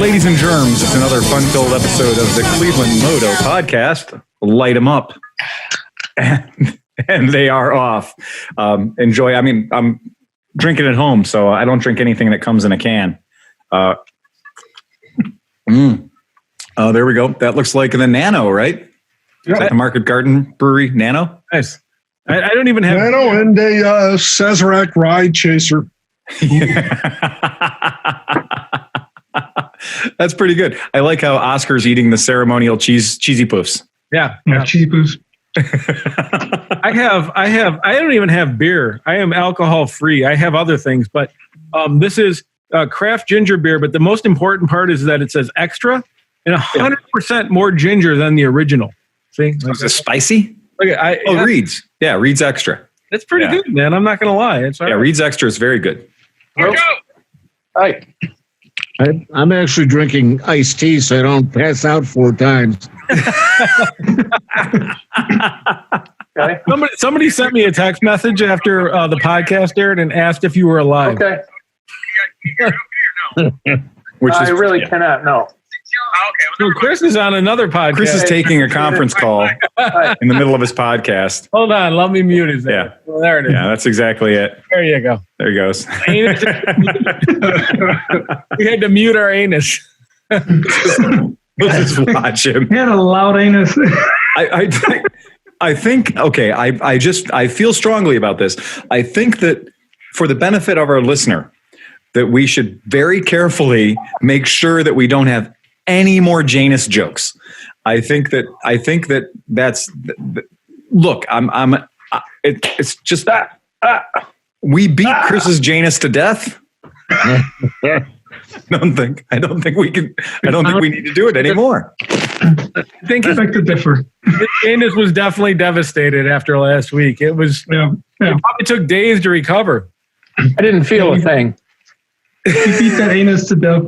ladies and germs, it's another fun-filled episode of the Cleveland Moto podcast. Light them up. And they are off. Enjoy. I mean, I'm drinking at home, so I don't drink anything that comes in a can. There we go. That looks like the Nano, right? Yeah. Is that the Market Garden Brewery Nano? Nice. I don't even have Nano and a Sazerac Ride Chaser. That's pretty good. I like how Oscar's eating the ceremonial cheesy poofs. Yeah, cheesy poofs. I don't even have beer. I am alcohol free. I have other things, but this is craft ginger beer. But the most important part is that it says extra and 100% more ginger than the original. See, is it spicy? Okay, Reed's. Yeah, Reed's Extra. It's pretty good, man. I'm not going to lie. It's all right. Reed's Extra is very good. Hi. I'm actually drinking iced tea so I don't pass out 4 times. Somebody sent me a text message after the podcast aired and asked if you were alive. Okay. I really cannot know. So Chris is on another podcast. Chris is taking a conference call in the middle of his podcast. Hold on, let me mute his. Yeah, well, there it is. Yeah, that's exactly it. There you go. There he goes. We had to mute our anus. We'll just watch him. He had a loud anus. I think. Okay. I feel strongly about this. I think that for the benefit of our listener, that we should very carefully make sure that we don't have any more Janus jokes. I think that's look, it's just that we beat Chris's Janus to death. I don't think we need to do it anymore. I beg to differ. Janus was definitely devastated after last week. It was, it probably took days to recover. I didn't feel a thing. He beat that anus to death.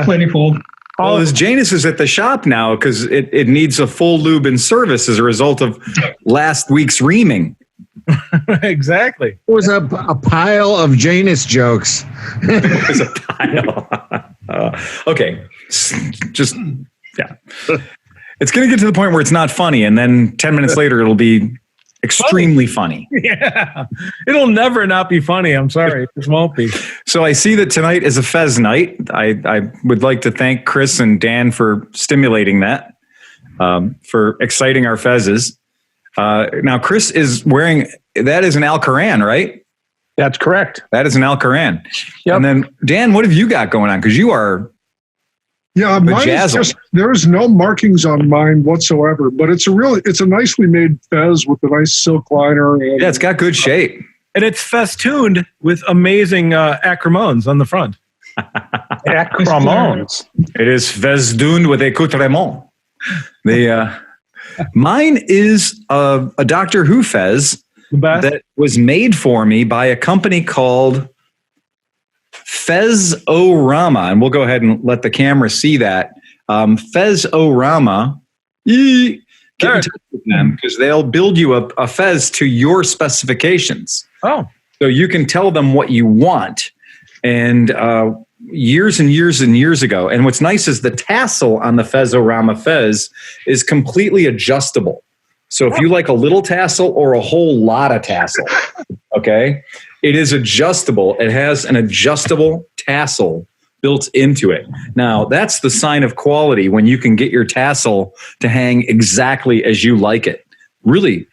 Plentyfold. Well, his Janus is at the shop now because it needs a full lube and service as a result of last week's reaming. Exactly. It was a pile of Janus jokes. It was a pile. Okay. Just, yeah. It's going to get to the point where it's not funny, and then 10 minutes later, it'll be extremely funny. Yeah. It'll never not be funny. I'm sorry. It just won't be. So I see that tonight is a Fez night. I would like to thank Chris and Dan for stimulating that, for exciting our Fezes. Now, Chris is wearing, that is an Alcoran, right? That's correct. That is an Alcoran. Yep. And then, Dan, what have you got going on? Because you are... Yeah, mine is just, there's no markings on mine whatsoever, but it's a nicely made Fez with a nice silk liner. And, it's got good shape. And it's festooned with amazing accoutrements on the front. Accoutrements. It is festooned with accoutrements. Mine is a Doctor Who Fez that was made for me by a company called Fez-O-Rama, and we'll go ahead and let the camera see that. Fez-O-Rama, get in touch with them because they'll build you a Fez to your specifications. Oh. So you can tell them what you want. And years and years and years ago, and what's nice is the tassel on the Fez-O-Rama Fez is completely adjustable. So if you like a little tassel or a whole lot of tassel, okay, it is adjustable. It has an adjustable tassel built into it. Now, that's the sign of quality when you can get your tassel to hang exactly as you like it. Really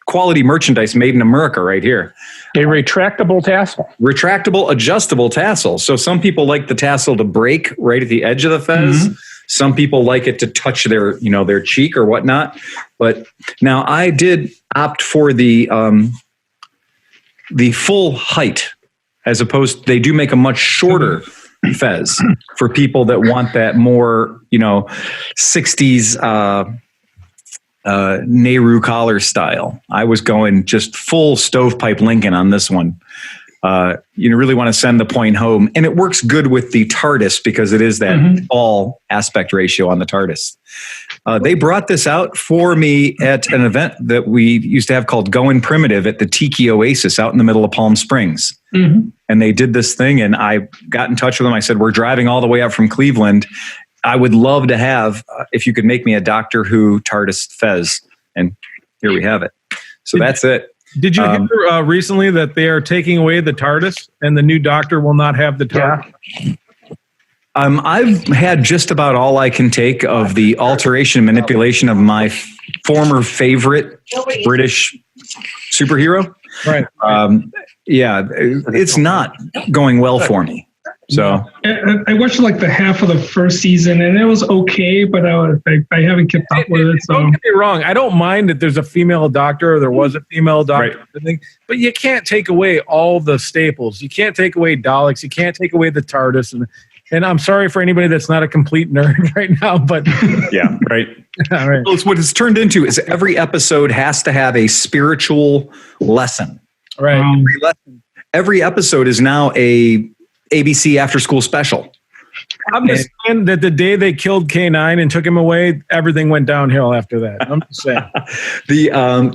quality merchandise made in America right here. A retractable tassel. Retractable, adjustable tassel. So some people like the tassel to break right at the edge of the Fez. Mm-hmm. Some people like it to touch their cheek or whatnot. But now I did opt for the full height, as opposed, they do make a much shorter Fez for people that want that more, 60s Nehru collar style. I was going just full stovepipe Lincoln on this one. you really want to send the point home. And it works good with the TARDIS because it is that all aspect ratio on the TARDIS. They brought this out for me at an event that we used to have called Going Primitive at the Tiki Oasis out in the middle of Palm Springs. And they did this thing, and I got in touch with them. I said, we're driving all the way up from Cleveland. I would love to have, if you could make me a Doctor Who TARDIS Fez. And here we have it. So that's it. Did you hear recently that they are taking away the TARDIS and the new Doctor will not have the TARDIS? Yeah. I've had just about all I can take of the alteration and manipulation of my former favorite British superhero. Right. Yeah, it's not going well for me. So I watched like the half of the first season, and it was okay, but I haven't kept up with it. So don't get me wrong, I don't mind that there's a female doctor or there was a female doctor, right. But you can't take away all the staples. You can't take away Daleks. You can't take away the TARDIS. And I'm sorry for anybody that's not a complete nerd right now, but yeah, right. Yeah, right. Well, it's what it's turned into is every episode has to have a spiritual lesson. Right. Every episode is now a ABC after school special. I'm just saying that the day they killed K9 and took him away, everything went downhill after that. I'm just saying.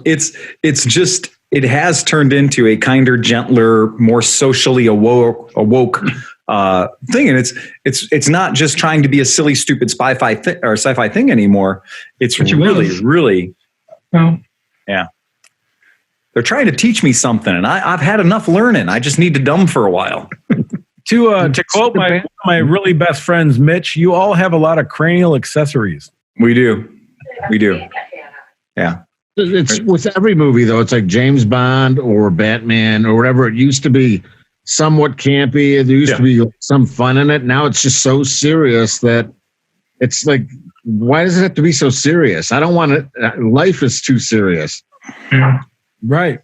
It's just it has turned into a kinder, gentler, more socially awoke thing, and it's not just trying to be a silly, stupid sci-fi thing anymore. It's really, yeah. They're trying to teach me something, and I've had enough learning. I just need to dumb for a while. To quote my really best friends, Mitch, you all have a lot of cranial accessories. We do. Yeah. It's with every movie, though. It's like James Bond or Batman or whatever. It used to be somewhat campy. There used to be some fun in it. Now it's just so serious that it's like, why does it have to be so serious? I don't want it. Life is too serious. Yeah. Right.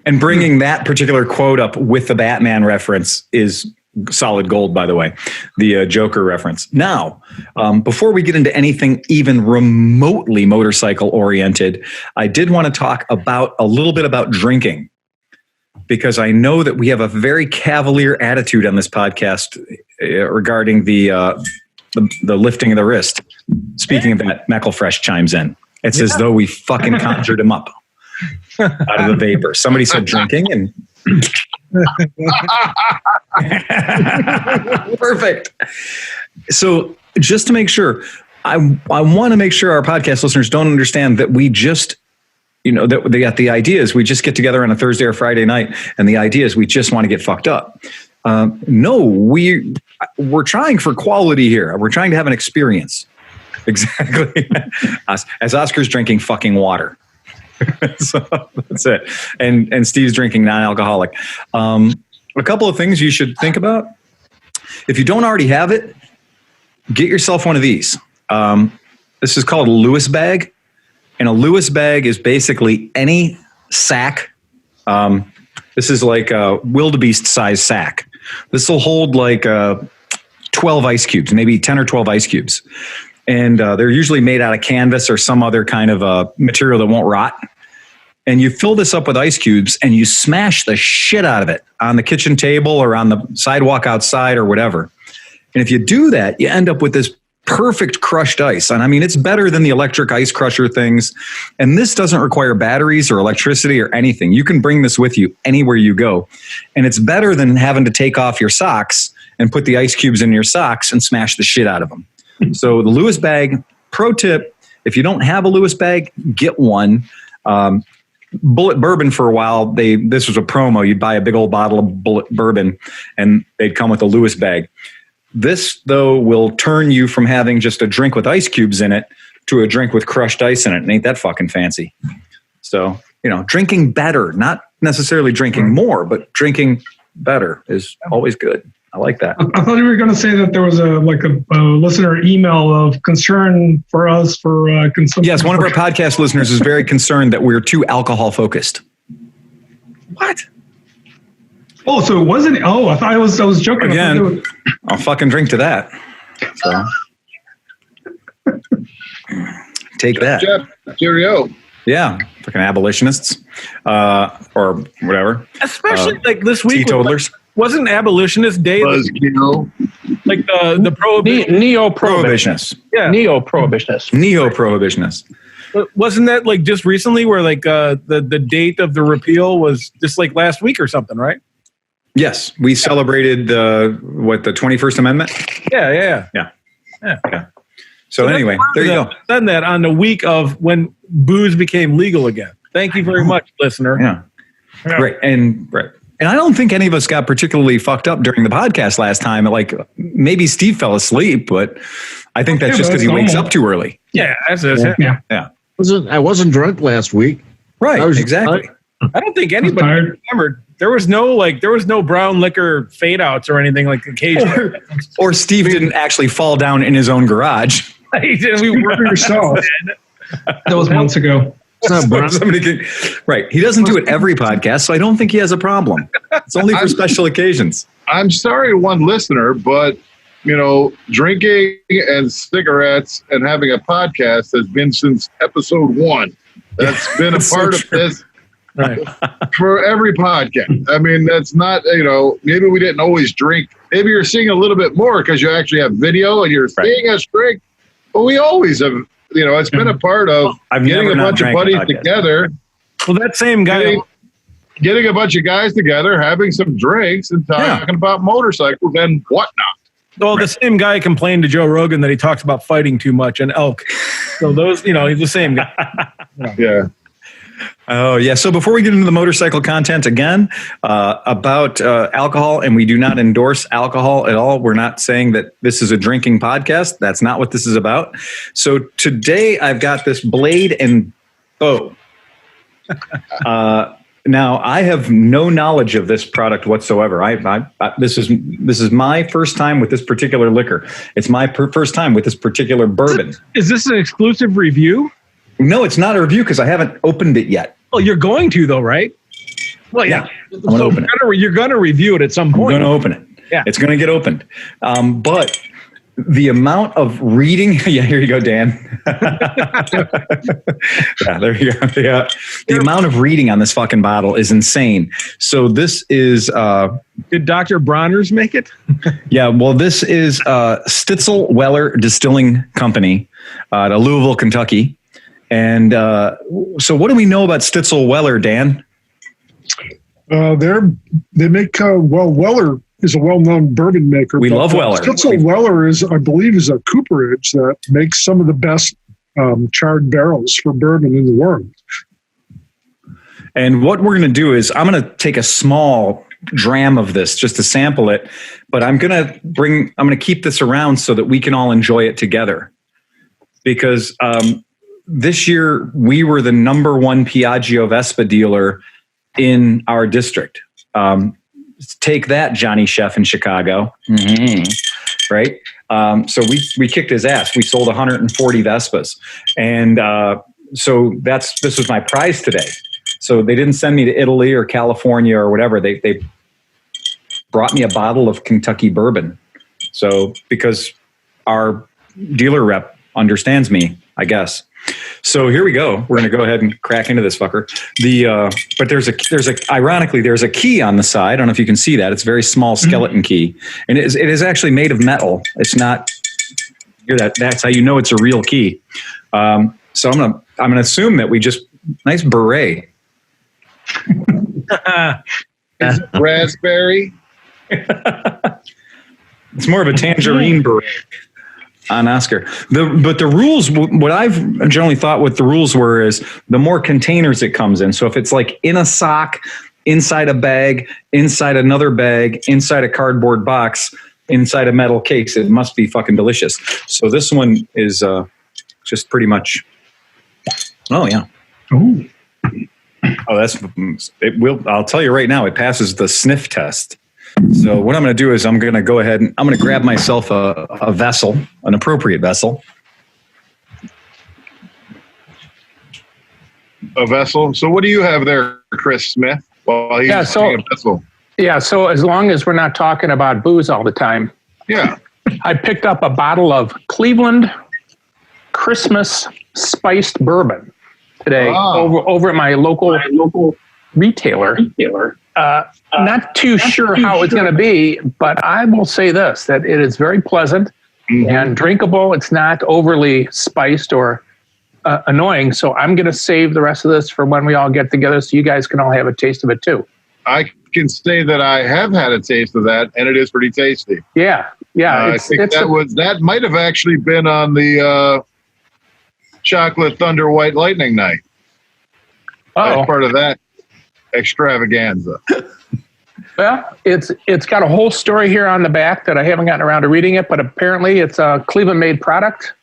And bringing that particular quote up with the Batman reference is solid gold, by the way, the Joker reference. Now, before we get into anything even remotely motorcycle oriented, I did want to talk about a little bit about drinking, because I know that we have a very cavalier attitude on this podcast regarding the lifting of the wrist. Speaking of that, McElfresh chimes in. It's as though we fucking conjured him up out of the vapor. Somebody said drinking, and perfect. So just to make sure, I want to make sure our podcast listeners don't understand that we just, that they got the idea is we just get together on a Thursday or Friday night, and the idea is we just want to get fucked up. No, we're trying for quality here. We're trying to have an experience. Exactly. As Oscar's drinking fucking water. So that's it. And Steve's drinking non-alcoholic. A couple of things you should think about. If you don't already have it, get yourself one of these. This is called a Lewis bag. And a Lewis bag is basically any sack. This is like a wildebeest size sack. This will hold like 12 ice cubes, maybe 10 or 12 ice cubes. And they're usually made out of canvas or some other kind of material that won't rot. And you fill this up with ice cubes and you smash the shit out of it on the kitchen table or on the sidewalk outside or whatever. And if you do that, you end up with this perfect crushed ice. And I mean, it's better than the electric ice crusher things. And this doesn't require batteries or electricity or anything. You can bring this with you anywhere you go. And it's better than having to take off your socks and put the ice cubes in your socks and smash the shit out of them. So the Lewis bag, pro tip, if you don't have a Lewis bag, get one. Bullet Bourbon for a while, this was a promo. You'd buy a big old bottle of Bullet Bourbon and they'd come with a Lewis bag. This, though, will turn you from having just a drink with ice cubes in it to a drink with crushed ice in it. And ain't that fucking fancy? So, drinking better, not necessarily drinking more, but drinking better is always good. I like that. I thought you were going to say that there was a listener email of concern for us for consumption. Yes, one of our podcast listeners is very concerned that we're too alcohol focused. What? Oh, so it wasn't. Oh, I thought I was joking. Again, I'll fucking drink to that. So. Take that. Jeff, cheerio. Yeah, fucking abolitionists, or whatever. Especially like this week, teetotalers. Wasn't Abolitionist Day like the neo-prohibitionists? Yeah, neo-prohibitionists. Neo-prohibitionists. Wasn't that like just recently, where like the date of the repeal was just like last week or something, right? Yes, we celebrated the 21st Amendment. Yeah. So anyway, there you go. Done that on the week of when booze became legal again. Thank you very much, listener. Yeah. Right. And I don't think any of us got particularly fucked up during the podcast last time. Like maybe Steve fell asleep, but I think that's just because he wakes up too early. Yeah, that's it. Yeah. I wasn't drunk last week. Right. Exactly. I don't think anybody remembered. There was no brown liquor fade outs or anything like occasionally. Or Steve didn't actually fall down in his own garage. He didn't. We work for yourself. That was months ago. Right. He doesn't do it every podcast, so I don't think he has a problem. It's only for special occasions. I'm sorry to one listener, but drinking and cigarettes and having a podcast has been since episode 1. That's been a part of this. Right. For every podcast. I mean, that's not, maybe we didn't always drink. Maybe you're seeing a little bit more because you actually have video and you're seeing us drink. But we always have, it's been a part of getting a bunch of buddies together. Well, that same guy. Getting a bunch of guys together, having some drinks and talking about motorcycles and whatnot. Well, the same guy complained to Joe Rogan that he talks about fighting too much and elk. So those, he's the same guy. Yeah. Oh, yeah. So before we get into the motorcycle content again, about alcohol, and we do not endorse alcohol at all. We're not saying that this is a drinking podcast. That's not what this is about. So today I've got this blade and bow. Now I have no knowledge of this product whatsoever. This is my first time with this particular liquor. It's my first time with this particular bourbon. Is this an exclusive review? No, it's not a review because I haven't opened it yet. Well, you're going to though, right? Well, yeah. I'm going to open it. You're going to review it at some point. I'm going to open it. Yeah. It's going to get opened. But the amount of reading, yeah, here you go, Dan. Yeah, there you go. Yeah. The amount of reading on this fucking bottle is insane. So this is... Did Dr. Bronner's make it? Yeah, well, this is Stitzel Weller Distilling Company out of Louisville, Kentucky. And so what do we know about Stitzel Weller, Dan? They make, Weller is a well-known bourbon maker. We love Weller. Stitzel Weller I believe, is a cooperage that makes some of the best charred barrels for bourbon in the world. And what we're going to do is I'm going to take a small dram of this just to sample it, but I'm going to keep this around so that we can all enjoy it together. Because this year we were the number one Piaggio Vespa dealer in our district. Take that, Johnny Chef in Chicago. Mm-hmm. Right? So we kicked his ass. We sold 140 Vespas. And so this was my prize today. So they didn't send me to Italy or California or whatever. They brought me a bottle of Kentucky bourbon. So because our dealer rep understands me, I guess. So here we go. We're going to go ahead and crack into this fucker. But ironically, there's a key on the side. I don't know if you can see that. It's a very small skeleton key, and it is actually made of metal. It's not. That's how you know it's a real key. So I'm gonna assume that we just nice beret. Is it raspberry? It's more of a tangerine beret. On Oscar. But the rules, what I've generally thought what the rules were is the more containers it comes in. So if it's like in a sock, inside a bag, inside another bag, inside a cardboard box, inside a metal case, it must be fucking delicious. So this one is just pretty much, oh yeah. Ooh. Oh, I'll tell you right now, it passes the sniff test. So what I'm going to do is I'm going to go ahead and I'm going to grab myself a vessel, an appropriate vessel. A vessel. So what do you have there, Chris Smith? While he's a vessel. Yeah, so as long as we're not talking about booze all the time. Yeah. I picked up a bottle of Cleveland Christmas spiced bourbon. today over at my local retailer. Not too sure how it's going to be, but I will say this, that it is very pleasant and drinkable. It's not overly spiced or annoying. So I'm going to save the rest of this for when we all get together so you guys can all have a taste of it too. I can say that I have had a taste of that, and it is pretty tasty. Yeah. I think that might have actually been on the Chocolate Thunder White Lightning night. As part of that extravaganza. Well, it's got a whole story here on the back that I haven't gotten around to reading it, but apparently it's a Cleveland-made product,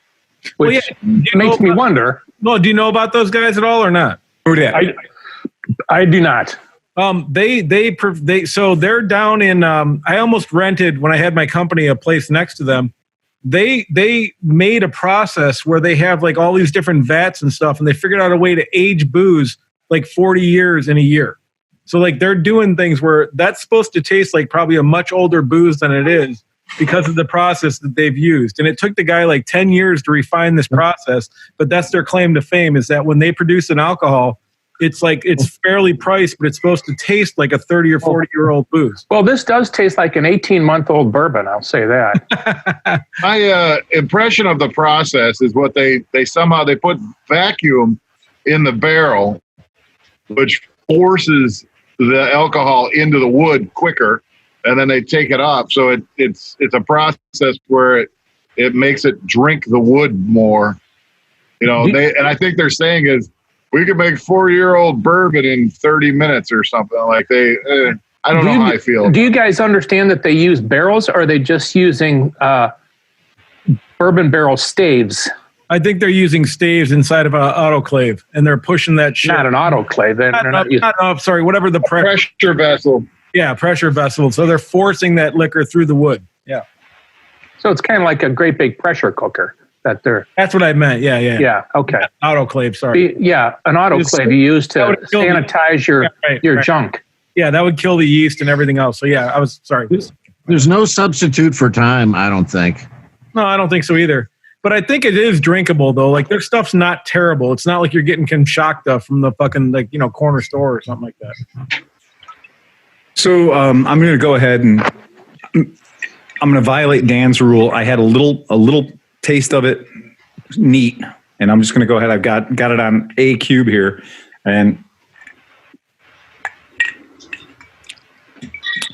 which makes me wonder. Well, do you know about those guys at all or not? Who did? I do not. So they're down in. I almost rented when I had my company a place next to them. They made a process where they have like all these different vats and stuff, and they figured out a way to age booze like 40 years in a year. So like they're doing things where that's supposed to taste like probably a much older booze than it is because of the process that they've used. And it took the guy like 10 years to refine this process, but that's their claim to fame, is that when they produce an alcohol, it's like it's fairly priced, but it's supposed to taste like a 30 or 40-year-old booze. Well, this does taste like an 18-month-old bourbon, I'll say that. My impression of the process is what they put vacuum in the barrel, which forces the alcohol into the wood quicker, and then they take it off. So it's a process where it makes it drink the wood more. And I think they're saying is we could make 4-year-old bourbon in 30 minutes or something. Like I don't know how I feel. Do you guys understand that they use barrels, or are they just using bourbon barrel staves? I think they're using staves inside of an autoclave, and they're pushing that shit. Not an autoclave. Whatever the pressure vessel. Yeah, pressure vessel. So they're forcing that liquor through the wood. Yeah. So it's kind of like a great big pressure cooker. That's what I meant. Yeah. Yeah. Okay. Autoclave. Sorry. Yeah, an autoclave you use to sanitize your junk. Yeah, that would kill the yeast and everything else. So yeah, I was sorry. There's no substitute for time, I don't think. No, I don't think so either. But I think it is drinkable though. Like their stuff's not terrible. It's not like you're getting Kamchatka from the fucking corner store or something like that. So I'm going to go ahead and I'm going to violate Dan's rule. I had a little taste of it, neat, and I'm just going to go ahead. I've got it on a cube here, and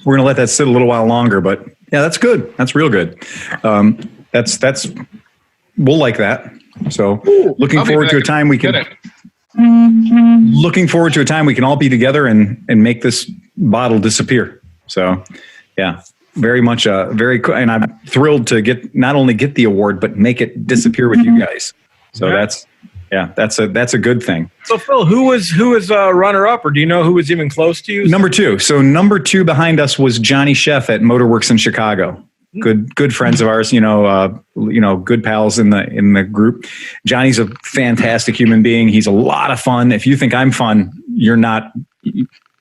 we're going to let that sit a little while longer. But yeah, that's good. That's real good. That's we'll like that. So looking forward to a time we can. Looking forward to a time we can all be together and make this bottle disappear. So, yeah, very much very cool. And I'm thrilled to not only get the award, but make it disappear with you guys. So that's a good thing. So Phil, who was runner up, or do you know who was even close to you? Number 2. So number 2 behind us was Johnny Sheff at Motorworks in Chicago. Good friends of ours, good pals in the group. Johnny's a fantastic human being. He's a lot of fun. If you think I'm fun, you're not.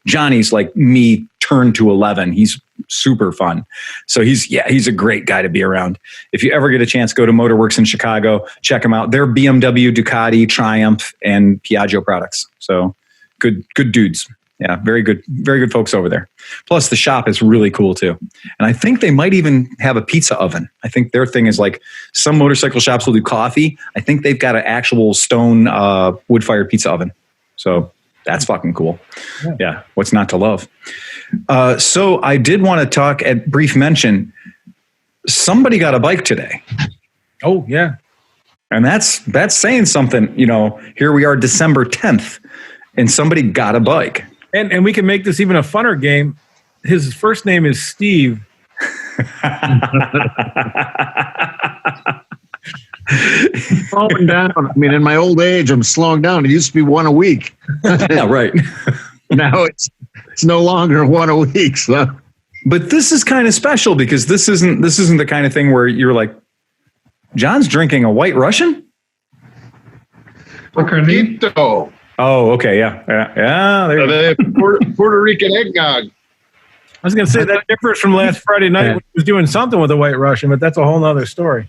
Johnny's like me turned to 11. He's super fun. So he's a great guy to be around. If you ever get a chance, go to Motorworks in Chicago, check them out. They're BMW, Ducati, Triumph, and Piaggio products. So good dudes. Yeah, very good folks over there. Plus, the shop is really cool too. And I think they might even have a pizza oven. I think their thing is like some motorcycle shops will do coffee. I think they've got an actual stone wood-fired pizza oven. So that's fucking cool. Yeah, what's not to love? So I did want to talk at brief mention. Somebody got a bike today. Oh, yeah. And that's saying something. Here we are December 10th, and somebody got a bike. And we can make this even a funner game. His first name is Steve. Slowing down. I mean, in my old age, I'm slowing down. It used to be one a week. Yeah, right. Now it's no longer one a week. So. But this is kind of special because this isn't the kind of thing where you're like, John's drinking a White Russian? Divitto. Oh, okay, yeah. Puerto Rican eggnog. I was going to say that differs from last Friday night when he was doing something with a White Russian, but that's a whole nother story.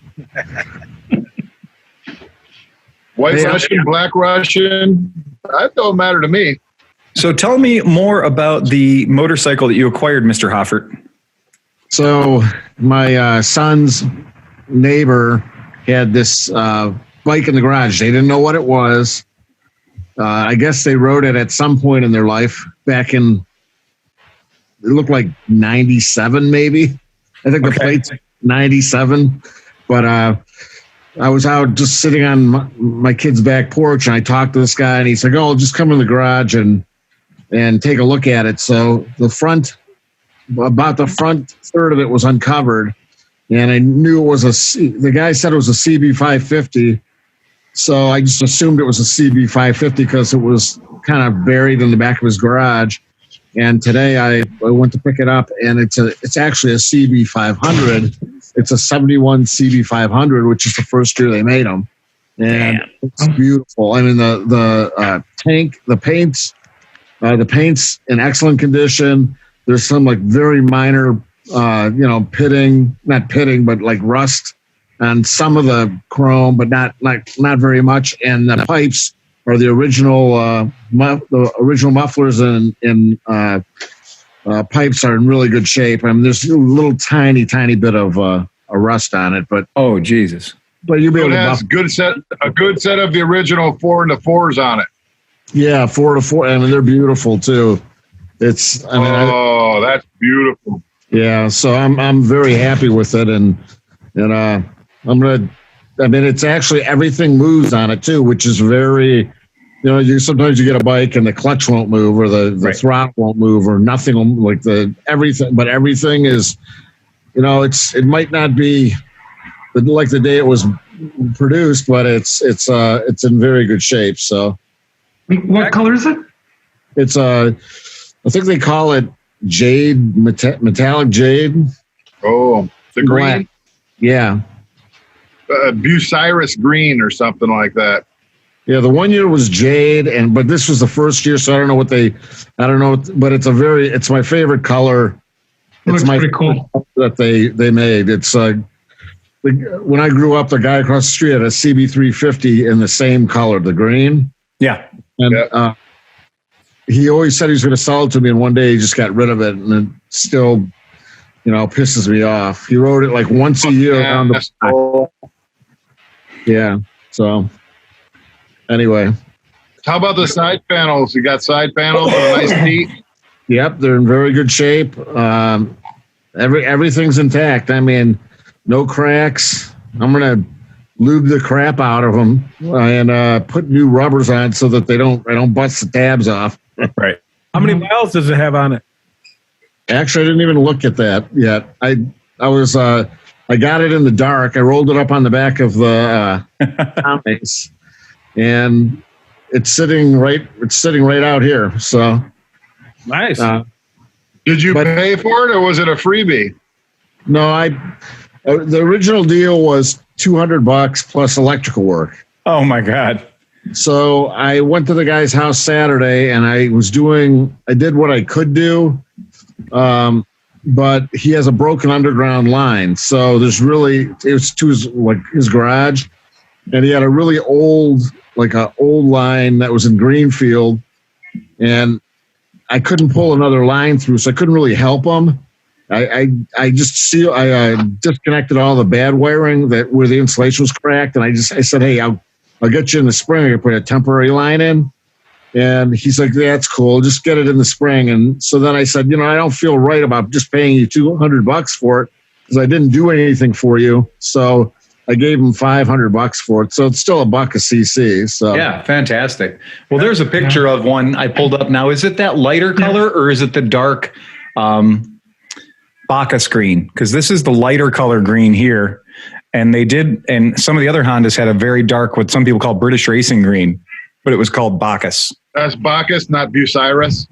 White Russian, Black Russian, that don't matter to me. So tell me more about the motorcycle that you acquired, Mr. Hoffert. So my son's neighbor had this bike in the garage. They didn't know what it was. I guess they rode it at some point in their life back in, it looked like 97 maybe. I think the plate's 97. But I was out just sitting on my kid's back porch, and I talked to this guy, and he's like, "Oh, just come in the garage and take a look at it." So about the front third of it was uncovered, and I knew it was the guy said it was a CB550. So I just assumed it was a CB550 because it was kind of buried in the back of his garage. And today I went to pick it up, and it's actually a CB500. It's a 71 CB500, which is the first year they made them. And it's beautiful. I mean, the tank, the paint's in excellent condition. There's some like very minor, pitting, not pitting, but like rust on some of the chrome, but not very much. And the pipes are the original mufflers and pipes are in really good shape. I mean, there's a little tiny bit of a rust on it, but oh Jesus! But you'll be able to have a good set of the original 4 and the 4s on it. Yeah, 4 to 4. I mean, they're beautiful too. That's beautiful. Yeah, so I'm very happy with it, and it's actually everything moves on it too, which is very, sometimes you get a bike and the clutch won't move or the throttle won't move or nothing will, everything, but everything is, it might not be like the day it was produced, but it's in very good shape. So what color is it? It's I think they call it jade, metallic jade. Oh, the green. Black. Yeah. Bucyrus green or something like that. Yeah, the one year was jade, but this was the first year, so I don't know, but it's my favorite color. It's pretty cool that they made. It's when I grew up, the guy across the street had a CB350 in the same color, the green. Yeah. And he always said he was going to sell it to me, and one day he just got rid of it, and it still, pisses me off. He rode it like once a year around the block. Yeah. So anyway. How about the side panels? You got side panels with a nice seat? Yep, they're in very good shape. Everything's intact. I mean, no cracks. I'm gonna lube the crap out of them and put new rubbers on so that I don't bust the tabs off. Right. How many miles does it have on it? Actually, I didn't even look at that yet. I got it in the dark. I rolled it up on the back of the comics, and it's sitting right out here. So nice. Did you pay for it, or was it a freebie? No, the original deal was $200 plus electrical work. Oh my God. So I went to the guy's house Saturday, and I did what I could do. But he has a broken underground line. So it was to his garage, and he had a really old line that was in Greenfield, and I couldn't pull another line through, so I couldn't really help him. I disconnected all the bad wiring where the insulation was cracked, and I said, "Hey, I'll get you in the spring. I can put a temporary line in." And he's like, "Yeah, that's cool. Just get it in the spring." And so then I said, I don't feel right about just paying you $200 for it because I didn't do anything for you. So I gave him $500 for it. So it's still $1 a cc. So yeah, fantastic. Well, there's a picture of one I pulled up now. Is it that lighter color or is it the dark Bacchus green? Because this is the lighter color green here. And and some of the other Hondas had a very dark, what some people call British racing green, but it was called Bacchus. That's Bacchus, not Bucyrus.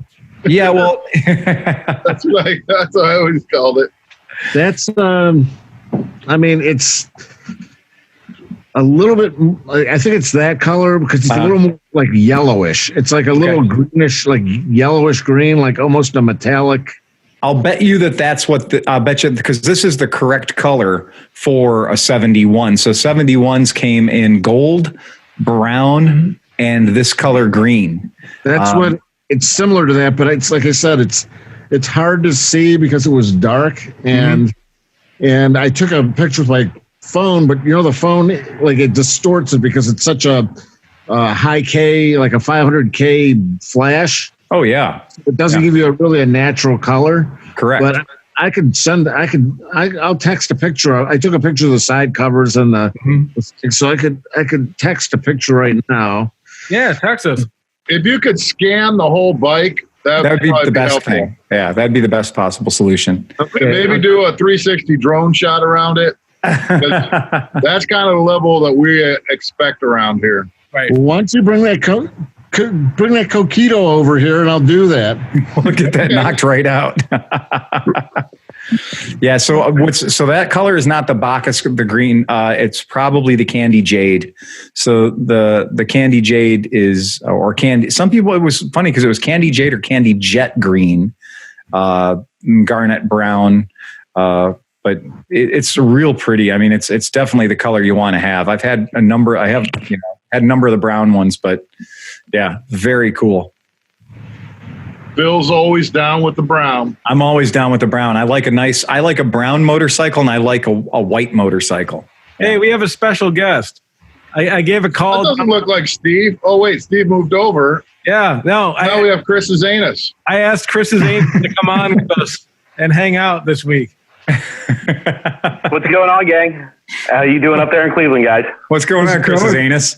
Yeah, well, that's what I always called it. That's, it's a little bit, I think it's that color because it's a little more like yellowish. It's like a little greenish, like yellowish green, like almost a metallic. I'll bet you that's what I'll bet you, because this is the correct color for a 71. So 71s came in gold, brown, and this color green. That's what it's similar to that, but it's like I said, it's hard to see because it was dark, and I took a picture with my phone, but the phone, like, it distorts it because it's such a high K, like a 500K flash. Oh yeah, it doesn't give you a natural color. Correct. But I'll text a picture. I took a picture of the side covers and so I could text a picture right now. Yeah, text us. If you could scan the whole bike, that would be the best thing. Yeah, that'd be the best possible solution. Okay. Maybe do a 360 drone shot around it. That's kind of the level that we expect around here. Right. Once you bring that coquito over here, and I'll do that. We'll get that knocked right out. Yeah. So that color is not the Bacchus, the green. It's probably the Candy Jade. So the Candy Jade is, or Candy. Some people, it was funny because it was Candy Jade or Candy Jet Green, garnet brown. But it's real pretty. I mean, it's definitely the color you want to have. I've had a number. I have had a number of the brown ones, but yeah, very cool. Phil's always down with the brown. I'm always down with the brown. I like a brown motorcycle, and I like a white motorcycle. Hey, we have a special guest. I gave a call. That doesn't look like Steve. Oh wait, Steve moved over. Yeah, no. Now we have Chris's anus. I asked Chris's anus to come on with us and hang out this week. What's going on, gang? How you doing up there in Cleveland, guys? What's going on, Chris's anus?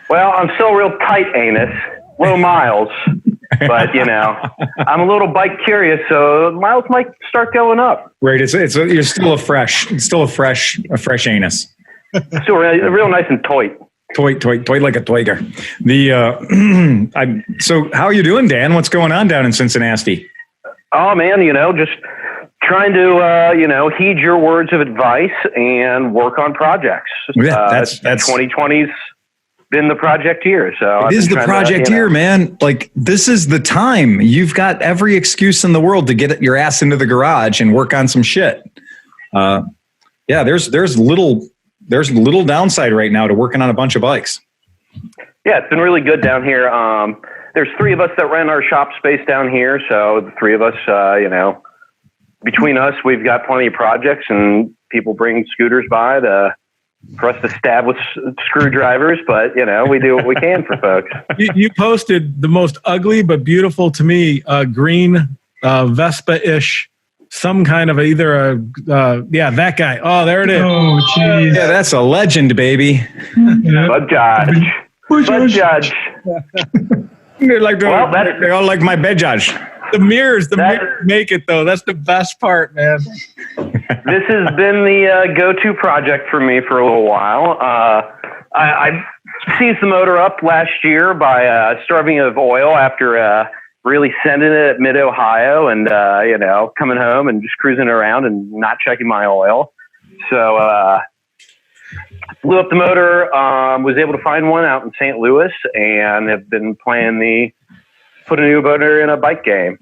Well, I'm still real tight anus, low miles, but I'm a little bike curious, so miles might start going up. Right, you're still a fresh anus. Still real nice and toy like a toiger. So how are you doing, Dan? What's going on down in Cincinnati? Oh man, just trying to heed your words of advice and work on projects. Yeah, that's 2020's been the project year. So it is the project year, man. Like, this is the time. You've got every excuse in the world to get your ass into the garage and work on some shit. There's little downside right now to working on a bunch of bikes. Yeah, it's been really good down here. There's 3 of us that rent our shop space down here. So the 3 of us, between us, we've got plenty of projects, and people bring scooters by for us to stab with screwdrivers. But, we do what we can for folks. You posted the most ugly but beautiful to me green Vespa-ish, some kind of that guy. Oh, there it is. Oh, jeez. Yeah, that's a legend, baby. Yeah. Bud Judge. They all like my bed judge. The mirrors make it, though. That's the best part, man. This has been the go-to project for me for a little while. I seized the motor up last year by starving of oil after really sending it at mid-Ohio and, coming home and just cruising around and not checking my oil. So blew up the motor, was able to find one out in St. Louis, and have been playing put a new motor in a bike game.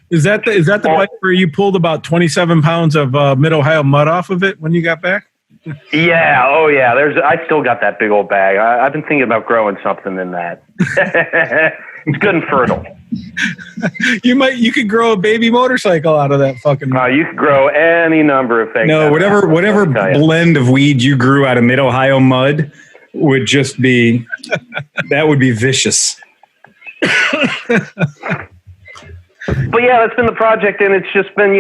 Is that the bike where you pulled about 27 pounds of mid-Ohio mud off of it when you got back? Yeah. Oh yeah. I still got that big old bag. I've been thinking about growing something in that. It's good and fertile. You could grow a baby motorcycle out of that fucking. You could grow any number of things. No, whatever blend of weed you grew out of mid-Ohio mud would just be, that would be vicious. But yeah, that's been the project, and it's just been,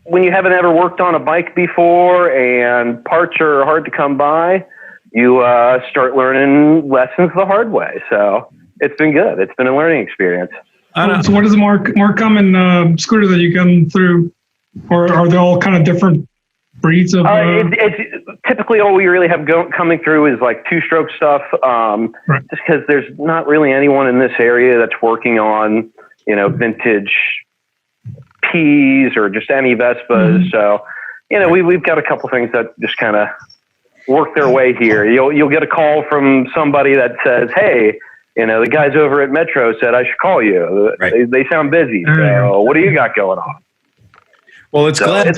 when you haven't ever worked on a bike before and parts are hard to come by, you start learning lessons the hard way. So it's been good. It's been a learning experience. So what is the more common scooter that you come through, or are they all kind of different breeds of? It's typically all we really have coming through is like 2-stroke stuff. Right. Just because there's not really anyone in this area that's working on, vintage P's or just any Vespas. Mm-hmm. So, we've got a couple things that just kind of work their way here. You'll get a call from somebody that says, "Hey, the guys over at Metro said I should call you. Right. They sound busy. So what do you got going on?" Well, it's good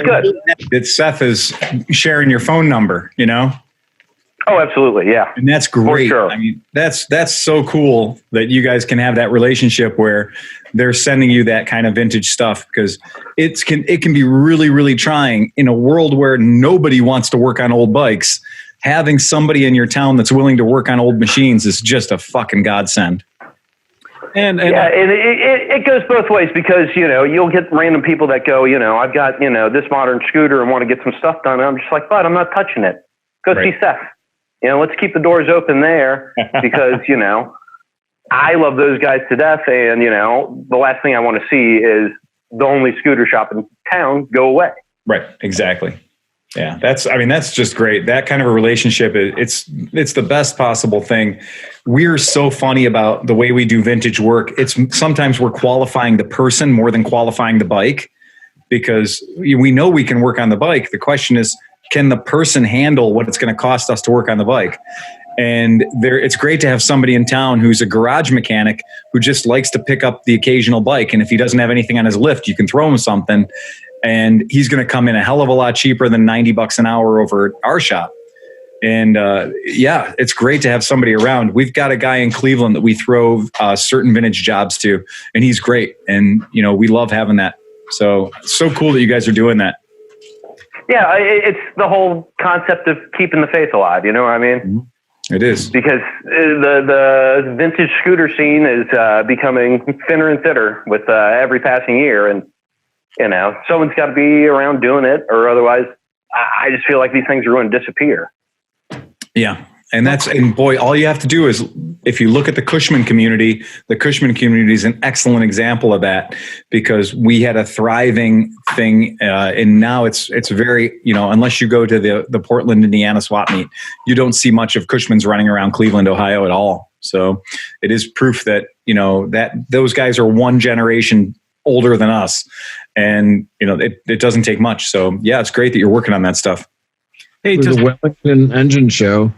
that Seth is sharing your phone number, Oh, absolutely. Yeah. And that's great. Sure. I mean, that's so cool that you guys can have that relationship where they're sending you that kind of vintage stuff, because it can be really, really trying in a world where nobody wants to work on old bikes. Having somebody in your town that's willing to work on old machines is just a fucking godsend. And it goes both ways, because, you'll get random people that go, I've got, this modern scooter and want to get some stuff done. And I'm just like, but I'm not touching it. Go see Seth. Let's keep the doors open there, because, I love those guys to death. And, the last thing I want to see is the only scooter shop in town go away. Right. Exactly. Yeah. That's just great. That kind of a relationship, it's the best possible thing. We're so funny about the way we do vintage work. It's sometimes we're qualifying the person more than qualifying the bike, because we know we can work on the bike. The question is, can the person handle what it's going to cost us to work on the bike? And it's great to have somebody in town who's a garage mechanic who just likes to pick up the occasional bike. And if he doesn't have anything on his lift, you can throw him something, and he's going to come in a hell of a lot cheaper than $90 an hour over at our shop. And it's great to have somebody around. We've got a guy in Cleveland that we throw certain vintage jobs to, and he's great. And, we love having that. So cool that you guys are doing that. Yeah, it's the whole concept of keeping the faith alive. You know what I mean? It is. Because the vintage scooter scene is becoming thinner and thinner with every passing year. And, someone's got to be around doing it, or otherwise I just feel like these things are going to disappear. Yeah. And boy, all you have to do is, if you look at the Cushman community is an excellent example of that, because we had a thriving thing. And now it's very, unless you go to the Portland, Indiana swap meet, you don't see much of Cushman's running around Cleveland, Ohio at all. So it is proof that, that those guys are one generation older than us. And, it doesn't take much. So yeah, it's great that you're working on that stuff. Hey, the Wellington Engine Show.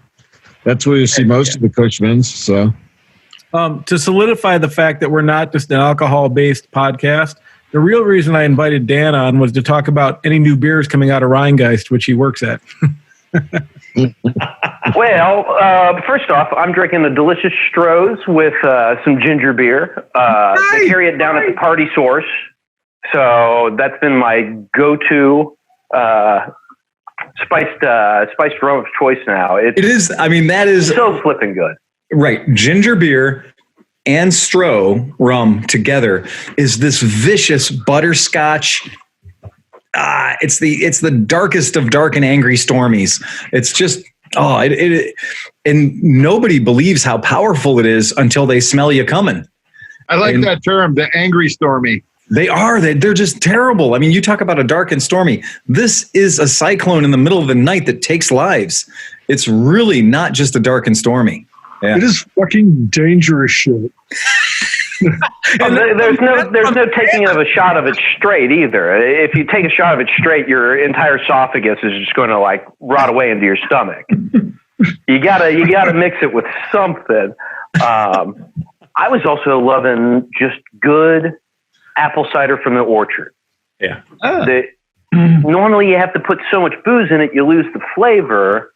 That's where you see most of the Cushmans. So, to solidify the fact that we're not just an alcohol-based podcast, the real reason I invited Dan on was to talk about any new beers coming out of Rheingeist, which he works at. Well, first off, I'm drinking the delicious Stroh's with some ginger beer. They carry it down at the Party Source, so that's been my go-to spiced rum of choice now. It is. That is so flipping good. Right. Ginger beer and Stroh rum together is this vicious butterscotch. It's the darkest of dark and angry stormies. It's just, and nobody believes how powerful it is until they smell you coming. I like that term, the angry stormy. They are. They're just terrible. You talk about a dark and stormy. This is a cyclone in the middle of the night that takes lives. It's really not just a dark and stormy. Yeah. It is fucking dangerous shit. There's no taking of a shot of it straight either. If you take a shot of it straight, your entire esophagus is just going to rot away into your stomach. You gotta mix it with something. I was also loving just good apple cider from the orchard. Yeah. Normally you have to put so much booze in it, you lose the flavor.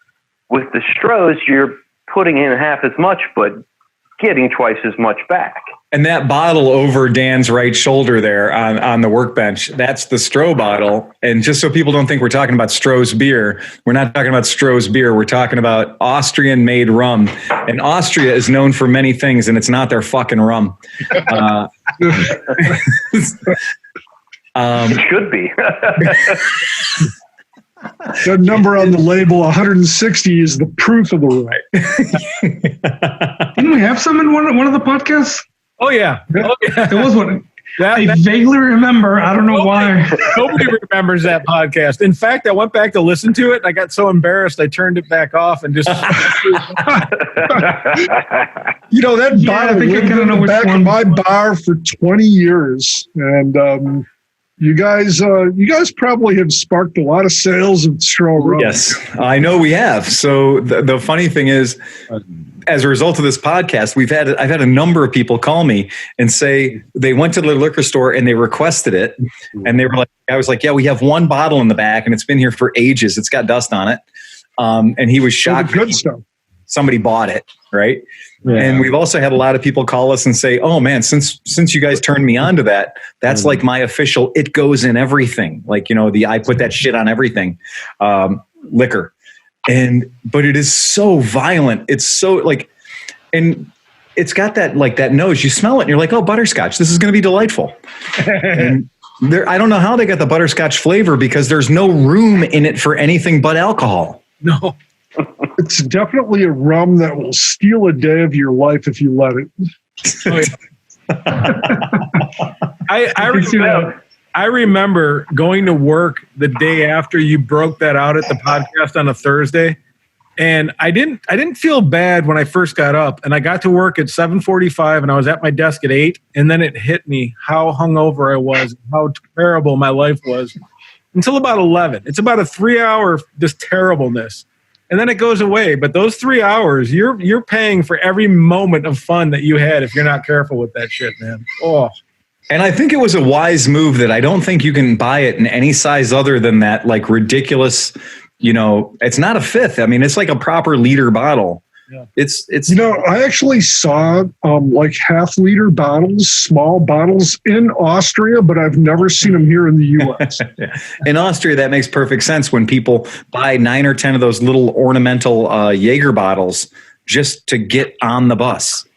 With the Stroh's, you're putting in half as much, but getting twice as much back. And that bottle over Dan's right shoulder there on the workbench, that's the Stroh bottle. And just so people don't think we're talking about Stroh's beer, we're not talking about Stroh's beer. We're talking about Austrian-made rum. And Austria is known for many things, and it's not their fucking rum. It should be. The number on the label, 160, is the proof of the rum. Didn't we have some in one of the podcasts? Oh yeah. There was one. I vaguely remember. I don't know why. Nobody remembers that podcast. In fact, I went back to listen to it, and I got so embarrassed I turned it back off and just. That bottle lived in the back of my bar for 20 years, and you guys probably have sparked a lot of sales of Stroh rum. Yes, I know we have. So the funny thing is, as a result of this podcast, I've had a number of people call me and say they went to the liquor store and they requested it, and they were like, I was like, yeah, we have one bottle in the back and it's been here for ages. It's got dust on it. And he was shocked. Good stuff. Somebody bought it, right? Yeah. And we've also had a lot of people call us and say, "Oh man, since you guys turned me on to that, that's like my official. It goes in everything. Like I put that shit on everything, liquor." But it is so violent. It's so and it's got that nose. You smell it, and you're like, "Oh, butterscotch. This is going to be delightful." And I don't know how they got the butterscotch flavor because there's no room in it for anything but alcohol. No. It's definitely a rum that will steal a day of your life if you let it. I remember going to work the day after you broke that out at the podcast on a Thursday, and I didn't feel bad when I first got up, and I got to work at 7:45, and I was at my desk at 8, and then it hit me how hungover I was, how terrible my life was, until about 11. It's about a 3-hour just terribleness. And then it goes away. But those 3 hours, you're paying for every moment of fun that you had if you're not careful with that shit, man. Oh. And I think it was a wise move that I don't think you can buy it in any size other than that, like ridiculous, it's not a fifth. I mean, it's like a proper liter bottle. Yeah. It's I actually saw like half-liter bottles, small bottles in Austria, but I've never seen them here in the U.S. In Austria, that makes perfect sense when people buy 9 or 10 of those little ornamental Jaeger bottles just to get on the bus.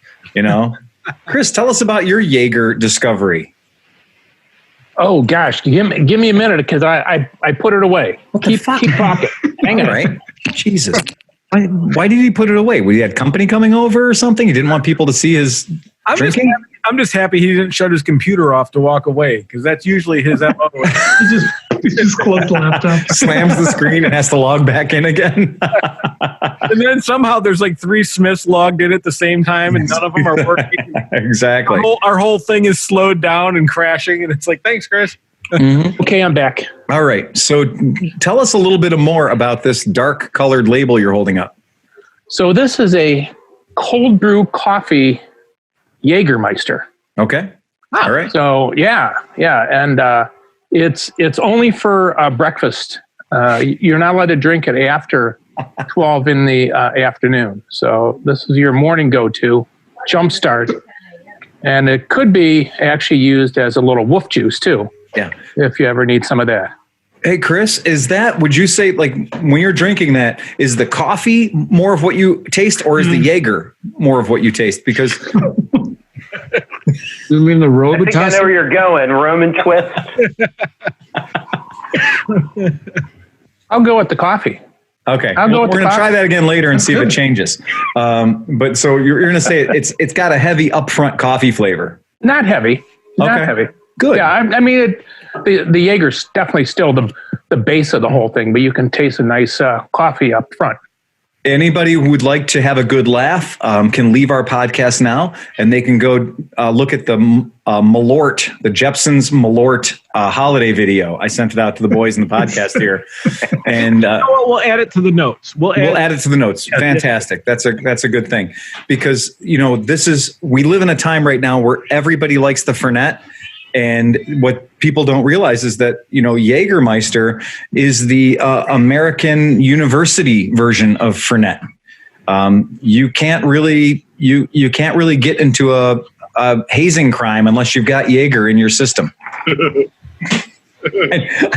Chris, tell us about your Jaeger discovery. Oh gosh, give me a minute because I put it away. Keep talking. Hang on. Right? Jesus. Why did he put it away? He had company coming over or something? He didn't want people to see his drinking? I'm just happy he didn't shut his computer off to walk away because that's usually his MO. he just closed the laptop. Slams the screen and has to log back in again. And then somehow there's like 3 Smiths logged in at the same time and none of them are working. Exactly. Our whole thing is slowed down and crashing. And it's like, thanks, Chris. Mm-hmm. Okay, I'm back. All right. So tell us a little bit more about this dark colored label you're holding up. So this is a cold brew coffee Jägermeister. Okay. All right. So yeah. And it's only for breakfast. You're not allowed to drink it after 12 in the afternoon. So this is your morning go-to jumpstart. And it could be actually used as a little wolf juice too. Yeah. If you ever need some of that. Hey, Chris, would you say like when you're drinking that, is the coffee more of what you taste or is the Jaeger more of what you taste? Because you mean the Robitussin? I think I know where you're going. Roman twist. I'll go with the coffee. Okay. We're going to try that again later and see if it changes. But so you're going to say it's got a heavy upfront coffee flavor. Not heavy. Not heavy. Good. Yeah, I mean, the Jaeger's definitely still the base of the whole thing, but you can taste a nice coffee up front. Anybody who would like to have a good laugh can leave our podcast now, and they can go look at the Malort, the Jepson's Malort holiday video. I sent it out to the boys in the podcast here, and we'll add it to the notes. We'll add it to the notes. Yeah, fantastic. That's a good thing because we live in a time right now where everybody likes the Fernet. And what people don't realize is that, Jägermeister is the American university version of Fernet. You can't really get into a hazing crime unless you've got Jaeger in your system. I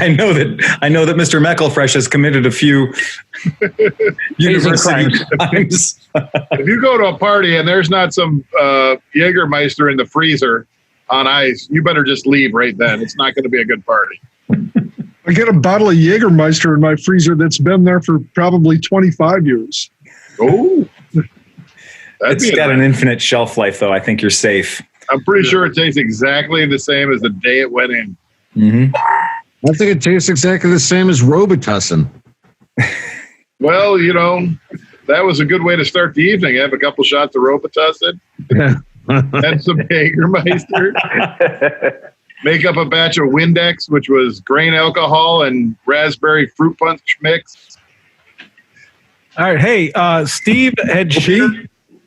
know that Mr. McElfresh has committed a few university crimes. If you go to a party and there's not some Jägermeister in the freezer on ice, you better just leave right then. It's not going to be a good party. I got a bottle of Jägermeister in my freezer that's been there for probably 25 years. Oh, it's got an infinite shelf life, though. I think you're safe. I'm pretty sure it tastes exactly the same as the day it went in. Mm-hmm. I think it tastes exactly the same as Robitussin. Well, that was a good way to start the evening. Have a couple shots of Robitussin. And some Jägermeister. Make up a batch of Windex, which was grain alcohol and raspberry fruit punch mix. All right. Hey, Steve had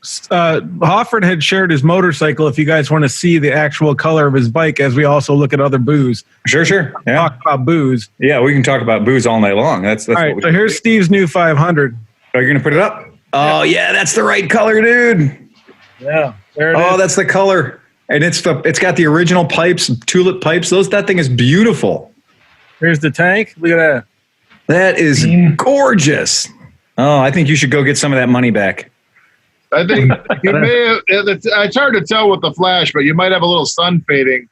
Hoffert had shared his motorcycle. If you guys want to see the actual color of his bike, as we also look at other booze. Sure. Yeah. Talk about booze. Yeah, we can talk about booze all night long. That's all right. So here's Steve's new 500. Are you going to put it up? Oh yeah, that's the right color, dude. Yeah. There it is. Oh, that's the color, and it's got the original pipes, tulip pipes. That thing is beautiful. Here's the tank. Look at that. That is gorgeous. Oh, I think you should go get some of that money back. I think you may have, it's hard to tell with the flash, but you might have a little sun fading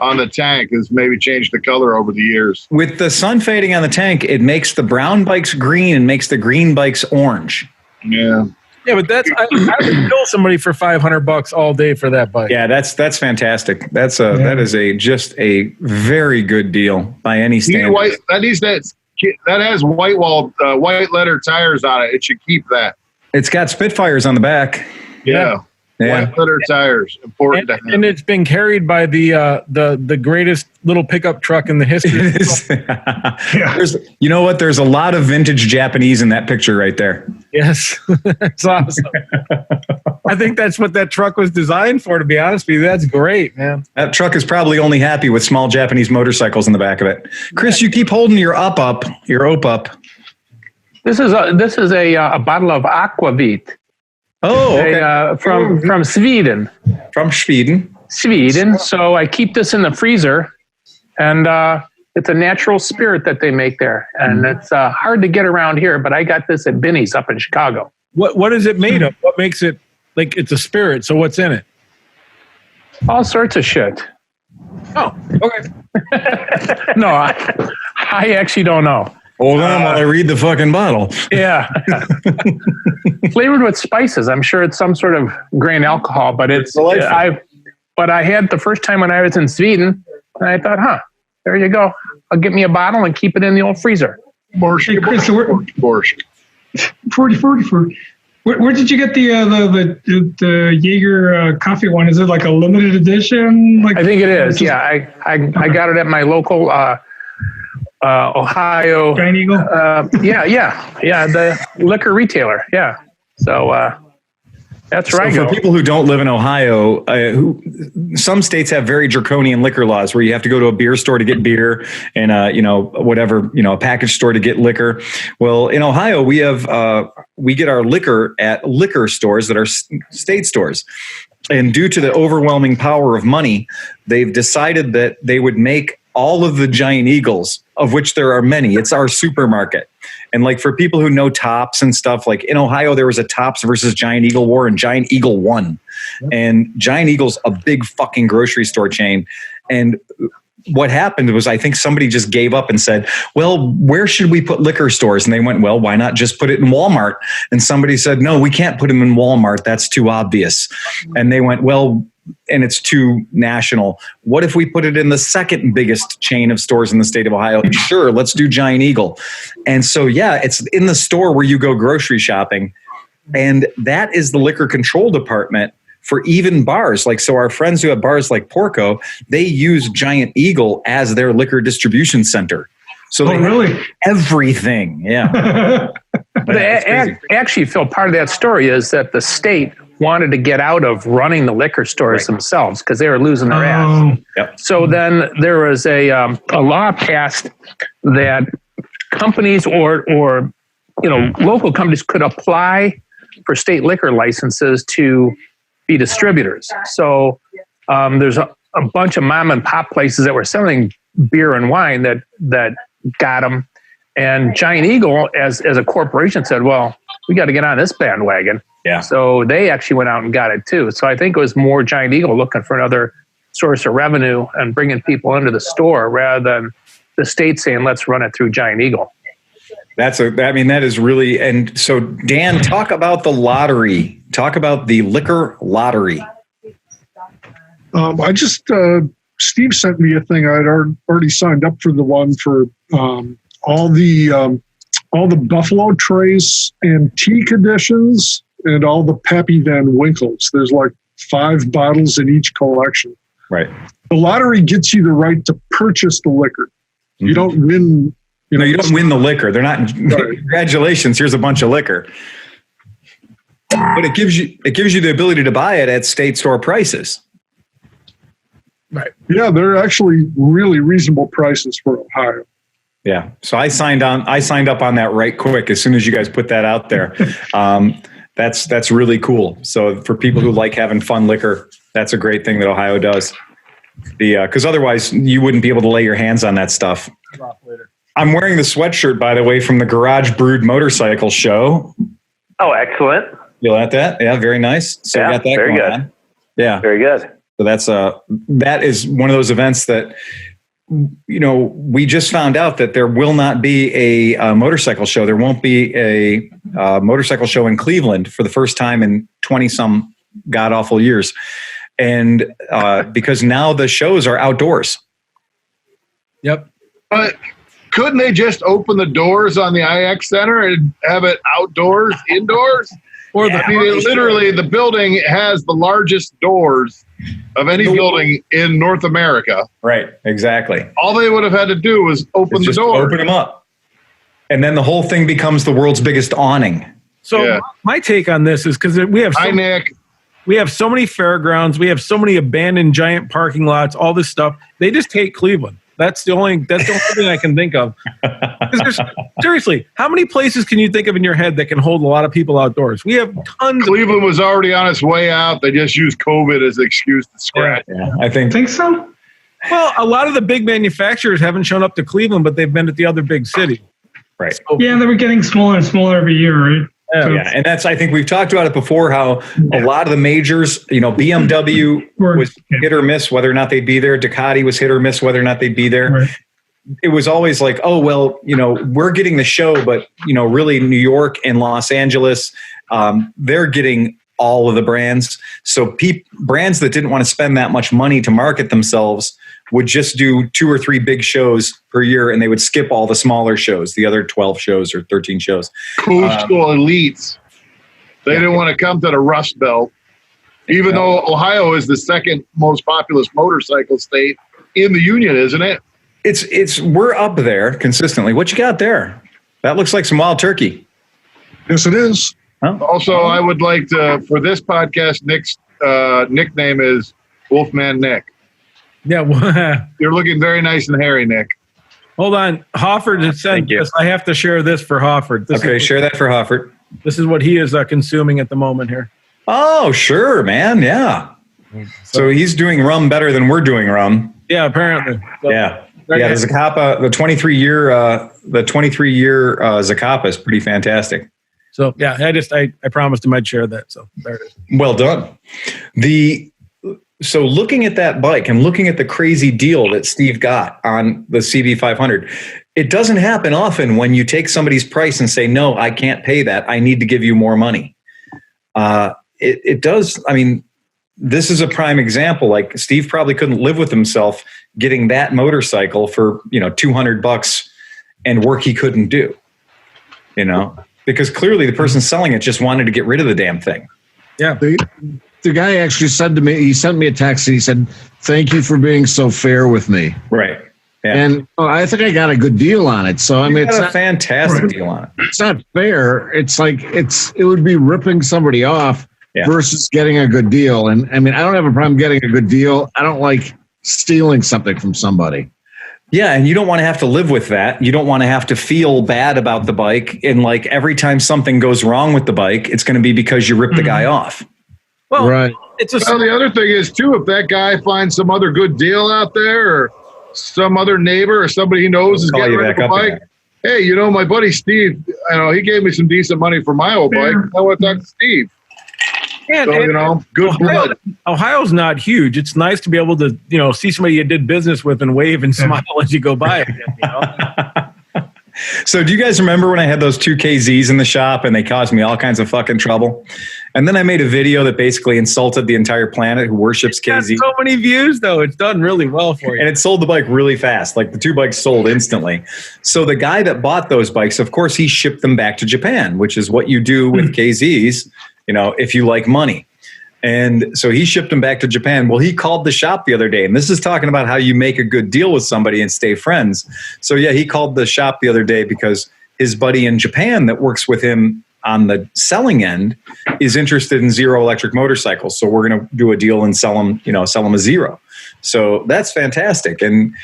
on the tank has maybe changed the color over the years. With the sun fading on the tank, it makes the brown bikes green and makes the green bikes orange. Yeah. Yeah, but I would kill somebody for $500 all day for that bike. Yeah, that's fantastic. That is just a very good deal by any standard. That has white letter tires on it. It should keep that. It's got Spitfires on the back. Yeah. White letter tires, important to have. And it's been carried by the greatest little pickup truck in the history. It is. You know what? There's a lot of vintage Japanese in that picture right there. Yes, it's awesome. I think that's what that truck was designed for. To be honest with you, that's great, man. That truck is probably only happy with small Japanese motorcycles in the back of it. Chris, you keep holding your ope up. This is a bottle of aquavit. Oh, okay. From Sweden. From Sweden. So I keep this in the freezer, and it's a natural spirit that they make there, and it's hard to get around here. But I got this at Binny's up in Chicago. What is it made of? What makes it like it's a spirit? So what's in it? All sorts of shit. Oh, okay. No, I actually don't know. Hold on while I read the fucking bottle. Yeah. Flavored with spices. I'm sure it's some sort of grain alcohol, but I had the first time when I was in Sweden, and I thought, there you go. I'll get me a bottle and keep it in the old freezer. Hey, Chris, where did you get the Jaeger coffee one? Is it like a limited edition? I think it is. Yeah, I got it at my local Ohio Giant Eagle. The liquor retailer. Yeah, so that's right. For people who don't live in Ohio, some states have very draconian liquor laws where you have to go to a beer store to get beer and a package store to get liquor. Well, in Ohio, we get our liquor at liquor stores that are state stores. And due to the overwhelming power of money, they've decided that they would make all of the Giant Eagles, of which there are many. It's our supermarket. And like for people who know Tops and stuff, like in Ohio, there was a Tops versus Giant Eagle war and Giant Eagle won. And Giant Eagle's a big fucking grocery store chain. And what happened was I think somebody just gave up and said, well, where should we put liquor stores? And they went, well, why not just put it in Walmart? And somebody said, no, we can't put them in Walmart. That's too obvious. And they went, well, and it's too national. What if we put it in the second biggest chain of stores in the state of Ohio? Sure, let's do Giant Eagle. And so, yeah, it's in the store where you go grocery shopping. And that is the liquor control department for even bars. Like, so our friends who have bars like Porco, they use Giant Eagle as their liquor distribution center. So they really? Everything. Yeah. But actually, Phil, part of that story is that the state wanted to get out of running the liquor stores themselves because they were losing their ass. Yep. So then there was a law passed that companies or local companies could apply for state liquor licenses to be distributors. So there's a bunch of mom and pop places that were selling beer and wine that got them. And Giant Eagle, as a corporation, said, well, we got to get on this bandwagon. Yeah. So they actually went out and got it too. So I think it was more Giant Eagle looking for another source of revenue and bringing people into the store rather than the state saying, let's run it through Giant Eagle. That is really, and so Dan, talk about the lottery. Talk about the liquor lottery. Steve sent me a thing. I'd already signed up for the one for all the Buffalo Trace antique editions and all the Pappy Van Winkles. There's like 5 bottles in each collection. Right. The lottery gets you the right to purchase the liquor. Mm-hmm. You don't win. You don't win the liquor. They're not. Right. Congratulations. Here's a bunch of liquor. But it gives you the ability to buy it at state store prices. Right. Yeah, they're actually really reasonable prices for Ohio. Yeah. So I signed up on that right quick as soon as you guys put that out there. That's really cool. So for people who like having fun liquor, that's a great thing that Ohio does. Because otherwise you wouldn't be able to lay your hands on that stuff. I'm wearing the sweatshirt, by the way, from the Garage Brewed Motorcycle Show. Oh, excellent. You like that? Yeah, very nice. So Yeah, we got that very going good. on. Yeah. Very good. So that is one of those events that, we just found out that there will not be a motorcycle show. There won't be a motorcycle show in Cleveland for the first time in 20 some god awful years. And because now the shows are outdoors. Yep. But couldn't they just open the doors on the IX Center and have it outdoors, indoors? Or I mean, literally, the building has the largest doors of any building in North America. Right. Exactly. All they would have had to do was open the Just door. open them up. And then the whole thing becomes the world's biggest awning. So Yeah. my take on this is because we have Hi, Nick. we have so many fairgrounds, we have so many abandoned giant parking lots, all this stuff. They just hate Cleveland. That's the only thing I can think of. Seriously, how many places can you think of in your head that can hold a lot of people outdoors? We have tons. Cleveland was already on its way out. They just used COVID as an excuse to scratch. Yeah, I think Think so? Well, a lot of the big manufacturers haven't shown up to Cleveland, but they've been at the other big city. right. So, Yeah, they were getting smaller and smaller every year, right? So Yeah, and I think we've talked about it before, how a lot of the majors, BMW was hit or miss whether or not they'd be there. Ducati was hit or miss whether or not they'd be there. Right. It was always like, oh, well, we're getting the show, but, really New York and Los Angeles, they're getting all of the brands. So brands that didn't want to spend that much money to market themselves would just do 2 or 3 big shows per year, and they would skip all the smaller shows, the other 12 shows or 13 shows. Coastal elites. They didn't want to come to the Rust Belt, even though Ohio is the second most populous motorcycle state in the union, isn't it? We're up there consistently. What you got there? That looks like some wild turkey. Yes, it is. Huh? Also, I would like to, for this podcast, Nick's nickname is Wolfman Nick. yeah. You're looking very nice and hairy, Nick. Hold on. Hoffert has sent this. I have to share this for Hoffert. Share that for Hoffert. This is what he is consuming at the moment here. Oh, sure, man. Yeah. So he's doing rum better than we're doing rum. Yeah, apparently. So, Yeah. The Zacapa, the 23-year Zacapa is pretty fantastic. So yeah, I promised him I'd share that. So there it is. Well done. So looking at that bike and looking at the crazy deal that Steve got on the CB500, it doesn't happen often when you take somebody's price and say, no, I can't pay that. I need to give you more money. It does. I mean, this is a prime example. Like Steve probably couldn't live with himself getting that motorcycle for, $200 and work he couldn't do, because clearly the person selling it just wanted to get rid of the damn thing. Yeah. The guy actually said to me, he sent me a text and he said, "Thank you for being so fair with me." Right. Yeah. And I think I got a good deal on it. So I mean, it's a fantastic deal on it. It's not fair. It's like it would be ripping somebody off versus getting a good deal. And I mean, I don't have a problem getting a good deal. I don't like stealing something from somebody. Yeah, and you don't want to have to live with that. You don't want to have to feel bad about the bike. And like every time something goes wrong with the bike, it's going to be because you ripped the guy off. Well, right. Well, the other thing is too, if that guy finds some other good deal out there, or some other neighbor or somebody he knows is getting rid of a bike. Hey, my buddy Steve, he gave me some decent money for my old bike. I want to talk to Steve. And, So, good blood. Ohio's not huge. It's nice to be able to, see somebody you did business with and wave and smile as you go by again. So do you guys remember when I had those 2 KZs in the shop and they caused me all kinds of fucking trouble? And then I made a video that basically insulted the entire planet who worships KZ. So many views, though. It's done really well for you. And it sold the bike really fast. Like the 2 bikes sold instantly. So the guy that bought those bikes, of course, he shipped them back to Japan, which is what you do with KZs, if you like money. And so he shipped them back to Japan. Well, he called the shop the other day, and this is talking about how you make a good deal with somebody and stay friends. So yeah, he called the shop the other day because his buddy in Japan that works with him on the selling end is interested in zero electric motorcycles. So we're going to do a deal and sell them a zero. So that's fantastic. And,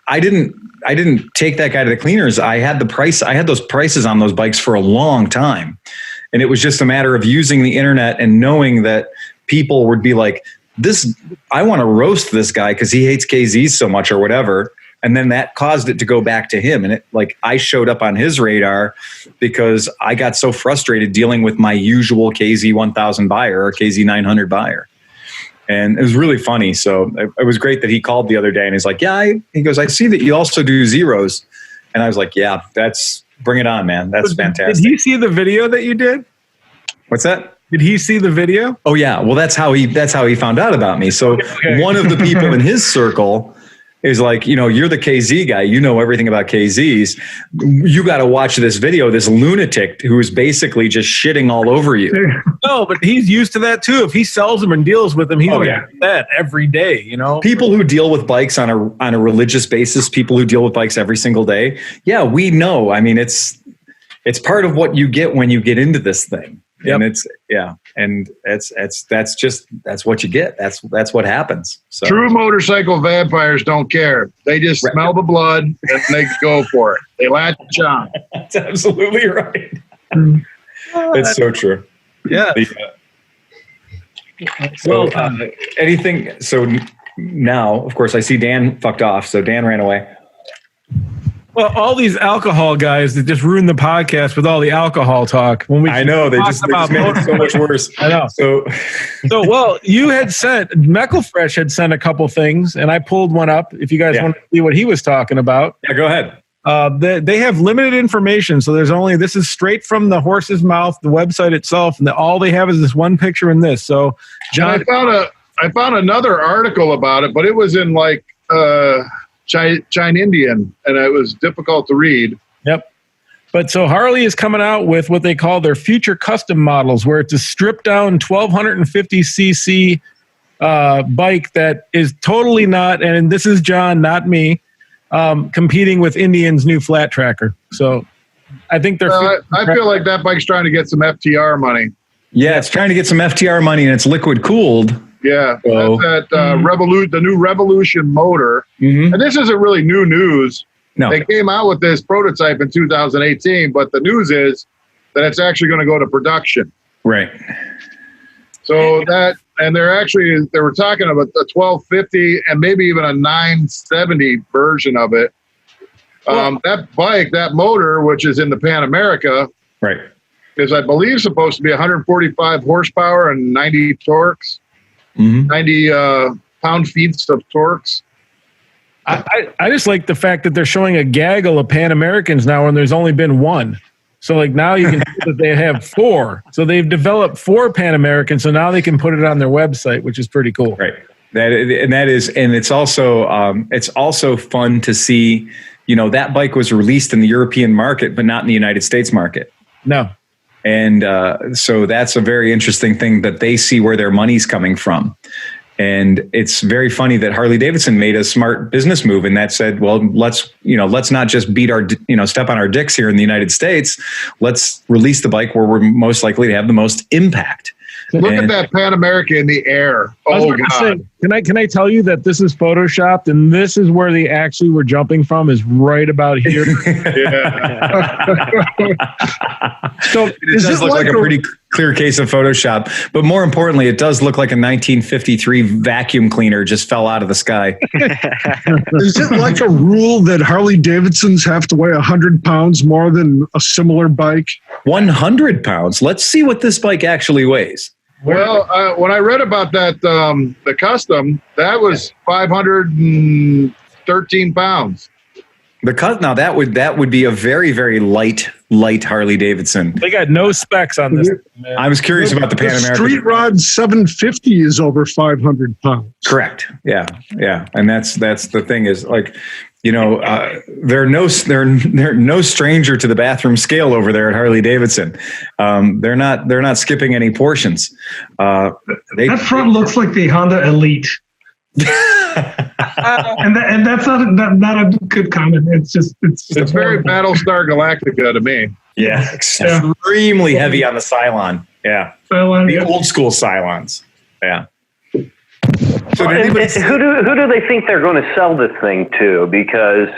I didn't take that guy to the cleaners. I had those prices on those bikes for a long time. And it was just a matter of using the internet and knowing that people would be like, I want to roast this guy because he hates KZs so much or whatever. And then that caused it to go back to him. And I showed up on his radar because I got so frustrated dealing with my usual KZ 1000 buyer or KZ 900 buyer. And it was really funny. So it was great that he called the other day and he's like, he goes, I see that you also do zeros. And I was like, yeah, bring it on, man. That's fantastic. Did he see the video that you did? What's that? Did he see the video? Oh yeah. Well, that's how he found out about me. So one of the people in his circle is like, you're the KZ guy. You know everything about KZs. You got to watch this video. This lunatic who is basically just shitting all over you. No, but he's used to that too. If he sells them and deals with them, he's that every day. People who deal with bikes on a religious basis, people who deal with bikes every single day. Yeah, we know. I mean, it's part of what you get when you get into this thing. Yep. And that's what you get. That's what happens. So. True motorcycle vampires don't care. They just smell the blood and they go for it. They latch on. That's absolutely right. It's so true. Yeah. So anything. So now, of course, I see Dan fucked off. So Dan ran away. Well, all these alcohol guys that just ruined the podcast with all the alcohol talk. I know they just made it so much worse. I know. So well, you had sent McElfresh had sent a couple things, and I pulled one up. If you guys want to see what he was talking about, go ahead. They have limited information, so this is straight from the horse's mouth, the website itself, and all they have is this one picture in this. So, John, I found another article about it, but it was in China Indian, and it was difficult to read. Yep. But so Harley is coming out with what they call their future custom models, where it's a stripped down 1250cc bike that is totally not, and this is John, not me, competing with Indian's new flat tracker. So I think they're. I feel like that bike's trying to get some FTR money. Yeah, it's trying to get some FTR money, and it's liquid cooled. Yeah, that's the new Revolution motor. Mm-hmm. And this isn't really new news. No. They came out with this prototype in 2018, but the news is that it's actually going to go to production. Right. So they were talking about the 1250 and maybe even a 970 version of it. That bike, that motor, which is in the Pan America, right, is, I believe, supposed to be 145 horsepower and 90 torques. 90 pound-feet of torques. I just like the fact that they're showing a gaggle of Pan Americans now, and there's only been one. So now you can see that they have 4. So they've developed 4 Pan Americans. So now they can put it on their website, which is pretty cool. Right. It's also fun to see. That bike was released in the European market, but not in the United States market. No. And so that's a very interesting thing that they see where their money's coming from. And it's very funny that Harley Davidson made a smart business move, and that said, well, let's not just step on our dicks here in the United States. Let's release the bike where we're most likely to have the most impact. Look at that Pan America in the air. Oh, God. Can I tell you that this is photoshopped, and this is where they actually were jumping from, is right about here. So it does look like a pretty clear case of Photoshop, but more importantly, it does look like a 1953 vacuum cleaner just fell out of the sky. Is it like a rule that Harley Davidsons have to weigh 100 pounds more than a similar bike? 100 pounds. Let's see what this bike actually weighs. Well, when I read about that, the custom, that was 513 pounds. Now that would be a very, very light Harley Davidson. They got no specs on this. Man. I was curious about the Pan America. Street Rod 750 is over 500 pounds. Correct. Yeah. And that's the thing is, like, they're no stranger to the bathroom scale over there at Harley Davidson. They're not skipping any portions. That front looks like the Honda Elite. and that's not a good comment. It's very Battlestar Galactica to me. Yeah, extremely heavy on the Cylon. Yeah, the old school Cylons. Yeah. So who do they think they're going to sell this thing to? Because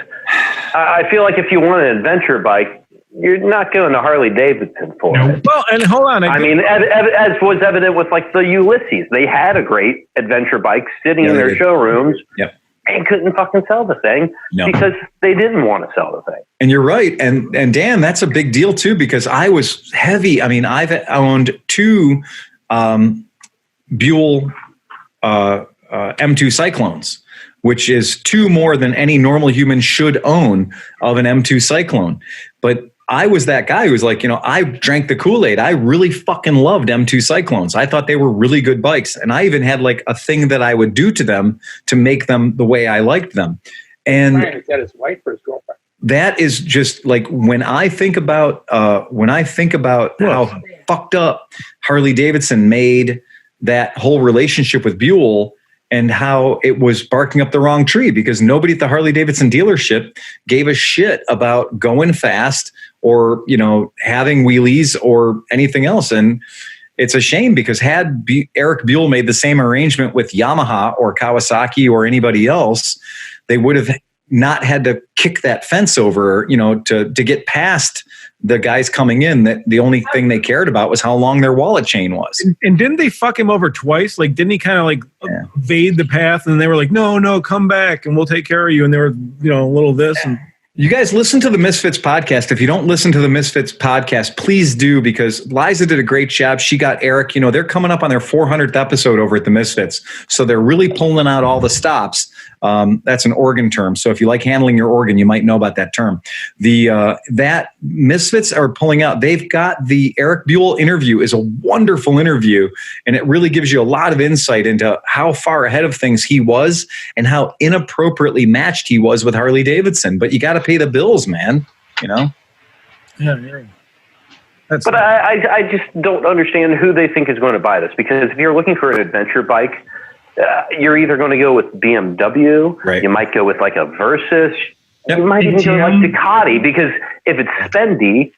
I feel like if you want an adventure bike, you're not going to Harley Davidson for it. Well, and hold on. I mean, as was evident with like the Ulysses, they had a great adventure bike sitting in their showrooms. Yep. And couldn't fucking sell the thing because they didn't want to sell the thing. And you're right. And Dan, that's a big deal too, because I was heavy. I mean, I've owned 2 Buell M2 Cyclones, which is 2 more than any normal human should own of an M2 Cyclone. But I was that guy who was like, I drank the Kool-Aid. I really fucking loved M2 Cyclones. I thought they were really good bikes. And I even had like a thing that I would do to them to make them the way I liked them. And Brian has got his wife for his girlfriend. That is just like when I think about how fucked up Harley Davidson made that whole relationship with Buell, and how it was barking up the wrong tree because nobody at the Harley Davidson dealership gave a shit about going fast or, having wheelies or anything else. And it's a shame because had Eric Buell made the same arrangement with Yamaha or Kawasaki or anybody else, they would have not had to kick that fence over, to get past the guys coming in, that the only thing they cared about was how long their wallet chain was. And didn't they fuck him over twice? Like, didn't he kind of evade the path? And they were like, no, come back and we'll take care of you. And they were, a little this. And you guys listen to the Misfits podcast. If you don't listen to the Misfits podcast, please do, because Liza did a great job. She got Eric, they're coming up on their 400th episode over at the Misfits. So they're really pulling out all the stops. That's an organ term. So if you like handling your organ, you might know about that term. That Misfits are pulling out. They've got the Eric Buell interview is a wonderful interview, and it really gives you a lot of insight into how far ahead of things he was and how inappropriately matched he was with Harley Davidson. But you got to pay the bills, man. Yeah. But I just don't understand who they think is going to buy this, because if you're looking for an adventure bike, you're either going to go with BMW, right. You might go with like a Versys, Yep. you might even go like Ducati, because if it's spendy,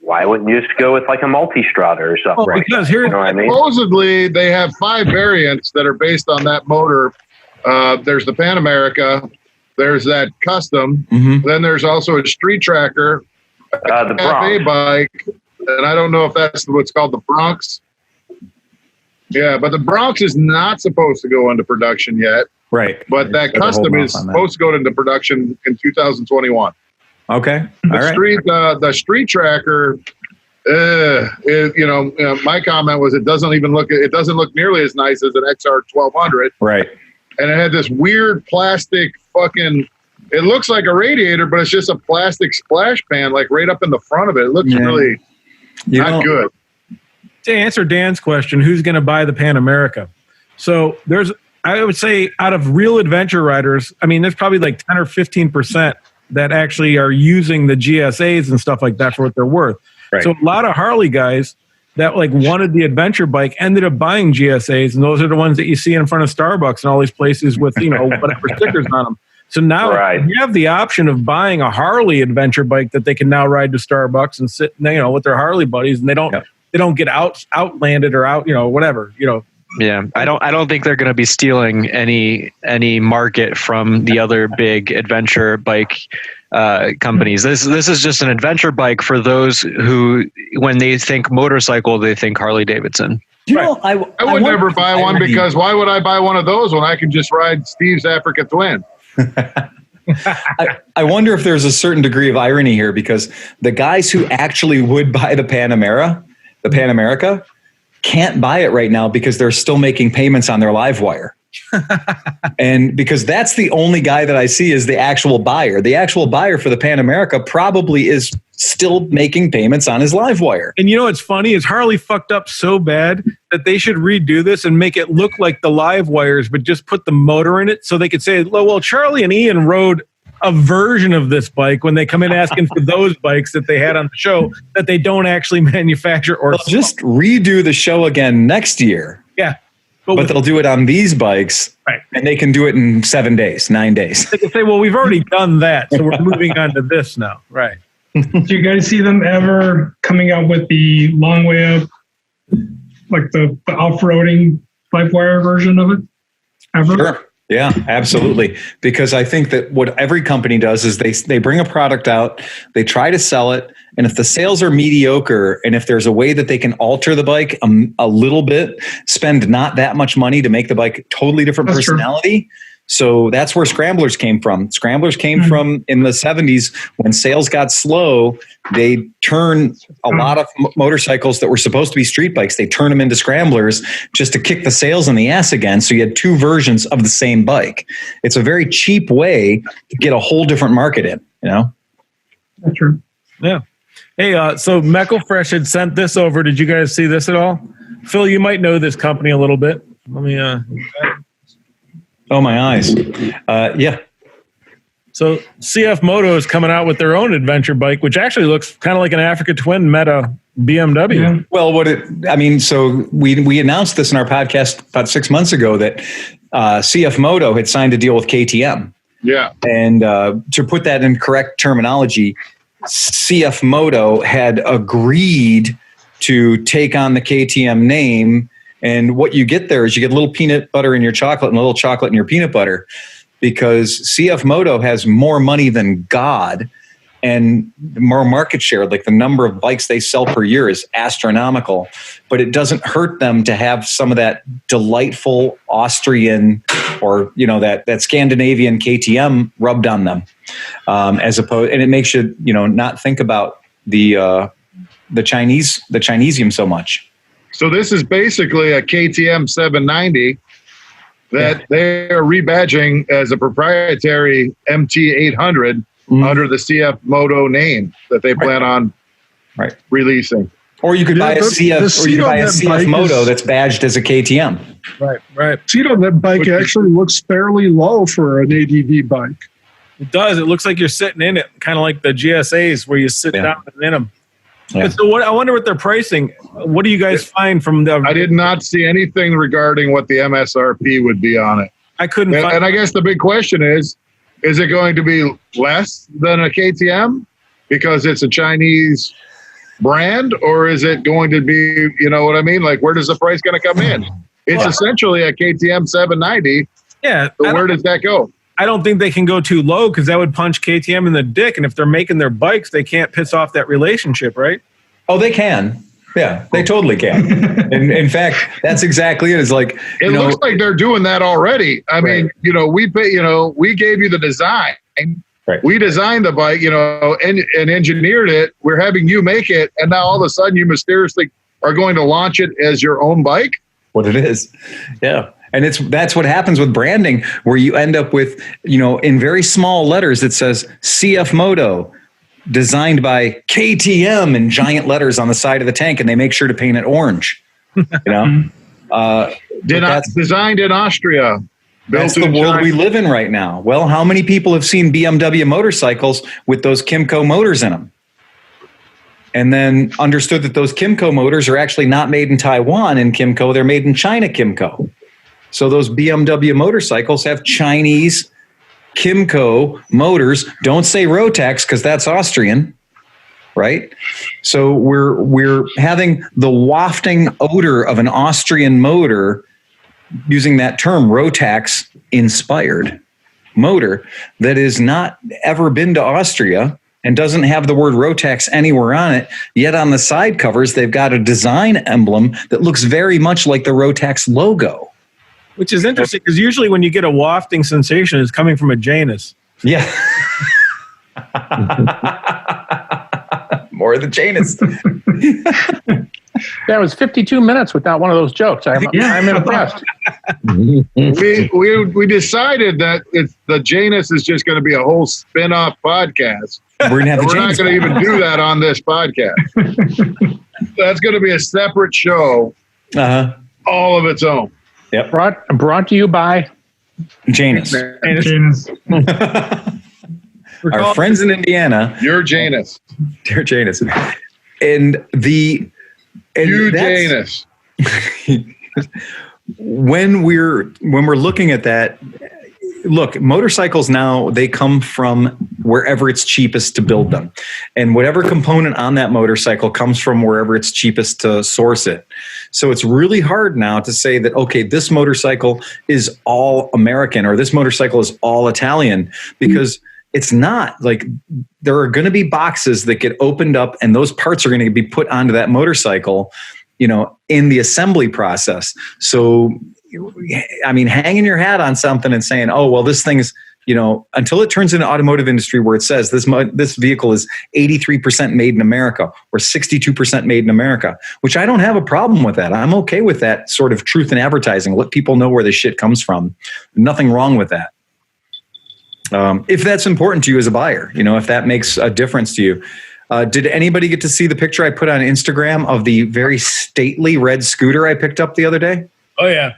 why wouldn't you just go with like a Multistrada or something? Well, because here, you know what I mean? Supposedly, they have 5 variants that are based on that motor. There's the Pan America, there's that custom, then there's also a street tracker, the cafe Bronx. bike, and I don't know if that's what's called the Bronx. Yeah, but the Bronx is not supposed to go into production yet. Right. But that custom is supposed to go into production in 2021. Okay. The street tracker, my comment was it doesn't look nearly as nice as an XR 1200. Right. And it had this weird plastic fucking. It looks like a radiator, but it's just a plastic splash pan, like right up in the front of it. It looks really not good. To answer Dan's question, who's going to buy the Pan America? So I would say out of real adventure riders, there's probably like 10 or 15% that actually are using the GSAs and stuff like that for what they're worth. Right. So a lot of Harley guys that like wanted the adventure bike ended up buying GSAs, and those are the ones that you see in front of Starbucks and all these places with, whatever stickers on them. So now you have the option of buying a Harley adventure bike that they can now ride to Starbucks and sit, with their Harley buddies, and they don't get outlanded or whatever. Yeah, I don't think they're going to be stealing any market from the other big adventure bike companies. This is just an adventure bike for those who, when they think motorcycle, they think Harley Davidson. I would never buy one, because why would I buy one of those when I can just ride Steve's Africa Twin? I wonder if there's a certain degree of irony here, because the guys who actually would buy the Pan America, can't buy it right now because they're still making payments on their LiveWire. And because that's the only guy that I see is the actual buyer. The actual buyer for the Pan America probably is still making payments on his LiveWire. And what's funny is Harley fucked up so bad that they should redo this and make it look like the LiveWires, but just put the motor in it so they could say, well, Charlie and Ian rode a version of this bike when they come in asking for those bikes that they had on the show that they don't actually manufacture or just redo the show again next year. Yeah. but they'll do it on these bikes, right, and they can do it in 7 days, 9 days. They can say, well, we've already done that, so we're moving on to this now. Right. Do you guys see them ever coming out with the long way up, like the off-roading live wire version of it? Ever? Sure. Yeah, absolutely. Because I think that what every company does is they bring a product out, they try to sell it, and if the sales are mediocre, and if there's a way that they can alter the bike a little bit, spend not that much money to make the bike totally different personality. True. So that's where Scramblers came from. Scramblers came from in the 70s when sales got slow. They turned a lot of motorcycles that were supposed to be street bikes, they turned them into Scramblers just to kick the sales in the ass again. So you had two versions of the same bike. It's a very cheap way to get a whole different market in, you know? That's true. Yeah. Hey, so McElfresh had sent this over. Did you guys see this at all? Phil, you might know this company a little bit. Let me... Oh, my eyes. Yeah. So CF Moto is coming out with their own adventure bike, which actually looks kind of like an Africa Twin Meta BMW. Yeah. Well, so we announced this in our podcast about 6 months ago that CF Moto had signed a deal with KTM. Yeah. And to put that in correct terminology, CF Moto had agreed to take on the KTM name. And what you get there is you get a little peanut butter in your chocolate and a little chocolate in your peanut butter, because CF Moto has more money than God and more market share. Like the number of bikes they sell per year is astronomical, but it doesn't hurt them to have some of that delightful Austrian or, that Scandinavian KTM rubbed on them, and it makes you, not think about the Chinesium so much. So this is basically a KTM 790 that they are rebadging as a proprietary MT 800 under the CF Moto name that they plan on releasing. Or you could buy a CF Moto that's badged as a KTM. Right. Seat on that bike actually looks fairly low for an ADV bike. It does. It looks like you're sitting in it, kind of like the GSAs where you sit down in them. Yeah. So I wonder what they're pricing. What do you guys find from the... I did not see anything regarding what the MSRP would be on it. I couldn't find... And I guess the big question is it going to be less than a KTM because it's a Chinese brand, or is it going to be, you know what I mean? Like, where does the price going to come in? It's essentially a KTM 790. Yeah. So where does that go? I don't think they can go too low because that would punch KTM in the dick. And if they're making their bikes, they can't piss off that relationship, right? Oh, they can. Yeah, they totally can. And in fact, that's exactly it. It's like it looks like they're doing that already. I mean, we gave you the design. Right. We designed the bike, and engineered it. We're having you make it, and now all of a sudden you mysteriously are going to launch it as your own bike. What it is, yeah. And that's what happens with branding, where you end up with, in very small letters, it says CF Moto, designed by KTM in giant letters on the side of the tank, and they make sure to paint it orange. Designed in Austria. That's the world we live in right now. Well, how many people have seen BMW motorcycles with those Kymco motors in them? And then understood that those Kymco motors are actually not made in Taiwan in Kymco, they're made in China Kymco. So those BMW motorcycles have Chinese Kymco motors. Don't say Rotax because that's Austrian, right? So we're having the wafting odor of an Austrian motor, using that term, Rotax inspired motor, that is not ever been to Austria and doesn't have the word Rotax anywhere on it. Yet on the side covers, they've got a design emblem that looks very much like the Rotax logo. Which is interesting because usually when you get a wafting sensation, it's coming from a Janus. Yeah. More of the Janus. That was 52 minutes without one of those jokes. I'm impressed. We decided that the Janus is just going to be a whole spin-off podcast. We're not going to even do that on this podcast. That's going to be a separate show, all of its own. Yep. Brought to you by Janus. Our friends in Indiana. Your Janus. Dear Janus. And Janus. when we're looking at that, look, motorcycles now, they come from wherever it's cheapest to build them. And whatever component on that motorcycle comes from wherever it's cheapest to source it. So it's really hard now to say that, okay, this motorcycle is all American or this motorcycle is all Italian, because it's not. Like, there are going to be boxes that get opened up and those parts are going to be put onto that motorcycle, you know, in the assembly process. So, I mean, hanging your hat on something and saying, oh, well, this thing is, you know, until it turns into automotive industry where it says this vehicle is 83% made in America or 62% made in America, which I don't have a problem with that. I'm okay with that sort of truth in advertising. Let people know where the shit comes from. Nothing wrong with that. If that's important to you as a buyer, you know, if that makes a difference to you. Did anybody get to see the picture I put on Instagram of the very stately red scooter I picked up the other day? Oh, yeah.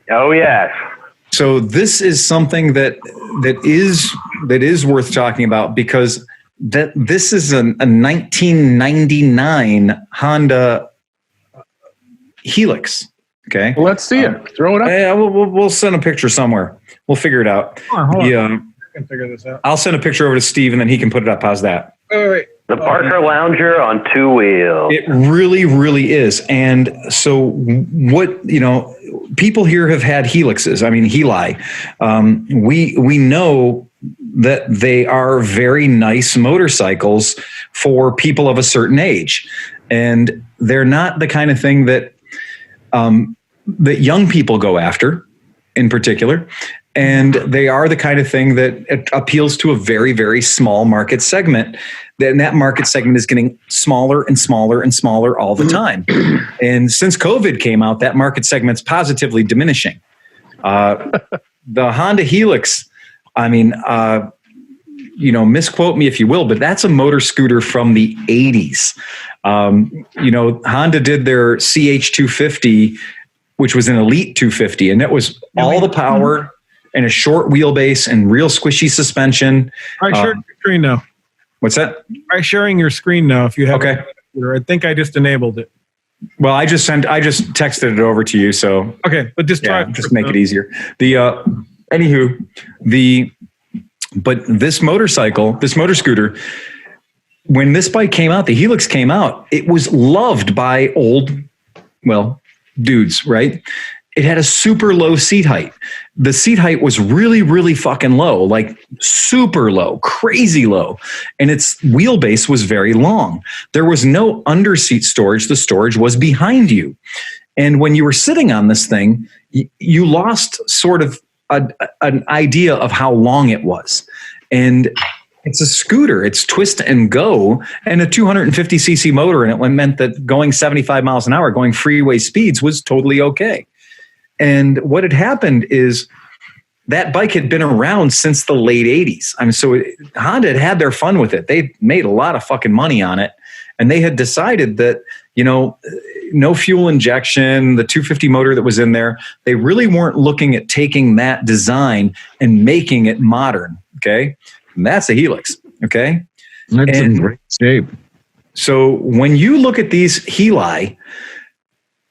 Oh, yes. So this is something that is worth talking about, because this is a 1999 Honda Helix. Okay. Well, let's see it. Throw it up. Yeah, we'll send a picture somewhere. We'll figure it out. Hold on. Yeah. I can figure this out. I'll send a picture over to Steve and then he can put it up. How's that? Wait. The Parker Lounger on two wheels. It really, really is. And so what, you know, people here have had Helixes. I mean, Heli. We know that they are very nice motorcycles for people of a certain age. And they're not the kind of thing that that young people go after in particular. And they are the kind of thing that appeals to a very, very small market segment. Then that market segment is getting smaller and smaller and smaller all the time. And since COVID came out, that market segment's positively diminishing. The Honda Helix, I mean, you know, misquote me if you will, but that's a motor scooter from the 80s. You know, Honda did their CH250, which was an Elite 250, and that was all the power and a short wheelbase and real squishy suspension. All right, share your screen now. What's that? Try sharing your screen now if you have. Okay. I think I just enabled it. Well, I just texted it over to you, so okay, but just try. Just make it easier. But this motorcycle, this motor scooter, when this bike came out, the Helix came out, it was loved by old, well, dudes, right? It had a super low seat height. The seat height was really, really fucking low, like super low, crazy low. And its wheelbase was very long. There was no underseat storage. The storage was behind you. And when you were sitting on this thing, you lost sort of an idea of how long it was. And it's a scooter. It's twist and go, and a 250cc motor in it meant that going 75 miles an hour, going freeway speeds was totally okay. And what had happened is that bike had been around since the late 80s. I mean, so Honda had had their fun with it. They made a lot of fucking money on it. And they had decided that, you know, no fuel injection, the 250 motor that was in there, they really weren't looking at taking that design and making it modern. Okay. And that's a Helix. Okay. That's in great shape. So when you look at these Heli,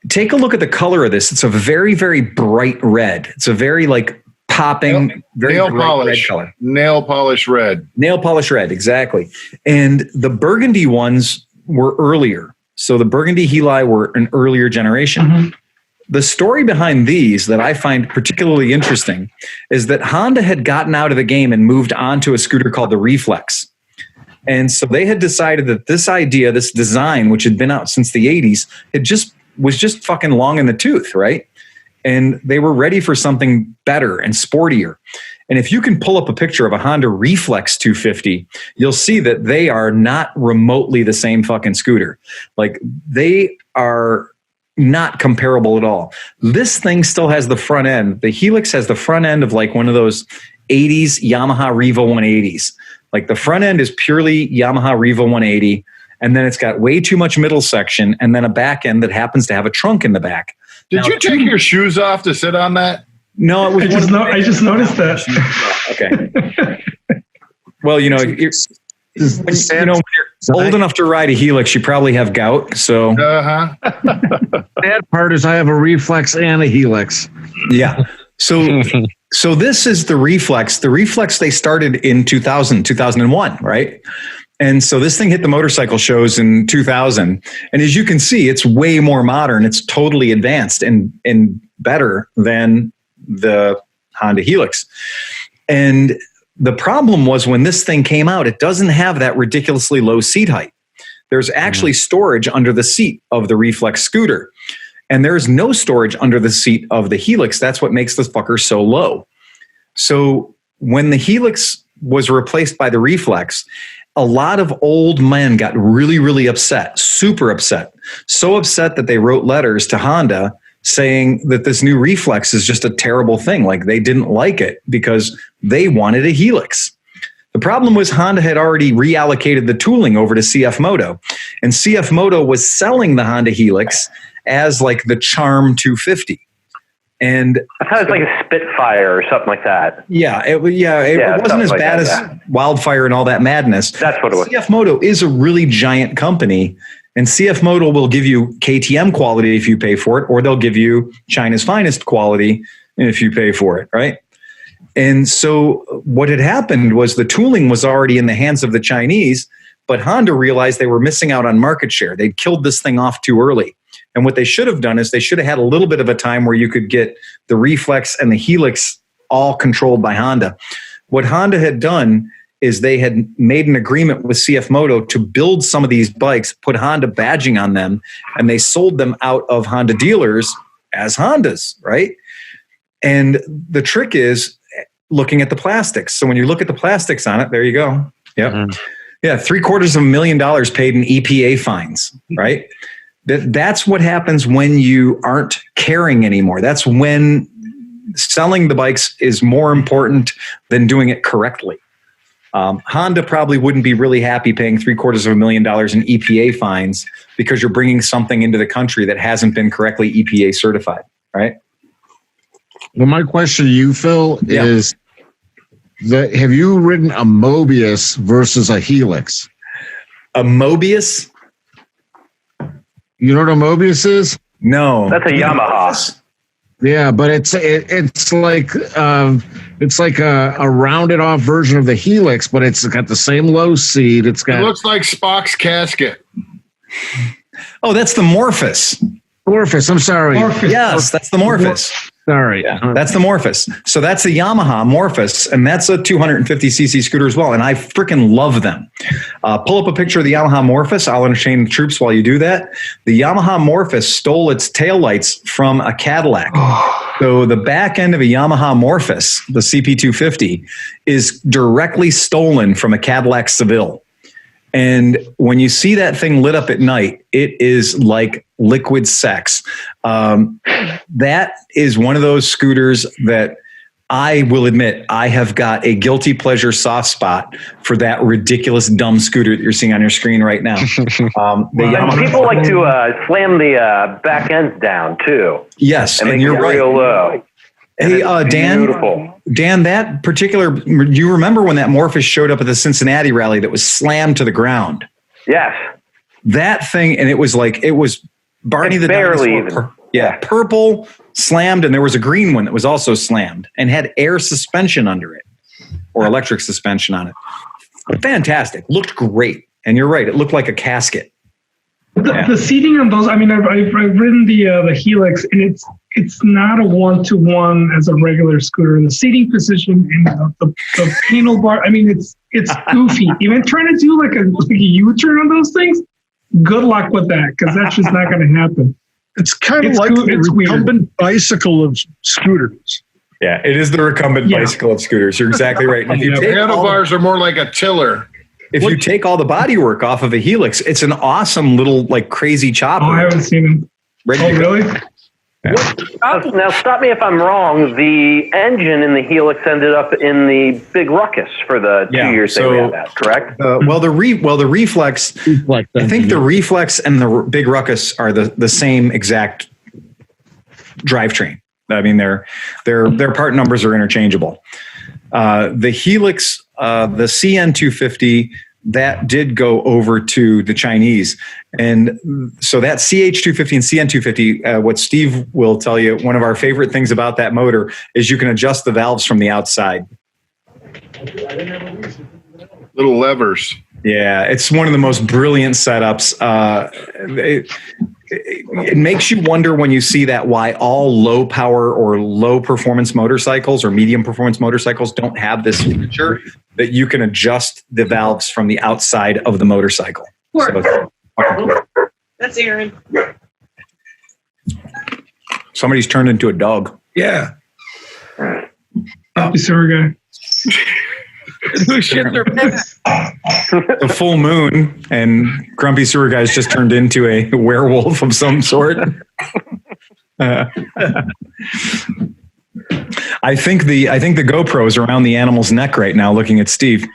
take a look at the color of this. It's a very, very bright red. It's a very like popping, very nail bright polish red color. Nail polish red. Nail polish red, exactly. And the burgundy ones were earlier. So the burgundy Heli were an earlier generation. Mm-hmm. The story behind these that I find particularly interesting is that Honda had gotten out of the game and moved on to a scooter called the Reflex. And so they had decided that this idea, this design, which had been out since the 80s, was just fucking long in the tooth, right? And they were ready for something better and sportier. And if you can pull up a picture of a Honda Reflex 250, you'll see that they are not remotely the same fucking scooter. Like, they are not comparable at all. This thing still has the front end. The Helix has the front end of like one of those 80s Yamaha Riva 180s. Like, the front end is purely Yamaha Riva 180. And then it's got way too much middle section, and then a back end that happens to have a trunk in the back. Did you take your shoes off to sit on that? No, it was I just noticed that. Okay. Well, you know, When you're old enough to ride a Helix, you probably have gout. So Bad part is I have a Reflex and a Helix. yeah. So this is the Reflex. The Reflex, they started in 2001, right? And so this thing hit the motorcycle shows in 2000. And as you can see, it's way more modern. It's totally advanced and better than the Honda Helix. And the problem was when this thing came out, it doesn't have that ridiculously low seat height. There's actually storage under the seat of the Reflex scooter. And there's no storage under the seat of the Helix. That's what makes this fucker so low. So when the Helix was replaced by the Reflex, a lot of old men got really, really upset, super upset. So upset that they wrote letters to Honda saying that this new Reflex is just a terrible thing. Like they didn't like it because they wanted a Helix. The problem was Honda had already reallocated the tooling over to CF Moto, and CF Moto was selling the Honda Helix as like the Charm 250. And I thought it was like a Spitfire or something like that. Yeah, it wasn't as bad as Wildfire and all that madness. That's what it was. CF Moto is a really giant company, and CF Moto will give you KTM quality if you pay for it, or they'll give you China's finest quality if you pay for it, right? And so what had happened was the tooling was already in the hands of the Chinese, but Honda realized they were missing out on market share. They'd killed this thing off too early. And what they should have done is they should have had a little bit of a time where you could get the Reflex and the Helix all controlled by Honda. What Honda had done is they had made an agreement with CF Moto to build some of these bikes, put Honda badging on them, and they sold them out of Honda dealers as Hondas, right? And the trick is looking at the plastics. So when you look at the plastics on it, there you go. Yep. Mm-hmm. Yeah, $750,000 paid in EPA fines, right? That's what happens when you aren't caring anymore. That's when selling the bikes is more important than doing it correctly. Honda probably wouldn't be really happy paying $750,000 in EPA fines because you're bringing something into the country that hasn't been correctly EPA certified, right? Well, my question to you, Phil, is have you ridden a Mobius versus a Helix? A Mobius? You know what a Mobius is? No. That's a Yamaha. Yeah, but it's like a rounded off version of the Helix, but it's got the same low seat. It looks like Spock's casket. Oh, that's the Morphus. Morphus, I'm sorry. Morphus. Yes, that's the Morphus. Sorry. Yeah, that's the Morphus. So that's the Yamaha Morphus, and that's a 250cc scooter as well, and I freaking love them. Pull up a picture of the Yamaha Morphus. I'll entertain the troops while you do that. The Yamaha Morphus stole its taillights from a Cadillac. So the back end of a Yamaha Morphus, the CP250, is directly stolen from a Cadillac Seville. And when you see that thing lit up at night, it is like liquid sex. That is one of those scooters that I will admit I have got a guilty pleasure soft spot for that ridiculous dumb scooter that you're seeing on your screen right now. People like to slam the back ends down too. Yes, and you're right. Real low. Hey, Dan. Beautiful. Dan, that particular, you remember when that Morphus showed up at the Cincinnati rally that was slammed to the ground? Yes. That thing, and it was Barney the barely dinosaur. Yeah, purple, slammed, and there was a green one that was also slammed and had air suspension under it, or electric suspension on it. Fantastic. Looked great. And you're right, it looked like a casket. The seating on those, I mean, I've ridden the Helix, and it's not a 1-to-1 as a regular scooter. The seating position and the panel bar, I mean, it's goofy. Even trying to do like a U-turn on those things, good luck with that, because that's just not going to happen. It's kind of like the recumbent bicycle of scooters. Yeah, it is the recumbent bicycle of scooters. You're exactly right. If you take handlebars are more like a tiller. If you take all the bodywork off of a Helix, it's an awesome little crazy chopper. Oh, I haven't seen it. Oh, really? Yeah. Now, stop me if I'm wrong. The engine in the Helix ended up in the Big Ruckus for the 2 years they ran that, correct? The Reflex, I think the Reflex and the Big Ruckus are the same exact drivetrain. I mean, their part numbers are interchangeable. The Helix, the CN250, that did go over to the Chinese. And so that CH250 and CN250, what Steve will tell you, one of our favorite things about that motor is you can adjust the valves from the outside. Little levers. Yeah, it's one of the most brilliant setups. It makes you wonder when you see that why all low power or low performance motorcycles or medium performance motorcycles don't have this feature that you can adjust the valves from the outside of the motorcycle. So That's Aaron. somebody's turned into a dog. Yeah. Happy sewer guy. Who shit their pants? The full moon and Grumpy Sewer Guy's just turned into a werewolf of some sort. I think the GoPro's around the animal's neck right now, looking at Steve.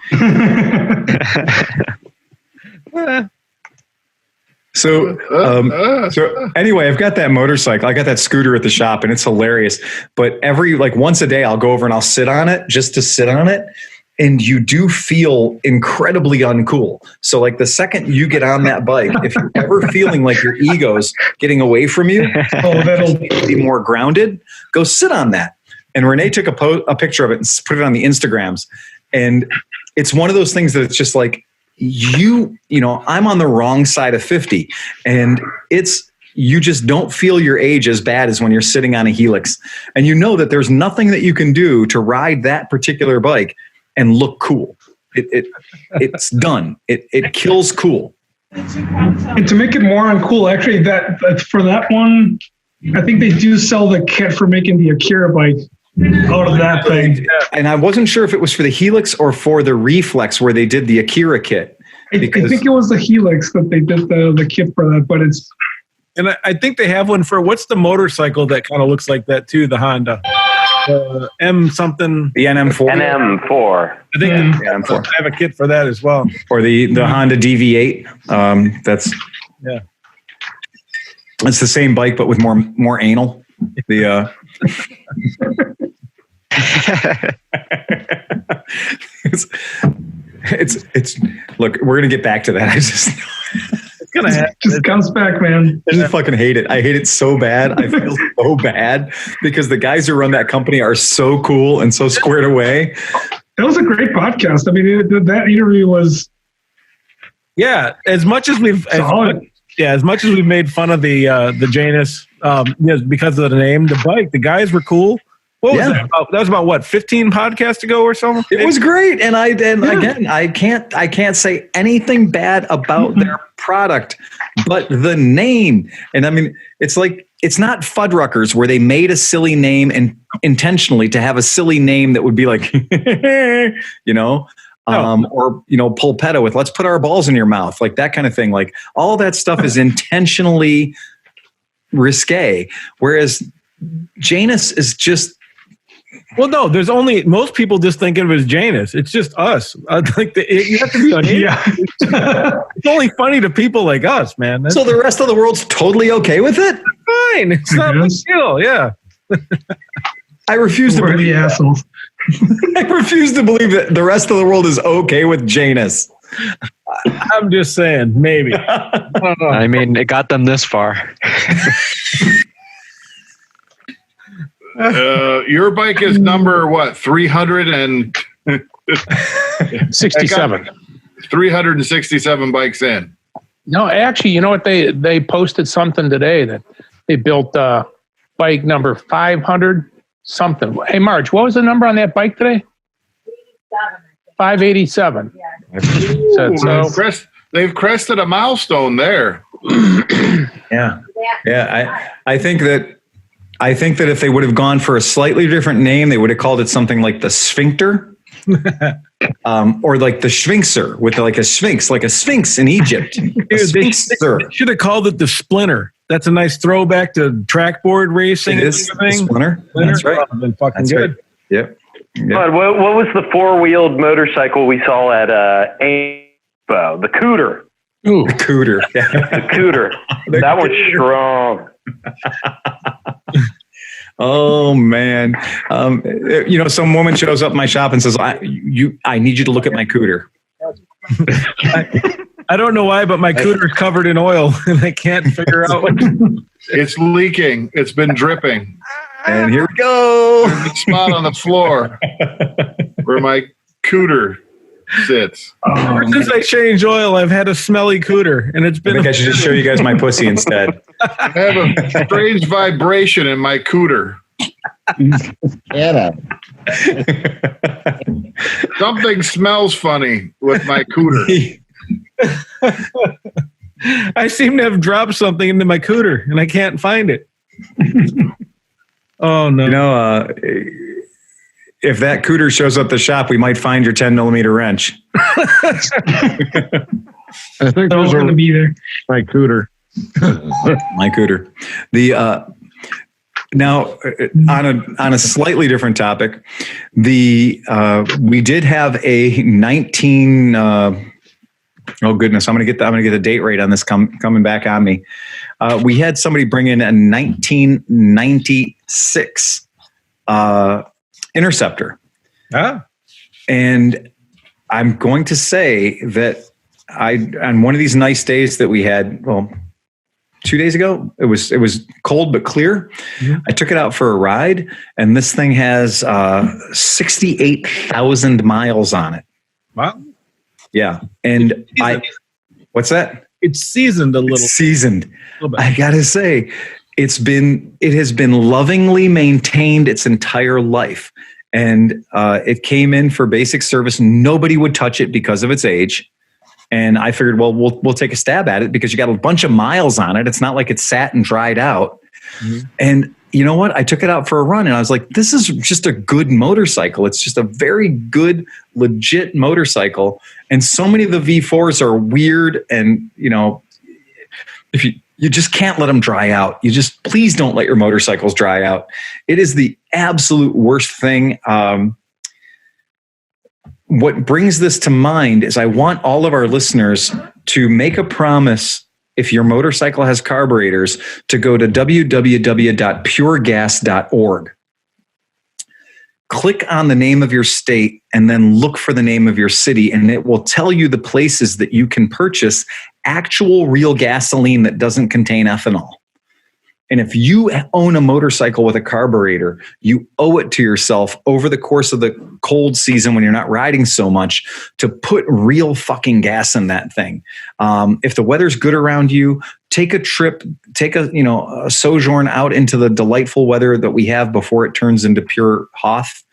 So anyway, I've got that motorcycle. I got that scooter at the shop, and it's hilarious. But once a day, I'll go over and I'll sit on it just to sit on it. And you do feel incredibly uncool. So like the second you get on that bike, if you're ever feeling like your ego's getting away from you, that'll be more grounded, go sit on that. And Renee took a picture of it and put it on the Instagrams. And it's one of those things that it's just like, I'm on the wrong side of 50. And you just don't feel your age as bad as when you're sitting on a Helix. And you know that there's nothing that you can do to ride that particular bike and look cool. It's done. It kills cool. And to make it more uncool, actually, that for that one, I think they do sell the kit for making the Akira bike out of that thing. And I wasn't sure if it was for the Helix or for the Reflex where they did the Akira kit. I think it was the Helix that they did the kit for that, but it's. And I think they have one for what's the motorcycle that kind of looks like that too? The Honda. M something. The NM4. NM4. I think I have a kit for that as well. Or the Honda DV8. That's it's the same bike but with more anal. The it's look, we're gonna get back to that. It's gonna happen. Just comes back, man. I just fucking hate it. I hate it so bad. I feel so bad because the guys who run that company are so cool and so squared away. That was a great podcast. I mean, that interview was. Yeah, as much as we've made fun of the Janus, because of the name, the bike, the guys were cool. What was that about? That was about what, 15 podcasts ago or something? It was great, and again, I can't say anything bad about their product, but the name. And I mean, it's like it's not Fuddruckers where they made a silly name and intentionally to have a silly name that would be like, or Pulpetto with "let's put our balls in your mouth," like that kind of thing. Like all that stuff is intentionally risque, whereas Janus is just. Well, no, most people just think of it as Janus. It's just us. You have to be on here. Yeah. It's only funny to people like us, man. So the rest of the world's totally okay with it? Fine. It's not a big deal. Yeah. I refuse to believe the assholes. I refuse to believe that the rest of the world is okay with Janus. I'm just saying, maybe. I don't know. I mean, it got them this far. Your bike is number what? 367. 367 bikes in. No, actually, you know what? They posted something today that they built bike number 500 something. Hey, Marge, what was the number on that bike today? 587. So they've crested a milestone there. Yeah. I think that if they would have gone for a slightly different name, they would have called it something like the Sphincter, or like the Sphinxer with like a sphinx in Egypt. They should have called it the Splinter. That's a nice throwback to trackboard racing. It is the Splinter. That's right. Been fucking good. Right. Yep. But what was the four-wheeled motorcycle we saw at Expo? The Cooter. Ooh. The Cooter. The Cooter. That one's strong. Oh man. Some woman shows up at my shop and says, I need you to look at my Cooter. I don't know why, but my cooter's covered in oil, and I can't figure out what. It's leaking. It's been dripping. And here we go. There's a big spot on the floor where my cooter sits. Ever since I changed oil, I've had a smelly cooter, and it's I been. think I should just show you guys my pussy instead. I have a strange vibration in my cooter. Get up. Something smells funny with my cooter. I seem to have dropped something into my cooter, and I can't find it. Oh no! You know, if that cooter shows up at the shop, we might find your 10mm wrench. I think Those those are going are to be there. my cooter. My cooter. The now on a slightly different topic, we did have a 19. Oh goodness, I'm gonna get the date right on this coming back on me. We had somebody bring in a 1996 Interceptor. Ah. And I'm going to say that on one of these nice days that we had, 2 days ago, it was cold but clear. Mm-hmm. I took it out for a ride, and this thing has 68,000 miles on it. Wow. Yeah. And what's that? It's seasoned a little. Seasoned. A little bit. I gotta say, it has been lovingly maintained its entire life. And it came in for basic service. Nobody would touch it because of its age. And I figured, well, we'll take a stab at it because you got a bunch of miles on it. It's not like it's sat and dried out. Mm-hmm. And you know what? I took it out for a run, and I was like, this is just a good motorcycle. It's just a very good, legit motorcycle. And so many of the V4s are weird, and if you just can't let them dry out. Please don't let your motorcycles dry out. It is the absolute worst thing. What brings this to mind is I want all of our listeners to make a promise, if your motorcycle has carburetors, to go to www.puregas.org. Click on the name of your state and then look for the name of your city, and it will tell you the places that you can purchase actual real gasoline that doesn't contain ethanol. And if you own a motorcycle with a carburetor, you owe it to yourself over the course of the cold season when you're not riding so much to put real fucking gas in that thing. If the weather's good around you, take a trip, take a sojourn out into the delightful weather that we have before it turns into pure Hoth,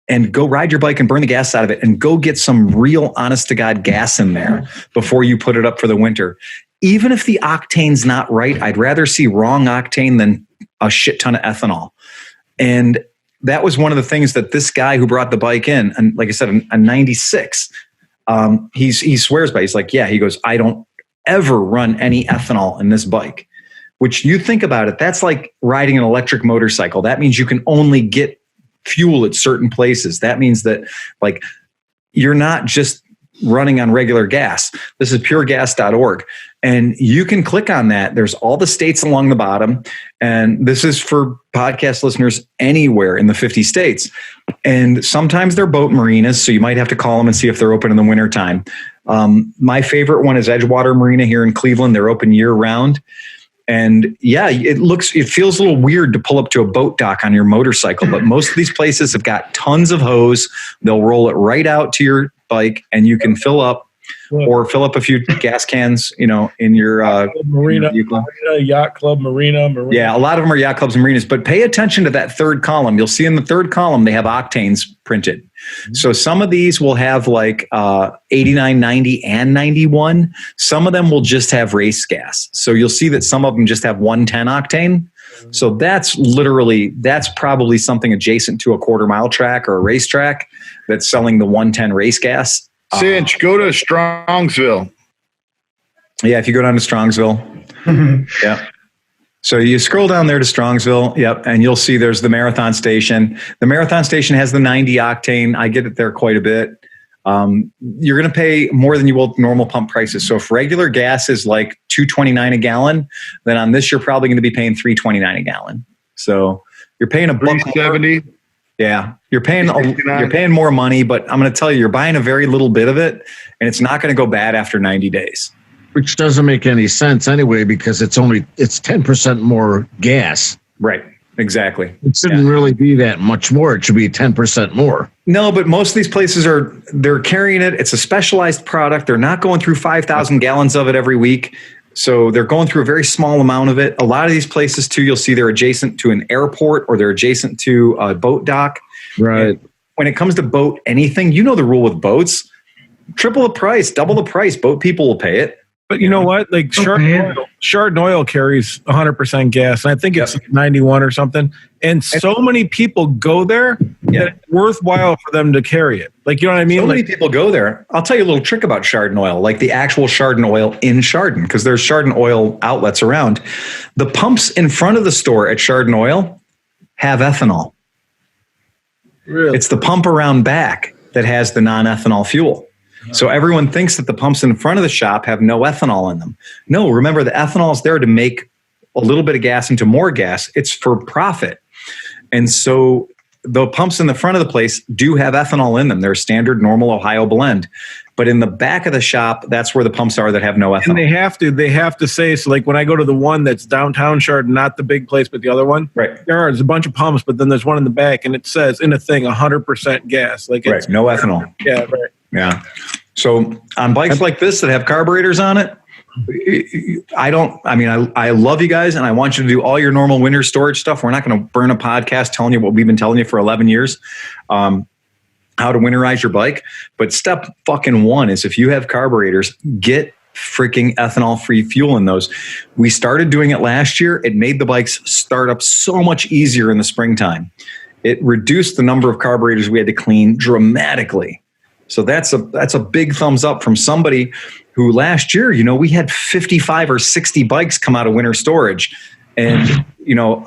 and go ride your bike and burn the gas out of it, and go get some real honest to God gas in there before you put it up for the winter. Even if the octane's not right, I'd rather see wrong octane than a shit ton of ethanol. And that was one of the things that this guy who brought the bike in, and like I said, a 96, he swears by. He's like, yeah, he goes, I don't ever run any ethanol in this bike. Which, you think about it, that's like riding an electric motorcycle. That means you can only get fuel at certain places. That means that, like, you're not just running on regular gas. This is puregas.org. And you can click on that. There's all the states along the bottom. And this is for podcast listeners anywhere in the 50 states. And sometimes they're boat marinas, so you might have to call them and see if they're open in the wintertime. My favorite one is Edgewater Marina here in Cleveland. They're open year round. And yeah, it feels a little weird to pull up to a boat dock on your motorcycle, but most of these places have got tons of hose. They'll roll it right out to your bike, and you can fill up a few gas cans, in your marina, yacht club, marina. Yeah, a lot of them are yacht clubs and marinas, but pay attention to that third column. You'll see in the third column, they have octanes printed. Mm-hmm. So some of these will have like 89, 90, and 91. Some of them will just have race gas. So you'll see that some of them just have 110 octane. Mm-hmm. So that's probably something adjacent to a quarter-mile track or a racetrack that's selling the 110 race gas. Cinch, go to Strongsville. Yeah, if you go down to Strongsville. Mm-hmm. Yeah. So you scroll down there to Strongsville, yep, and you'll see there's the Marathon Station. The Marathon Station has the 90 octane. I get it there quite a bit. You're going to pay more than you will normal pump prices. So if regular gas is like $2.29 a gallon, then on this you're probably going to be paying $3.29 a gallon. So you're paying $1.70. Yeah, you're paying more money, but I'm going to tell you, you're buying a very little bit of it, and it's not going to go bad after 90 days. Which doesn't make any sense anyway, because it's 10% more gas. Right. Exactly. It shouldn't really be that much more. It should be 10% more. No, but most of these places they're carrying it. It's a specialized product. They're not going through 5,000 gallons of it every week. So they're going through a very small amount of it. A lot of these places too, you'll see they're adjacent to an airport or they're adjacent to a boat dock. Right. And when it comes to boat anything, you know the rule with boats, triple the price, double the price, boat people will pay it. But you know what? Like Chardon oil carries 100% gas, and I think it's 91 or something. And so many people go there that it's worthwhile for them to carry it. Like, you know what I mean? So many people go there. I'll tell you a little trick about Chardon oil, like the actual Chardon oil in Chardon, because there's Chardon oil outlets around. The pumps in front of the store at Chardon oil have ethanol. Really? It's the pump around back that has the non-ethanol fuel. So everyone thinks that the pumps in front of the shop have no ethanol in them. No, remember the ethanol is there to make a little bit of gas into more gas. It's for profit. And so the pumps in the front of the place do have ethanol in them. They're a standard normal Ohio blend. But in the back of the shop, that's where the pumps are that have no ethanol. And they have to say, so like when I go to the one that's downtown Chardon, not the big place, but the other one, right? There's a bunch of pumps, but then there's one in the back and it says in a thing 100% gas. Like it's no ethanol. Yeah, right. Yeah. So on bikes like this that have carburetors on it, I love you guys and I want you to do all your normal winter storage stuff. We're not going to burn a podcast telling you what we've been telling you for 11 years, how to winterize your bike. But step fucking one is if you have carburetors, get freaking ethanol free fuel in those. We started doing it last year. It made the bikes start up so much easier in the springtime. It reduced the number of carburetors we had to clean dramatically. So that's a big thumbs up from somebody who last year, we had 55 or 60 bikes come out of winter storage, and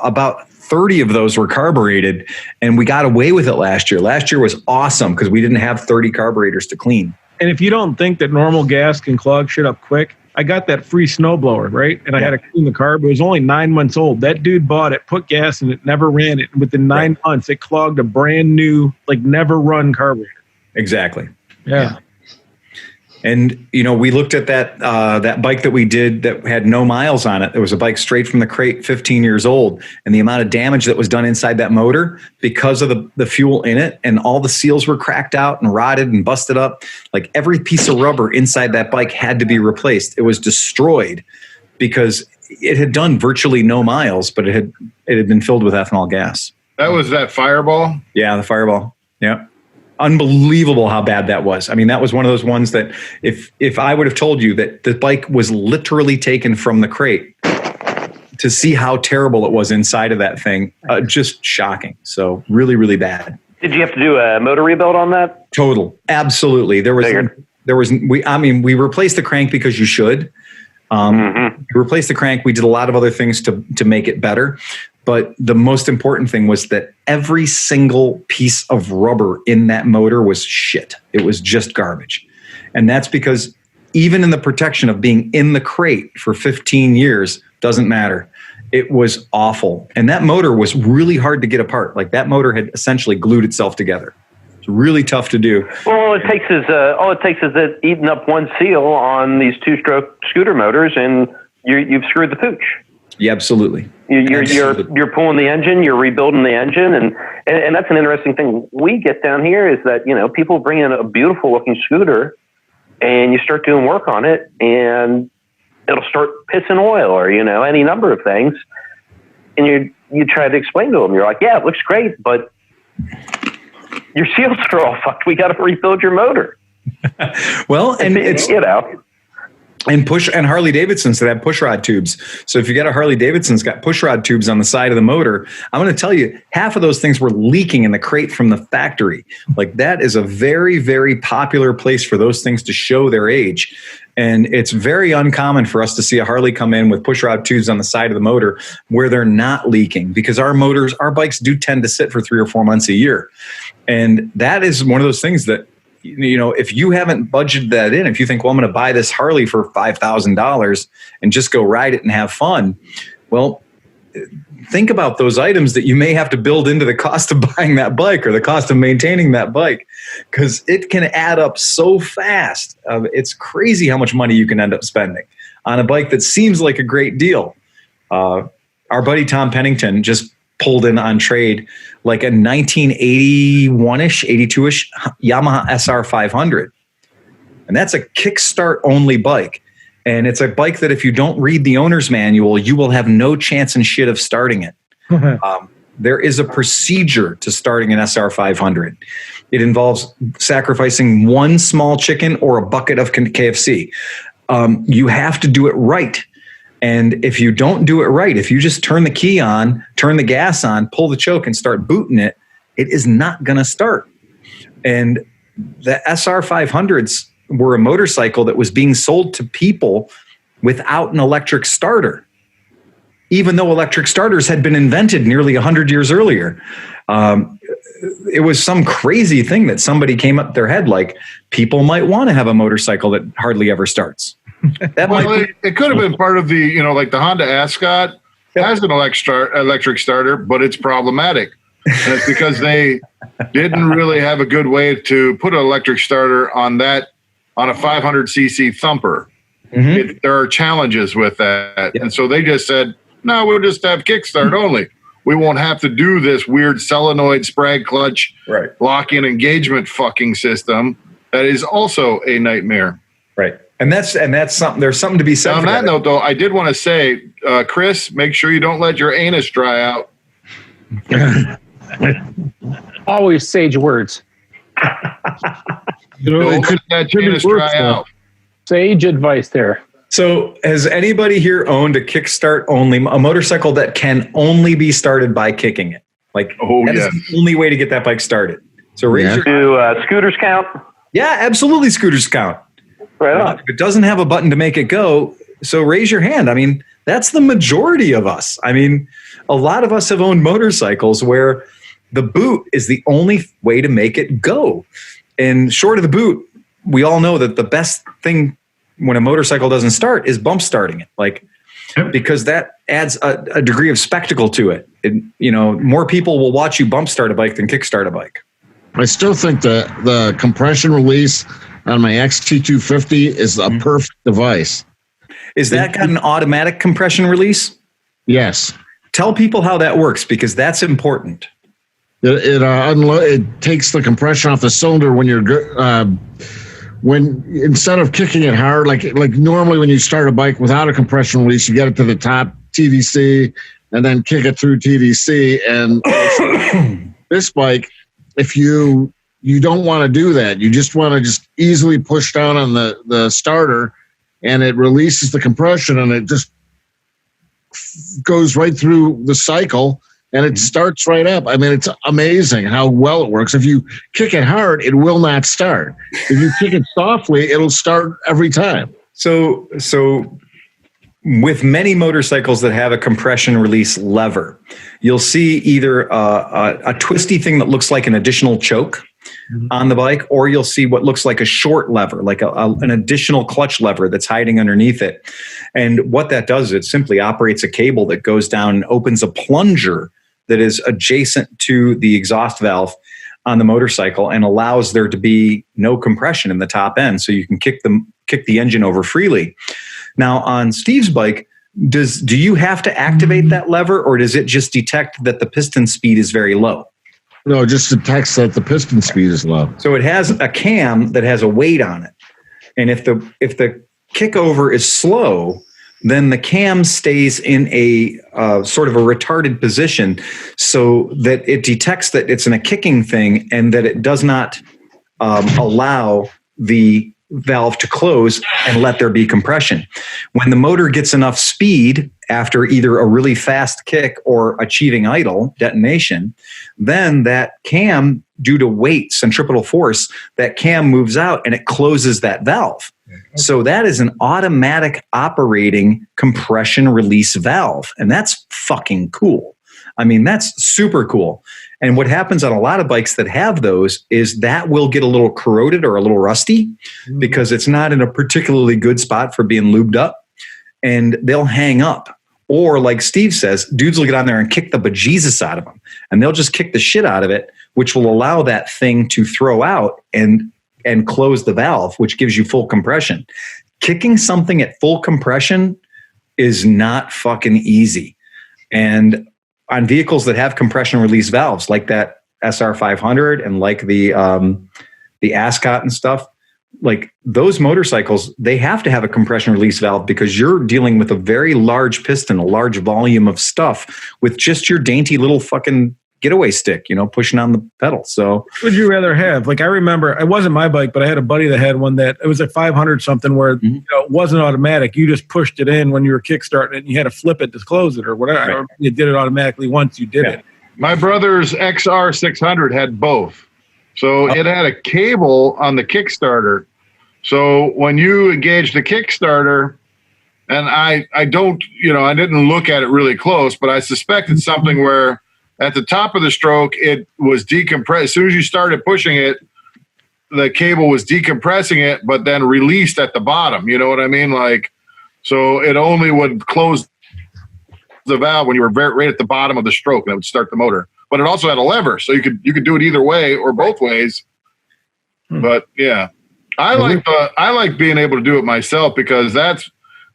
about 30 of those were carbureted, and we got away with it last year. Last year was awesome because we didn't have 30 carburetors to clean. And if you don't think that normal gas can clog shit up quick, I got that free snowblower, right? And I had to clean the carb. It was only 9 months old. That dude bought it, put gas in it, never ran it. And within 9 months, it clogged a brand new, never run carburetor. Exactly. Yeah. And, we looked at that bike that we did that had no miles on it. It was a bike straight from the crate, 15 years old. And the amount of damage that was done inside that motor because of the fuel in it, and all the seals were cracked out and rotted and busted up. Like every piece of rubber inside that bike had to be replaced. It was destroyed because it had done virtually no miles, but it had been filled with ethanol gas. That was that Fireball? Yeah, the Fireball. Yeah. Unbelievable how bad that was. I mean, that was one of those ones that if I would have told you that the bike was literally taken from the crate, to see how terrible it was inside of that thing, just shocking. So really, really bad. Did you have to do a motor rebuild on that? Total. Absolutely. We replaced the crank because you should. We replaced the crank. We did a lot of other things to make it better. But the most important thing was that every single piece of rubber in that motor was shit. It was just garbage. And that's because even in the protection of being in the crate for 15 years, doesn't matter. It was awful. And that motor was really hard to get apart. Like that motor had essentially glued itself together. It's really tough to do. Well, all it takes is that eating up one seal on these two-stroke scooter motors, and you've screwed the pooch. Yeah, absolutely. You're pulling the engine, you're rebuilding the engine, and that's an interesting thing we get down here is that people bring in a beautiful looking scooter, and you start doing work on it, and it'll start pissing oil or any number of things, and you try to explain to them, you're like, yeah, it looks great, but your seals are all fucked. We got to rebuild your motor. Well, and it's and Harley Davidsons that have pushrod tubes. So if you got a Harley Davidson's got pushrod tubes on the side of the motor, I'm going to tell you, half of those things were leaking in the crate from the factory. Like that is a very, very popular place for those things to show their age. And it's very uncommon for us to see a Harley come in with pushrod tubes on the side of the motor where they're not leaking, because our bikes do tend to sit for 3 or 4 months a year. And that is one of those things that, if you haven't budgeted that in, if you think, well, I'm going to buy this Harley for $5,000 and just go ride it and have fun, well, think about those items that you may have to build into the cost of buying that bike or the cost of maintaining that bike, because it can add up so fast. It's crazy how much money you can end up spending on a bike that seems like a great deal. Our buddy Tom Pennington just pulled in on trade like a 1981-ish, 82-ish Yamaha SR 500. And that's a kickstart only bike. And it's a bike that if you don't read the owner's manual, you will have no chance in shit of starting it. There is a procedure to starting an SR 500. It involves sacrificing one small chicken or a bucket of KFC. You have to do it right. And if you don't do it right, if you just turn the key on, turn the gas on, pull the choke and start booting it, it is not going to start. And the SR 500s were a motorcycle that was being sold to people without an electric starter, even though electric starters had been invented nearly 100 years earlier. It was some crazy thing that somebody came up their head, like people might want to have a motorcycle that hardly ever starts. It could have been part of the, like the Honda Ascot has an electric starter, but it's problematic. And it's because they didn't really have a good way to put an electric starter on a 500cc thumper. There are challenges with that. And so they just said, no, we'll just have kickstart only. We won't have to do this weird solenoid sprag clutch lock-in engagement fucking system that is also a nightmare. Right. And that's something. There's something to be said. On that note, though, I did want to say, Chris, make sure you don't let your anus dry out. Always sage words. Don't let that anus dry out. Sage advice there. So has anybody here owned a kickstart only, a motorcycle that can only be started by kicking it? Like, that is the only way to get that bike started. So raise your Do scooters count? Yeah, absolutely. Scooters count. Right on. If it doesn't have a button to make it go, so raise your hand. I mean, that's the majority of us. I mean, a lot of us have owned motorcycles where the boot is the only way to make it go. And short of the boot, we all know that the best thing when a motorcycle doesn't start is bump starting it. Because that adds a degree of spectacle to it. More people will watch you bump start a bike than kick start a bike. I still think the compression release on my XT250 is a perfect device. Is that got an automatic compression release? Yes. Tell people how that works, because that's important. It takes the compression off the cylinder when you're instead of kicking it hard, like normally when you start a bike without a compression release, you get it to the top TVC and then kick it through TVC. And this bike, if you don't want to do that, you just want to just easily push down on the starter, and it releases the compression, and it just goes right through the cycle, and it starts right up. I mean, it's amazing how well it works. If you kick it hard, it will not start. If you kick it softly, it'll start every time. So with many motorcycles that have a compression release lever, you'll see either a twisty thing that looks like an additional choke on the bike, or you'll see what looks like a short lever, like an additional clutch lever that's hiding underneath it. And what that does is it simply operates a cable that goes down and opens a plunger that is adjacent to the exhaust valve on the motorcycle and allows there to be no compression in the top end, so you can kick the engine over freely. Now on Steve's bike, do you have to activate that lever, or does it just detect that the piston speed is very low? No, it just detects that the piston speed is low. So it has a cam that has a weight on it. And if the kickover is slow, then the cam stays in a sort of a retarded position so that it detects that it's in a kicking thing and that it does not allow the valve to close and let there be compression. When the motor gets enough speed after either a really fast kick or achieving idle detonation, then that cam, due to weight, centripetal force, that cam moves out and it closes that valve. So that is an automatic operating compression release valve. And that's fucking cool. I mean, that's super cool. And what happens on a lot of bikes that have those is that will get a little corroded or a little rusty because it's not in a particularly good spot for being lubed up, and they'll hang up. Or like Steve says, dudes will get on there and kick the bejesus out of them, and they'll just kick the shit out of it, which will allow that thing to throw out and close the valve, which gives you full compression. Kicking something at full compression is not fucking easy. And on vehicles that have compression release valves like that SR500 and like the Ascot and stuff, like those motorcycles, they have to have a compression release valve because you're dealing with a very large piston, a large volume of stuff with just your dainty little fucking getaway stick, pushing on the pedal. So what would you rather have? Like, I remember it wasn't my bike, but I had a buddy that had one that it was a 500 something where it wasn't automatic. You just pushed it in when you were kickstarting it and you had to flip it to close it or whatever. Right. You did it automatically once you did it. My brother's XR600 had both. So it had a cable on the Kickstarter. So when you engage the Kickstarter, and I don't, I didn't look at it really close, but I suspect it's something where at the top of the stroke, it was decompressed. As soon as you started pushing it, the cable was decompressing it, but then released at the bottom. You know what I mean? Like, so it only would close the valve when you were right at the bottom of the stroke, and it would start the motor. But it also had a lever, so you could do it either way or both ways. But yeah, I like being able to do it myself because that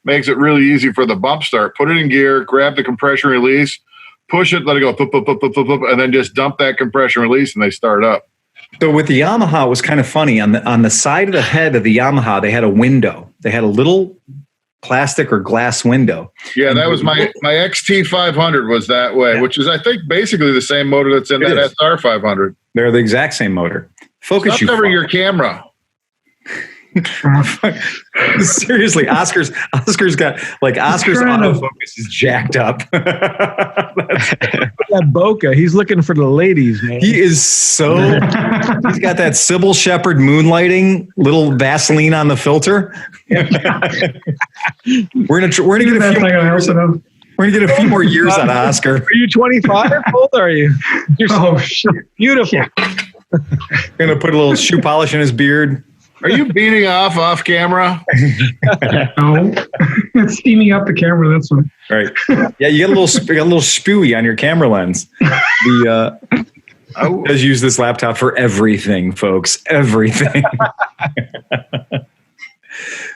makes it really easy for the bump start. Put it in gear, grab the compression release, push it, let it go, and then just dump that compression release, and they start up. So with the Yamaha, it was kind of funny. On the side of the head of the Yamaha, they had a window. They had a little plastic or glass window. Yeah, that was my XT500 was that way, which is, I think, basically the same motor that's in that SR500. They're the exact same motor. Focus. Stop covering your camera. Seriously, Oscar's got Oscar's autofocus is jacked up. That bokeh, he's looking for the ladies, man. He is he's got that Sybil Shepherd moonlighting, little Vaseline on the filter. We're gonna get a few more years. We're gonna get a few more years out of Oscar. Are you 25? How old are you? You're shit. Beautiful. Gonna put a little shoe polish in his beard. Are you beating off camera? No, it's steaming up the camera. That's what. Right. Yeah, you get a little spewy on your camera lens. Does use this laptop for everything, folks. Everything.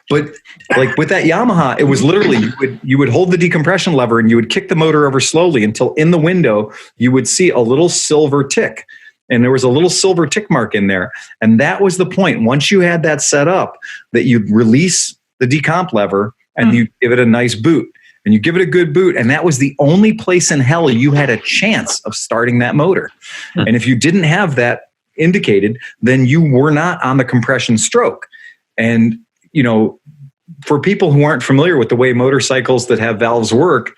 But like with that Yamaha, it was literally you would hold the decompression lever and you would kick the motor over slowly until in the window you would see a little silver tick. And there was a little silver tick mark in there. And that was the point. Once you had that set up, that you'd release the decomp lever and you give it a nice boot. And you give it a good boot. And that was the only place in hell you had a chance of starting that motor. And if you didn't have that indicated, then you were not on the compression stroke. And, for people who aren't familiar with the way motorcycles that have valves work,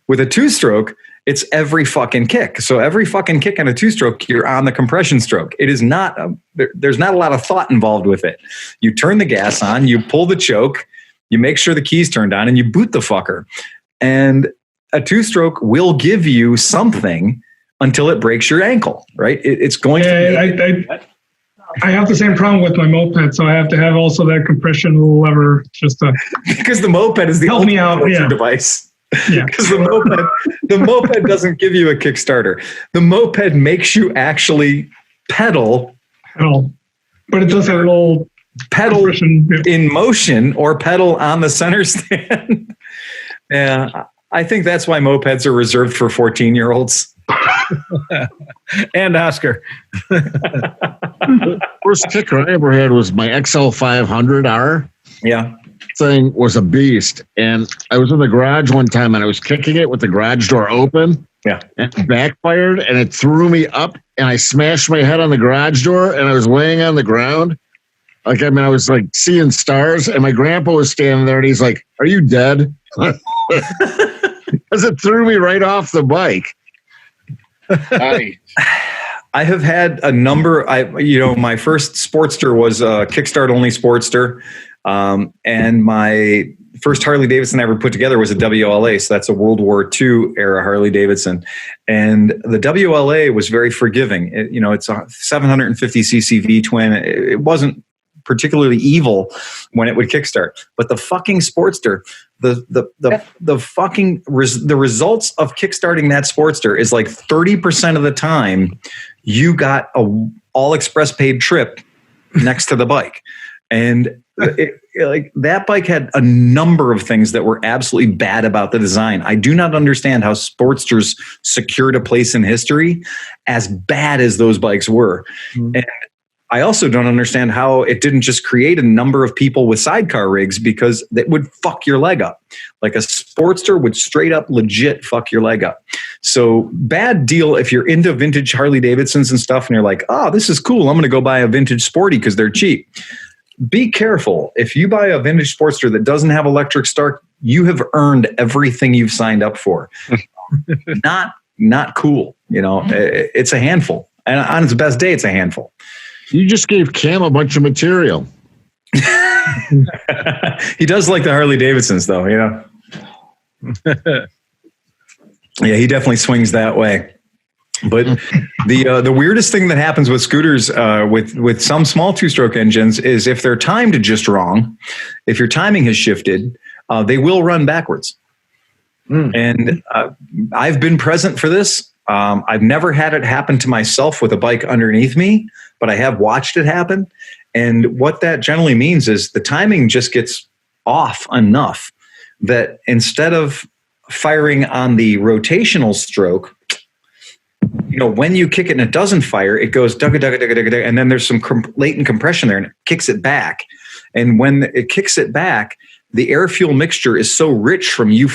with a two-stroke, it's every fucking kick. So every fucking kick on a two-stroke, you're on the compression stroke. It is not, there's not a lot of thought involved with it. You turn the gas on, you pull the choke, you make sure the key's turned on, and you boot the fucker. And a two-stroke will give you something until it breaks your ankle, right? It's going to. I have the same problem with my moped, so I have to have also that compression lever just to because the moped is the help only me out device. Yeah, because the moped doesn't give you a Kickstarter. The moped makes you actually pedal, but it does have a little pedal in motion or pedal on the center stand. Yeah, I think that's why mopeds are reserved for 14-year-olds. And Oscar. First kicker I ever had was my XL500R. Yeah. Thing was a beast. And I was in the garage one time and I was kicking it with the garage door open. Yeah. And it backfired and it threw me up and I smashed my head on the garage door and I was laying on the ground. Like, I mean, I was like seeing stars and my grandpa was standing there and he's like, "Are you dead?" Because it threw me right off the bike. Nice. I have had a number. My first Sportster was a Kickstart only Sportster, and my first Harley Davidson I ever put together was a WLA. So that's a World War II era Harley Davidson, and the WLA was very forgiving. It's a 750cc V twin. It wasn't particularly evil when it would kickstart. But the fucking Sportster, the results of kickstarting that Sportster is like 30% of the time you got a all express paid trip next to the bike. And like that bike had a number of things that were absolutely bad about the design. I do not understand how Sportsters secured a place in history as bad as those bikes were. Mm-hmm. And I also don't understand how it didn't just create a number of people with sidecar rigs, because that would fuck your leg up. Like a Sportster would straight up legit fuck your leg up. So bad deal if you're into vintage Harley Davidsons and stuff and you're like, oh, this is cool, I'm going to go buy a vintage Sporty because they're cheap. Be careful. If you buy a vintage Sportster that doesn't have electric start, you have earned everything you've signed up for. Not cool. You know, it's a handful. And on its best day, it's a handful. You just gave Cam a bunch of material. He does like the Harley Davidsons, though, you know. Yeah, he definitely swings that way. But the weirdest thing that happens with scooters with some small two-stroke engines is if they're timed just wrong, if your timing has shifted, they will run backwards. And I've been present for this. I've never had it happen to myself with a bike underneath me, but I have watched it happen. And what that generally means is the timing just gets off enough that instead of firing on the rotational stroke, you know, when you kick it and it doesn't fire, it goes dugga, dugga, dugga, dugga, and then there's some latent compression there and it kicks it back. And when it kicks it back, the air fuel mixture is so rich from you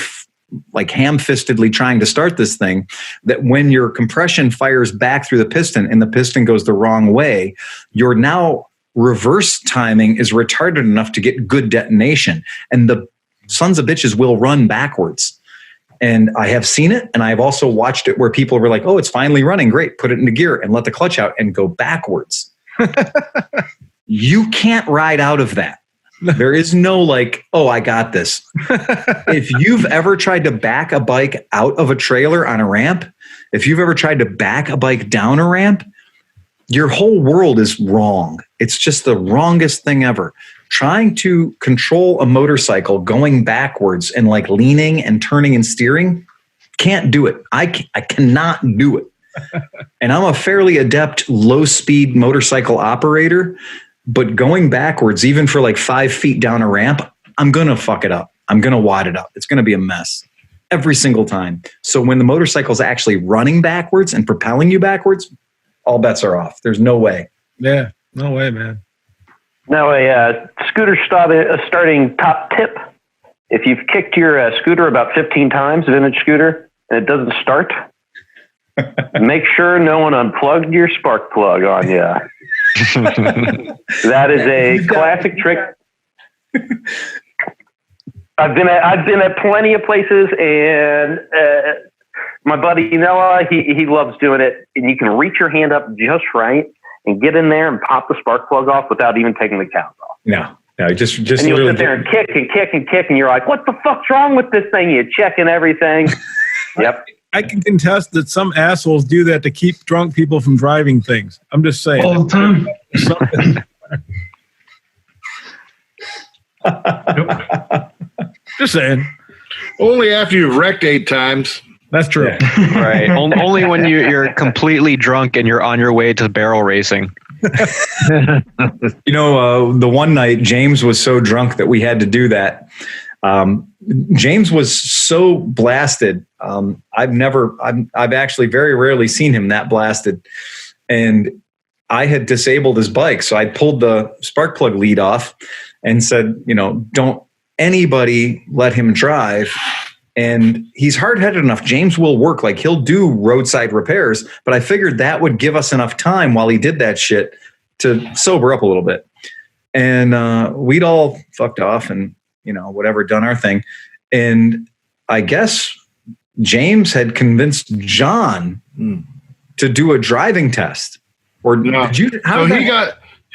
like ham-fistedly trying to start this thing that when your compression fires back through the piston and the piston goes the wrong way, your now reverse timing is retarded enough to get good detonation. And the sons of bitches will run backwards. And I have seen it, and I've also watched it where people were like, oh, it's finally running. Great. Put it into gear and let the clutch out and go backwards. You can't ride out of that. There is no like, oh, I got this. If you've ever tried to back a bike out of a trailer on a ramp, if you've ever tried to back a bike down a ramp, your whole world is wrong. It's just the wrongest thing ever. Trying to control a motorcycle going backwards and like leaning and turning and steering, can't do it. I cannot do it. And I'm a fairly adept low-speed motorcycle operator, but going backwards, even for like 5 feet down a ramp, I'm going to fuck it up. I'm going to wad it up. It's going to be a mess every single time. So when the motorcycle's actually running backwards and propelling you backwards, all bets are off. There's no way. Yeah, no way, man. Now, a scooter starting top tip. If you've kicked your scooter about 15 times, vintage scooter, and it doesn't start, make sure no one unplugged your spark plug on you. That is a classic trick. I've been at plenty of places, and my buddy Noah, he loves doing it. And you can reach your hand up just right and get in there and pop the spark plug off without even taking the cows off. No, just and you'll sit there and kick and kick and kick, and you're like, "What the fuck's wrong with this thing?" You're checking everything. Yep. I can contest that some assholes do that to keep drunk people from driving things. I'm just saying. All the time. Just saying. Only after you've wrecked 8 times. That's true. Yeah. Right. Only when you're completely drunk and you're on your way to barrel racing. You know, the one night James was so drunk that we had to do that. James was so blasted. I've actually very rarely seen him that blasted. And I had disabled his bike. So I pulled the spark plug lead off and said, you know, don't anybody let him drive. And he's hard-headed enough. James will work. Like, he'll do roadside repairs. But I figured that would give us enough time while he did that shit to sober up a little bit. And we'd all fucked off and, you know, whatever, done our thing. And I guess James had convinced John to do a driving test. Or no. Did you? So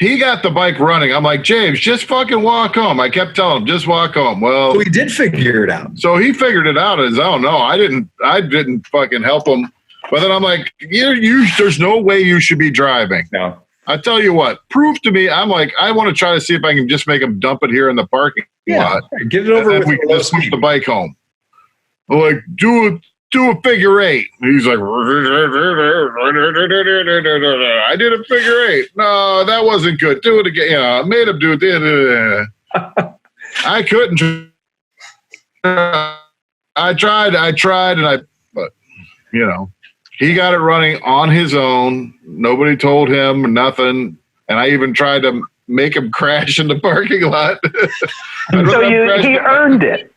he got the bike running. I'm like, James, just fucking walk home. I kept telling him, just walk home. Well, so he did figure it out. So he figured it out on his own. No, I didn't fucking help him. But then I'm like, there's no way you should be driving. No. I tell you what, prove to me. I'm like, I want to try to see if I can just make him dump it here in the parking lot. Get it over and with. we can just push the bike home. I'm like, do a figure eight. He's like, I did a figure eight. No, that wasn't good. Do it again. I made him do it. I couldn't. I tried, but he got it running on his own. Nobody told him nothing. And I even tried to make him crash in the parking lot. So he earned it.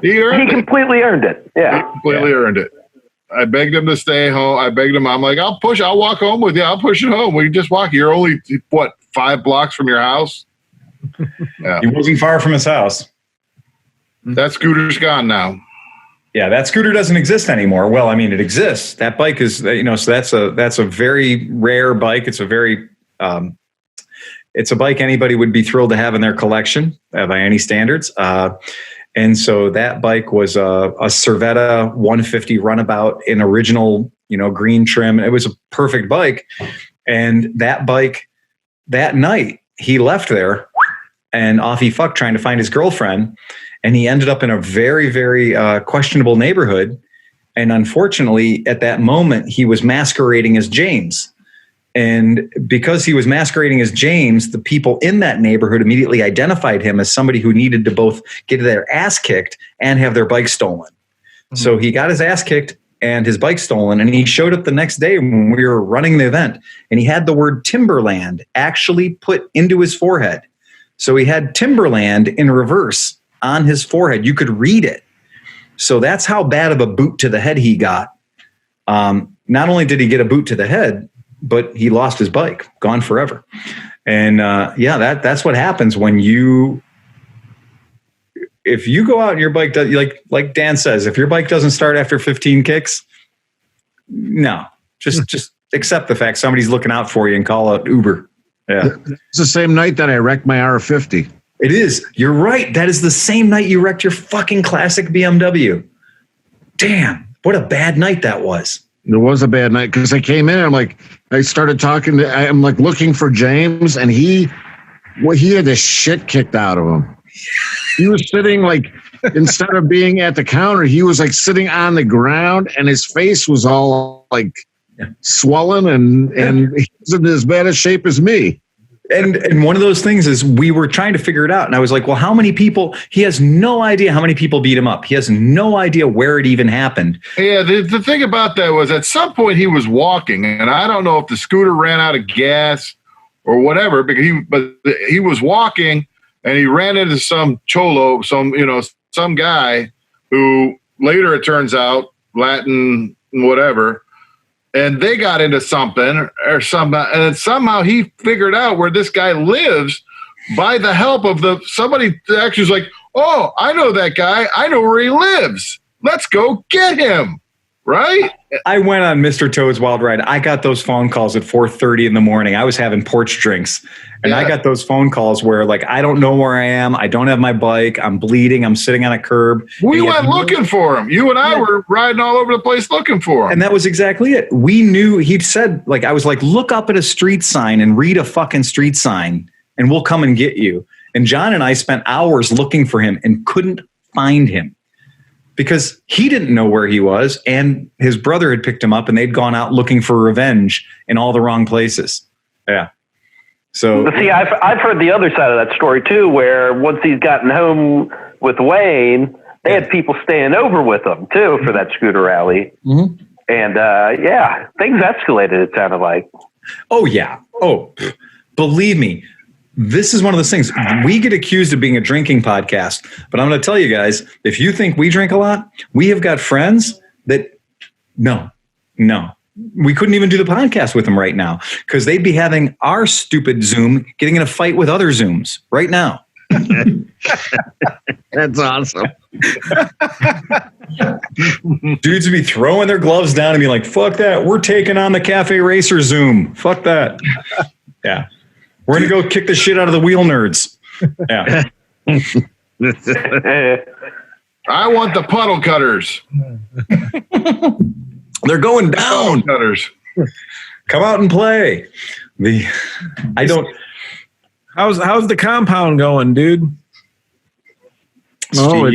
He completely earned it. Yeah. He completely earned it. I begged him to stay home. I'm like, I'll walk home with you. I'll push it home. We can just walk. You're only, 5 blocks from your house? Yeah. He wasn't far from his house. That scooter's gone now. Yeah, that scooter doesn't exist anymore. Well, I mean, it exists. That bike is, so that's a very rare bike. It's a very, it's a bike anybody would be thrilled to have in their collection by any standards. And so that bike was a Cervetta 150 runabout in original, green trim. It was a perfect bike. And that bike, that night, he left there and off he fucked trying to find his girlfriend. And he ended up in a very, very questionable neighborhood. And unfortunately, at that moment, he was masquerading as James. And because he was masquerading as James, the people in that neighborhood immediately identified him as somebody who needed to both get their ass kicked and have their bike stolen. Mm-hmm. So he got his ass kicked and his bike stolen. And he showed up the next day when we were running the event. And he had the word Timberland actually put into his forehead. So he had Timberland in reverse on his forehead. You could read it. So that's how bad of a boot to the head he got. Not only did he get a boot to the head, but he lost his bike, gone forever. And that's what happens when if you go out and your bike does, like Dan says, if your bike doesn't start after 15 kicks, no, just accept the fact somebody's looking out for you and call out Uber. Yeah. It's the same night that I wrecked my R50. It is. You're right. That is the same night you wrecked your fucking classic BMW. Damn, what a bad night that was. It was a bad night because I came in and I started talking I'm looking for James, and he had the shit kicked out of him. He was sitting instead of being at the counter, he was sitting on the ground, and his face was all swollen and he was in as bad a shape as me. And one of those things is we were trying to figure it out. And I was like, well, how many people? He has no idea how many people beat him up. He has no idea where it even happened. Yeah, the thing about that was at some point he was walking, and I don't know if the scooter ran out of gas or whatever, because he was walking and he ran into some cholo, some guy who later it turns out Latin whatever. And they got into something or something, and somehow he figured out where this guy lives by the help of somebody actually was like, oh, I know that guy. I know where he lives. Let's go get him. Right? I went on Mr. Toad's Wild Ride. I got those phone calls at 4:30 in the morning. I was having porch drinks. And I got those phone calls where I don't know where I am. I don't have my bike. I'm bleeding. I'm sitting on a curb. We went looking for him. You and I were riding all over the place looking for him. And that was exactly it. We knew he'd said, I was look up at a street sign and read a fucking street sign and we'll come and get you. And John and I spent hours looking for him and couldn't find him because he didn't know where he was. And his brother had picked him up and they'd gone out looking for revenge in all the wrong places. Yeah. So, but see, I've heard the other side of that story too, where once he's gotten home with Wayne, they had people staying over with him too for that scooter rally. Mm-hmm. And things escalated, it sounded like. Oh, yeah. Oh, believe me, this is one of those things. We get accused of being a drinking podcast, but I'm going to tell you guys, if you think we drink a lot, we have got friends that, no. We couldn't even do the podcast with them right now because they'd be having our stupid Zoom getting in a fight with other Zooms right now. That's awesome. Dudes would be throwing their gloves down and be like, fuck that. We're taking on the Cafe Racer Zoom. Fuck that. Yeah. We're going to go kick the shit out of the wheel nerds. Yeah. I want the puddle cutters. They're going down. Cutters. Come out and play. How's the compound going, dude? Oh,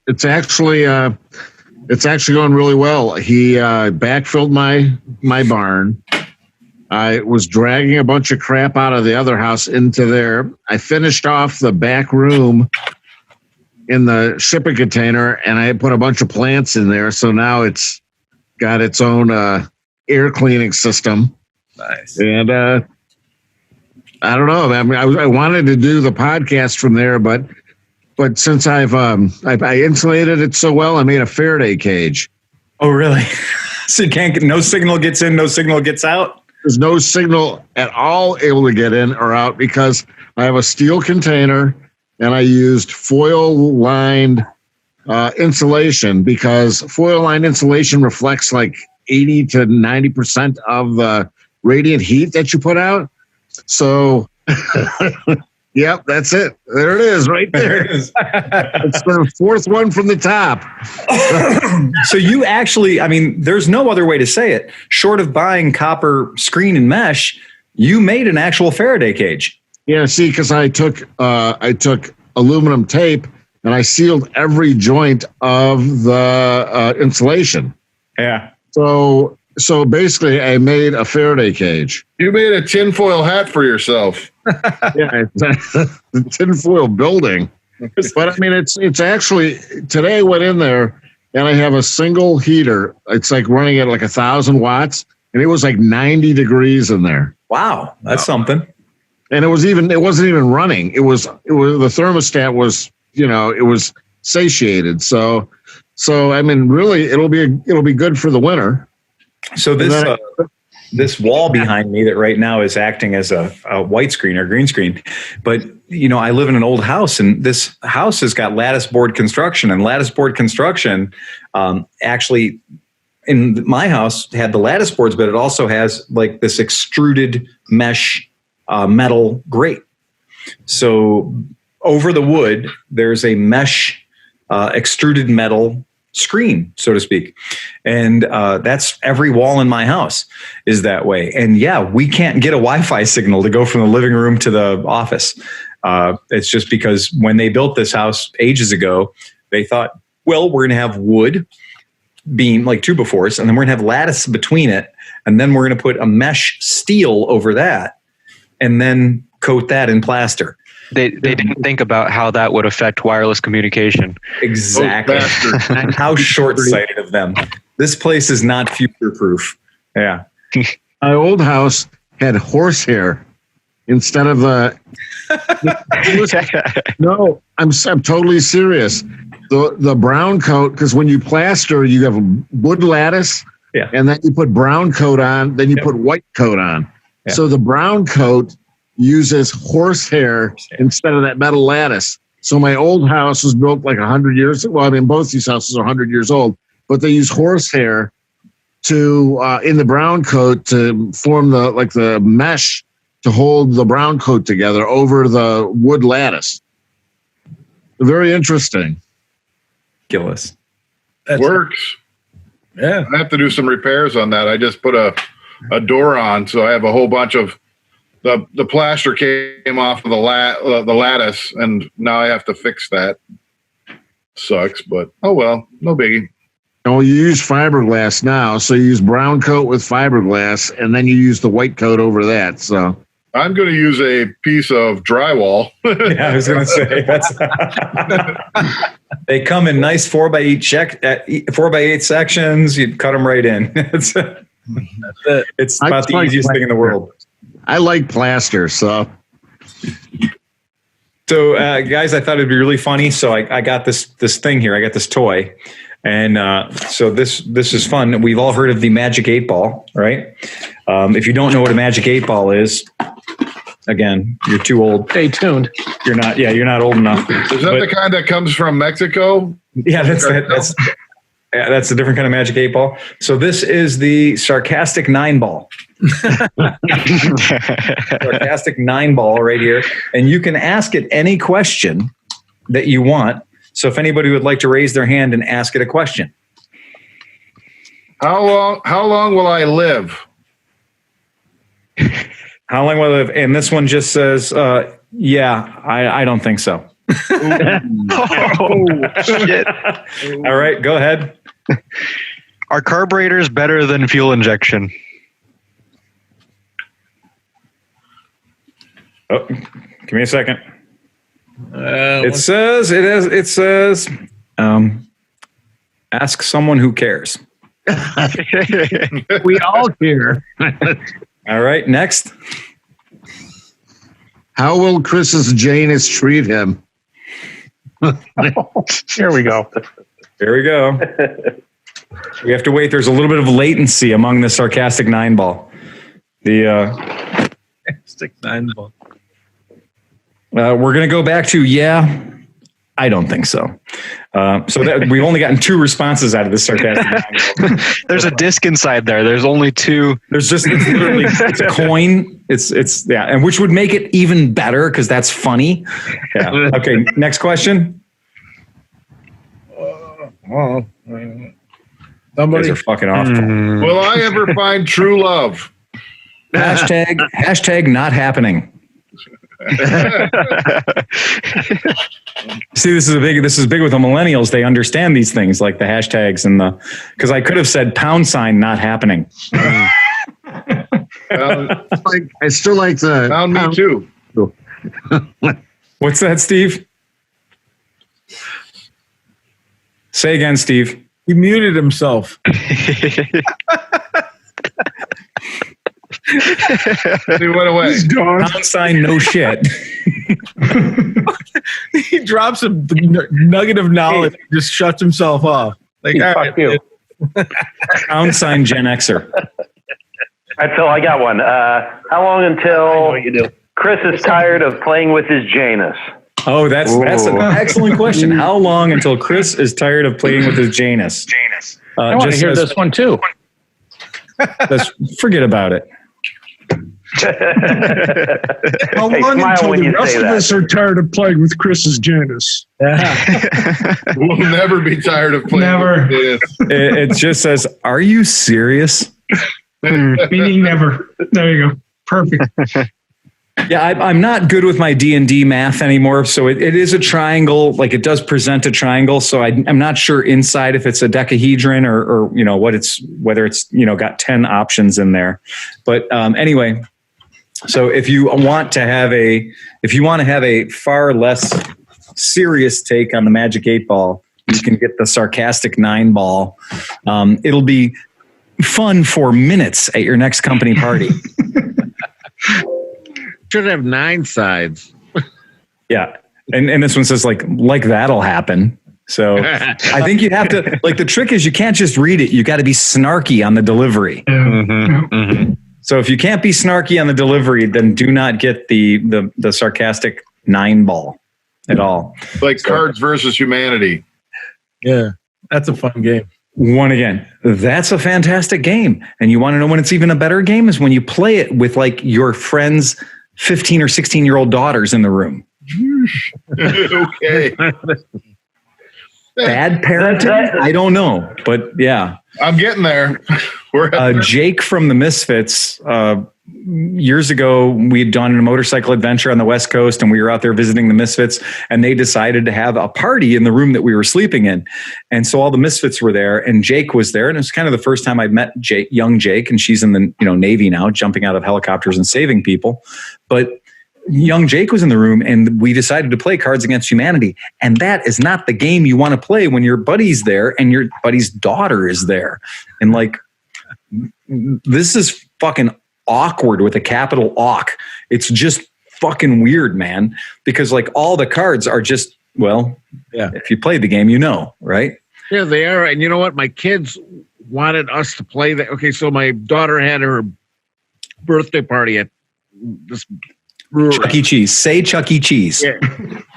it's actually going really well. He backfilled my barn. I was dragging a bunch of crap out of the other house into there. I finished off the back room in the shipping container, and I put a bunch of plants in there. So now it's got its own air cleaning system. Nice. And I don't know. I mean, I wanted to do the podcast from there, but since I insulated it so well, I made a Faraday cage. Oh, really? So you can't get, no signal gets in, no signal gets out? There's no signal at all able to get in or out because I have a steel container and I used foil-lined insulation because foil-lined insulation reflects like 80 to 90% of the radiant heat that you put out. So, yep, that's it. There it is right there. It's the fourth one from the top. So you actually, I mean, there's no other way to say it. Short of buying copper screen and mesh, you made an actual Faraday cage. Yeah, see, because I took aluminum tape and I sealed every joint of the insulation. Yeah. So basically, I made a Faraday cage. You made a tinfoil hat for yourself. Yeah, the tinfoil building. But I mean, it's actually, today I went in there and I have a single heater. It's like running at like 1,000 watts, and it was like 90 degrees in there. Wow, that's something. And it wasn't even running. It was the thermostat was, it was satiated. So I mean, really, it'll be good for the winter. So this wall behind me that right now is acting as a white screen or green screen. But, I live in an old house, and this house has got lattice board construction, and lattice board construction actually in my house had the lattice boards, but it also has like this extruded mesh metal grate. So over the wood, there's a mesh extruded metal screen, so to speak. And that's every wall in my house is that way. And yeah, we can't get a Wi-Fi signal to go from the living room to the office. It's just because when they built this house ages ago, they thought, well, we're going to have wood beam like 2x4s, and then we're going to have lattice between it. And then we're going to put a mesh steel over that and then coat that in plaster. They didn't think about how that would affect wireless communication. Exactly. How short-sighted of them. This place is not future-proof. Yeah. My old house had horsehair instead of no, I'm totally serious. The brown coat, because when you plaster, you have wood lattice, yeah, and then you put brown coat on, then you put white coat on. Yeah. So the brown coat uses horsehair instead of that metal lattice. So my old house was built like 100 years. Well, I mean, both these houses are 100 years old, but they use horsehair to in the brown coat to form the mesh to hold the brown coat together over the wood lattice. Very interesting. Gillis. Works. Yeah. I have to do some repairs on that. I just put a door on, so I have a whole bunch of the plaster came off of the lattice, and now I have to fix that. Sucks, but oh well, no biggie. Oh, you use fiberglass now, so you use brown coat with fiberglass, and then you use the white coat over that. So I'm going to use a piece of drywall. Yeah, I was going to say that's. They come in nice 4x8 sections. You cut them right in. It's about the easiest thing in the world. I like plaster, so. So, guys, I thought it'd be really funny. So I got this thing here. I got this toy, and so this is fun. We've all heard of the Magic 8 Ball, right? If you don't know what a Magic 8 Ball is, again, you're too old. Stay tuned. You're not old enough. Is that the kind that comes from Mexico? Yeah, that's a different kind of Magic 8 Ball. So this is the Sarcastic 9 Ball. Sarcastic 9 Ball right here, and you can ask it any question that you want. So if anybody would like to raise their hand and ask it a question. How long will I live? How long will I live? And this one just says, yeah, I don't think so. Oh, shit. All right, go ahead. Are carburetors better than fuel injection? Oh, give me a second. It says, ask someone who cares. We all care. All right, next. How will Chris's Janus treat him? Here we go. There we go. We have to wait. There's a little bit of latency among the sarcastic 9-ball. The Stick 9-ball. we're going to go back to, yeah, I don't think so. So that we've only gotten 2 responses out of this sarcastic 9-ball. There's a disc inside there. There's only 2. There's just, it's literally, it's a coin. It's yeah. And which would make it even better because that's funny. Yeah. Okay. Next question. Oh, You somebody. guys are fucking off. Will I ever find true love? Hashtag not happening. See, this is big with the millennials. They understand these things like the hashtags and because I could have said # not happening. I still like the Found me too. What's that, Steve? Say again, Steve. He muted himself. He went away. He's gone. # no shit. He drops a nugget of knowledge and just shuts himself off. Like, Hey, all fuck right, you. # Gen Xer. All right, Phil, I got one. How long until Chris is tired of playing with his Janus? Oh, that's an excellent question. How long until Chris is tired of playing with his Janus? I want to hear this one too. Forget about it. How Hey, long smile until when the you rest say of that. us are tired of playing with Chris's Janus? We'll never be tired of playing. Never. With this. It just says, "Are you serious?" Meaning never. There you go. Perfect. Yeah, I'm not good with my D&D math anymore. So it is a triangle. Like it does present a triangle. So I'm not sure inside if it's a dodecahedron or whether it's got 10 options in there. But anyway, so if you want to have a far less serious take on the Magic 8-ball, you can get the sarcastic 9-ball. It'll be fun for minutes at your next company party. Should have 9 sides. Yeah. And this one says like that'll happen. So I think you have to, like, the trick is you can't just read it. You got to be snarky on the delivery. So if you can't be snarky on the delivery, then do not get the sarcastic 9-ball at all. Like Cards versus Humanity. Yeah, that's a fun game. One again. That's a fantastic game. And you want to know when it's even a better game is when you play it with like your friends' 15 or 16-year-old daughters in the room. Okay. Bad parenting? I don't know. But yeah. I'm getting there. We're Jake from the Misfits, years ago, we had done a motorcycle adventure on the West Coast and we were out there visiting the Misfits and they decided to have a party in the room that we were sleeping in. And so all the Misfits were there and Jake was there. And it was kind of the first time I'd met young Jake, and she's in the Navy now, jumping out of helicopters and saving people. But young Jake was in the room and we decided to play Cards Against Humanity. And that is not the game you want to play when your buddy's there and your buddy's daughter is there. And like, this is fucking awkward with a capital awk. It's just fucking weird, man. Because like all the cards are just, if you played the game, right? Yeah, they are. And you know what? My kids wanted us to play that. Okay, so my daughter had her birthday party at this brewery. Chuck E. Cheese. Say Chuck E. Cheese. Yeah.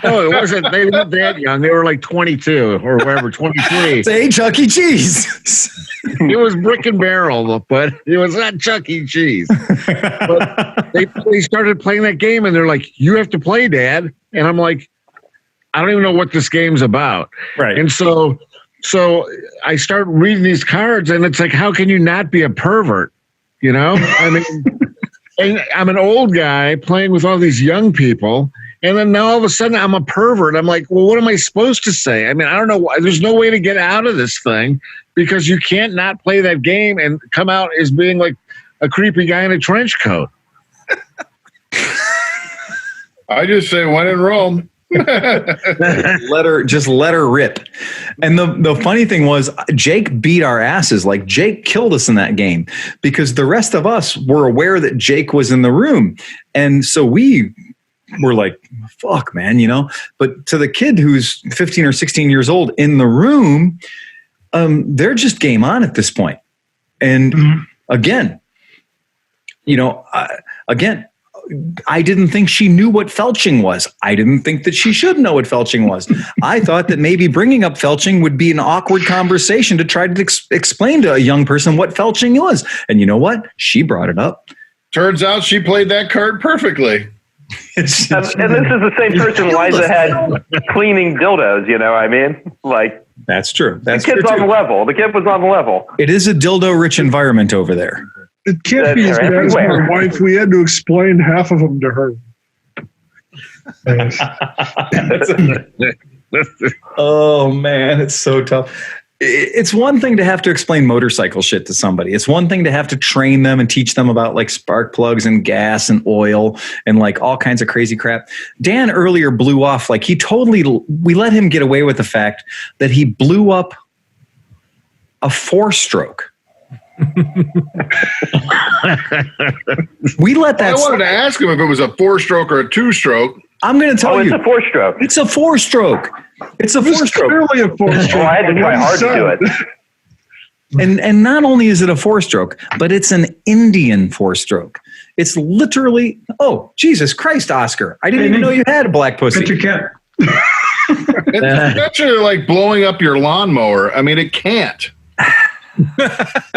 No, it wasn't. They weren't that young. They were like 22 or whatever, 23. Say Chuck E. Cheese. It was Brick and Barrel, but it was not Chuck E. Cheese. But they started playing that game, and they're like, "You have to play, Dad." And I'm like, "I don't even know what this game's about." Right. And so I start reading these cards, and it's like, how can you not be a pervert? I mean, And I'm an old guy playing with all these young people. And then now all of a sudden I'm a pervert. I'm like, well, what am I supposed to say? I mean, I don't know. There's no way to get out of this thing because you can't not play that game and come out as being like a creepy guy in a trench coat. I just say when in Rome. let her rip. And the funny thing was Jake beat our asses. Like Jake killed us in that game because the rest of us were aware that Jake was in the room. And so we were like, fuck, man, you know, but to the kid who's 15 or 16 years old in the room, they're just game on at this point. And again, you know, I didn't think she knew what felching was. I didn't think that she should know what felching was. I thought that maybe bringing up felching would be an awkward conversation to try to explain to a young person what felching was. And you know what? She brought it up. Turns out she played that card perfectly. And this is the same person Liza had cleaning dildos, you know what I mean? Like, that's true. That's the kid's true on the level. The kid was on the level. It is a dildo-rich environment over there. It can't be as bad as my wife. We had to explain half of them to her. Oh, man, it's so tough. It's one thing to have to explain motorcycle shit to somebody. It's one thing to have to train them and teach them about like spark plugs and gas and oil and like all kinds of crazy crap. Dan earlier blew off, like we let him get away with the fact that he blew up a 4-stroke. We let that. I wanted to ask him if it was a 4-stroke or a 2-stroke. I'm going to tell you. It's a 4-stroke. It's a 4-stroke. It's a 4-stroke. Clearly a 4-stroke. Oh, I had to try hard to do it. And not only is it a 4-stroke, but it's an Indian 4-stroke. It's literally, oh, Jesus Christ, Oscar. I didn't even know you had a black pussy. Pet your cat. It's actually like blowing up your lawnmower. I mean, it can't.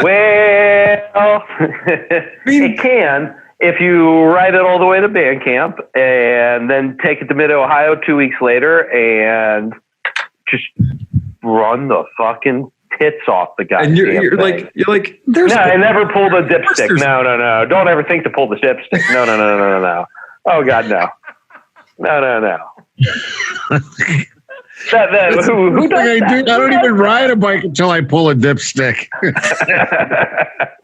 Well, it can if you ride it all the way to band camp and then take it to Mid-Ohio 2 weeks later and just run the fucking tits off the guy. And you're like, there's no, I never pulled a dipstick. No. Don't ever think to pull the dipstick. No. Oh God, no. Who does that? I don't even ride a bike until I pull a dipstick.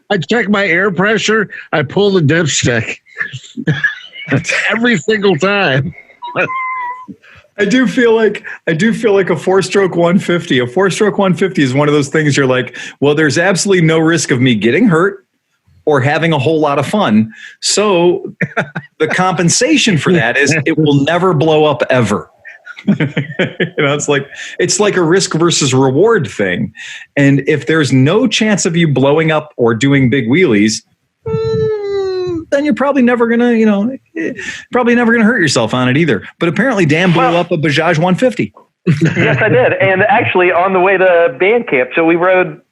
I check my air pressure. I pull the dipstick every single time. I do feel like a 4-stroke 150. A 4-stroke 150 is one of those things you're like, well, there's absolutely no risk of me getting hurt or having a whole lot of fun. So the compensation for that is it will never blow up ever. You know, it's like a risk versus reward thing. And if there's no chance of you blowing up or doing big wheelies, then you're probably never gonna hurt yourself on it either. But apparently Dan blew up a Bajaj 150. Yes, I did. And actually on the way to band camp, so we rode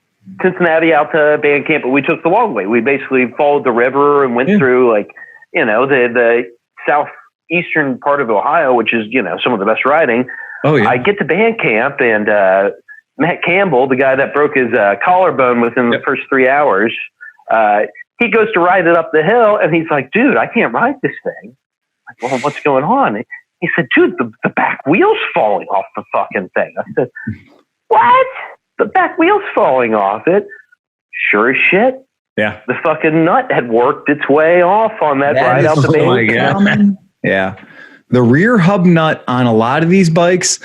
Cincinnati out to band camp, but we took the long way. We basically followed the river and went through the southeastern part of Ohio, which is, some of the best riding. Oh yeah. I get to band camp and Matt Campbell, the guy that broke his collarbone within the first 3 hours, he goes to ride it up the hill and he's like, dude, I can't ride this thing. I'm like, well, what's going on? He said, dude, the back wheel's falling off the fucking thing. I said, what? The back wheel's falling off it? Sure as shit. Yeah. The fucking nut had worked its way off on that ride out the band. Yeah. The rear hub nut on a lot of these bikes,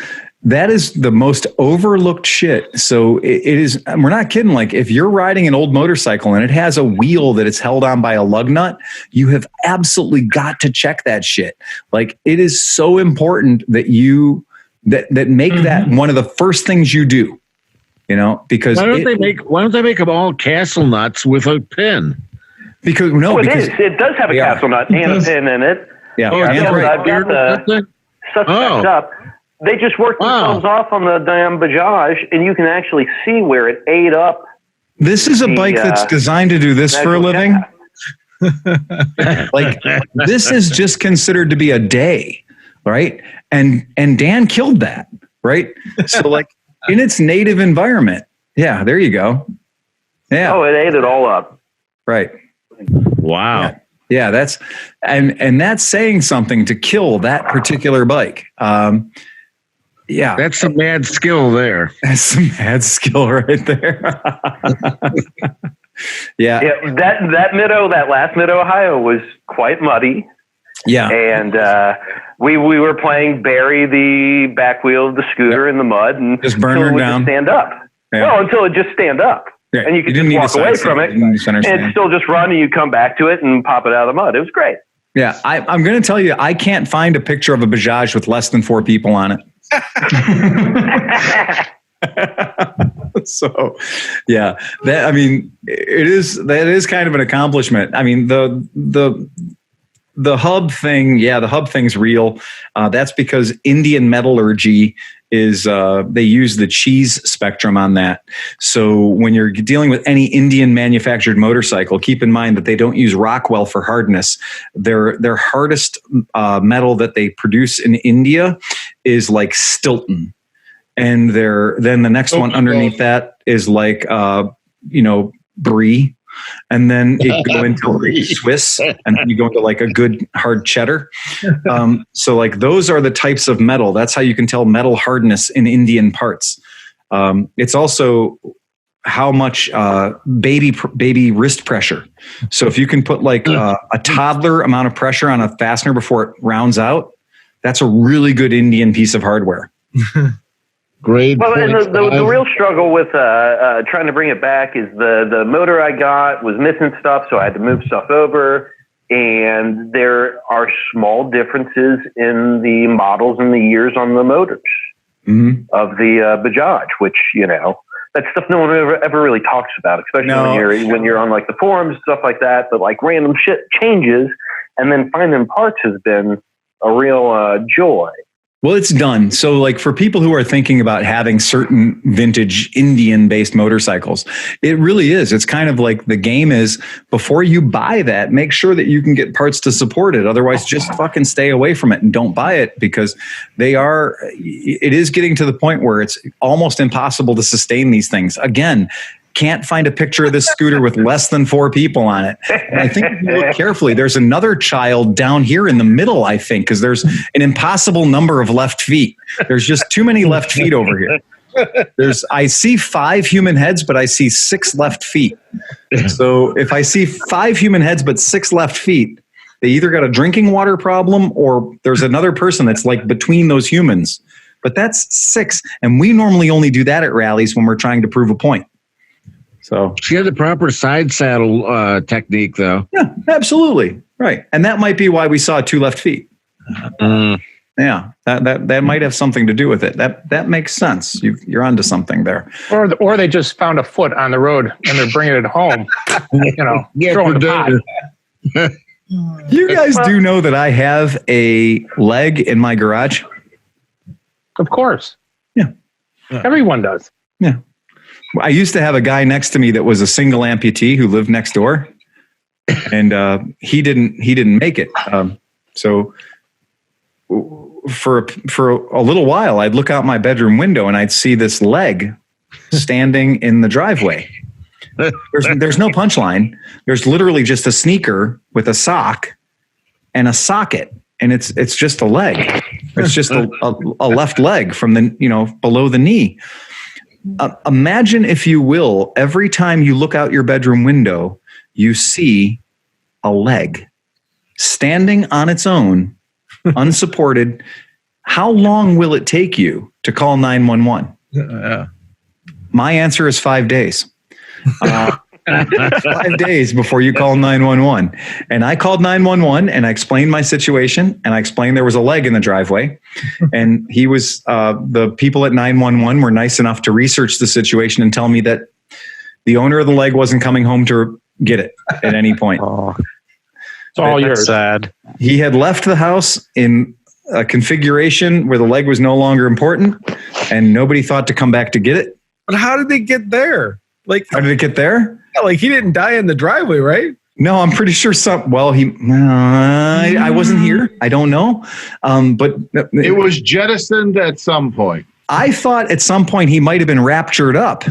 that is the most overlooked shit. So it is, we're not kidding. Like if you're riding an old motorcycle and it has a wheel that it's held on by a lug nut, you have absolutely got to check that shit. Like it is so important that you, that make that one of the first things you do, because why don't they make them all castle nuts with a pin? Because it does have a castle nut and a pin in it. Yeah. I've got the stuff set up. They just worked themselves off on the damn Bajaj, and you can actually see where it ate up. This is a bike that's designed to do this for a living. Like this is just considered to be a day, right? And Dan killed that, right? So like in its native environment. Yeah, there you go. Yeah. Oh, it ate it all up. Right. Wow. Yeah, that's saying something to kill that particular bike. Yeah, that's some mad skill there. That's some mad skill right there. Yeah. That last Mid Ohio was quite muddy. Yeah, and we were playing bury the back wheel of the scooter in the mud and just burn her down, just stand up. Yeah. Well, until it just stand up, and you could just walk away from it, and it's still just run, and you come back to it and pop it out of the mud. It was great. Yeah, I'm going to tell you, I can't find a picture of a Bajaj with less than 4 people on it. So, yeah, that is kind of an accomplishment. I mean, the hub thing, the hub thing's real. That's because Indian metallurgy is they use the cheese spectrum on that. So when you're dealing with any Indian manufactured motorcycle, keep in mind that they don't use Rockwell for hardness. Their hardest metal that they produce in India is like Stilton, and then the next one underneath that is like Brie. And then you go into like Swiss, and then you go into like a good hard cheddar. So like those are the types of metal. That's how you can tell metal hardness in Indian parts. It's also how much baby wrist pressure. So if you can put like a toddler amount of pressure on a fastener before it rounds out, that's a really good Indian piece of hardware. Grade. Well, and the real struggle with trying to bring it back is the motor I got was missing stuff, so I had to move stuff over. And there are small differences in the models and the years on the motors of the Bajaj, which that's stuff no one ever really talks about, especially when you're on like the forums and stuff like that. But like random shit changes, and then finding parts has been a real joy. Well, it's done. So like for people who are thinking about having certain vintage Indian based motorcycles, it really is. It's kind of like the game is before you buy that, make sure that you can get parts to support it. Otherwise, just fucking stay away from it and don't buy it, because it is getting to the point where it's almost impossible to sustain these things. Again, can't find a picture of this scooter with less than 4 people on it. And I think if you look carefully, there's another child down here in the middle, I think, because there's an impossible number of left feet. There's just too many left feet over here. I see 5 human heads, but I see 6 left feet. So if I see 5 human heads, but 6 left feet, they either got a drinking water problem or there's another person that's like between those humans. But that's 6. And we normally only do that at rallies when we're trying to prove a point. So she had the proper side saddle technique, though. Yeah, absolutely. Right. And that might be why we saw 2 left feet. Yeah, that might have something to do with it. That makes sense. You're onto something there. Or they just found a foot on the road and they're bringing it home. Throwing the pot. You guys do know that I have a leg in my garage? Of course. Yeah. Everyone does. Yeah. I used to have a guy next to me that was a single amputee who lived next door, and he didn't make it. So for a little while, I'd look out my bedroom window and I'd see this leg standing in the driveway. There's no punchline. There's literally just a sneaker with a sock and a socket, and it's just a leg. It's just a left leg from the below the knee. Imagine, if you will, every time you look out your bedroom window, you see a leg standing on its own, unsupported. How long will it take you to call 911? My answer is 5 days. 5 days before you call 911. And I called 911 and I explained my situation, and I explained there was a leg in the driveway, and the people at 911 were nice enough to research the situation and tell me that the owner of the leg wasn't coming home to get it at any point. It's all yours. Sad. He had left the house in a configuration where the leg was no longer important, and nobody thought to come back to get it. But how did they get there? How did it get there? Like he didn't die in the driveway, right? No, I'm pretty sure I wasn't here. I don't know. But it was jettisoned at some point. I thought at some point he might have been raptured up.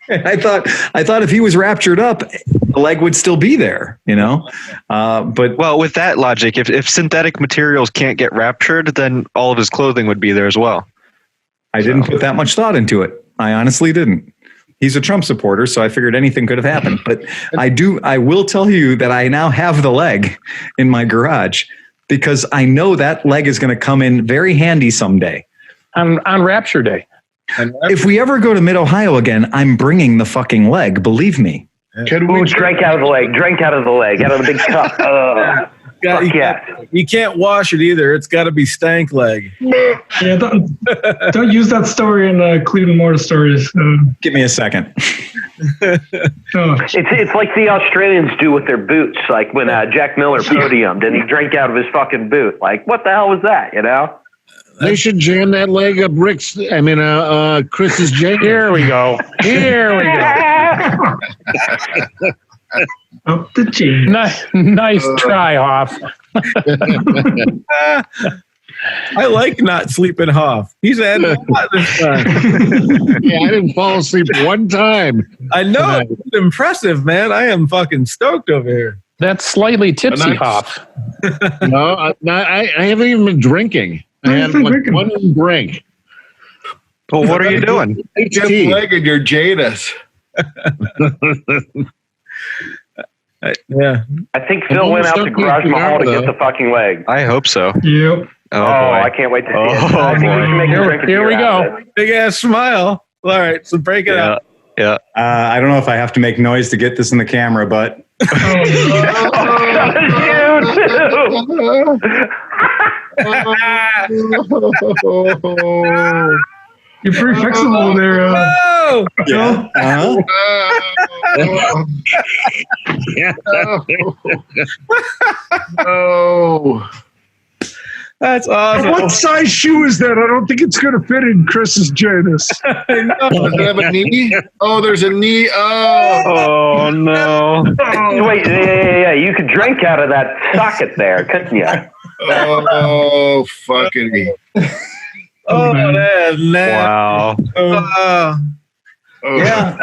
I thought if he was raptured up, the leg would still be there, but Well, with that logic, if synthetic materials can't get raptured, then all of his clothing would be there as well. I didn't put that much thought into it. I honestly didn't. He's a Trump supporter, so I figured anything could have happened. But I will tell you that I now have the leg in my garage because I know that leg is going to come in very handy someday. On Rapture Day. If we ever go to Mid-Ohio again, I'm bringing the fucking leg. Believe me. Can we Drink out of the leg. Drink out of the leg. Out of the big cup. Fuck yeah. You can't wash it either. It's got to be stank leg. Yeah, don't use that story in ClevelandMoto stories. Give me a second. It's like the Australians do with their boots. Like when Jack Miller podiumed and he drank out of his fucking boot. Like, what the hell was that, They should jam that leg up Chris's J. Here we go. Up the cheese. Nice try, Hoff. I like not sleeping Hoff. He's had a lot this time. Yeah, I didn't fall asleep one time. I know. It's impressive, man. I am fucking stoked over here. That's slightly tipsy, Hoff. No, I haven't even been drinking. I had like one drink. Well, what are you doing? Just leg in your Janus. Yeah. I think Phil went out to Garage Mahal to get the fucking leg. I hope so. Yep. Oh, boy. I can't wait to see it. I think we should make a drink Here we go. Big ass smile. All right, so break it out. Yeah. I don't know if I have to make noise to get this in the camera, but You're pretty fixable there. Oh! yeah. Oh. That's awesome. What size shoe is that? I don't think it's going to fit in Chris's Janus. Does it have a knee? Oh, there's a knee. Oh, no. Wait, yeah. You could drink out of that socket there, couldn't you? Oh, fucking me. Oh, that's Wow. Yeah.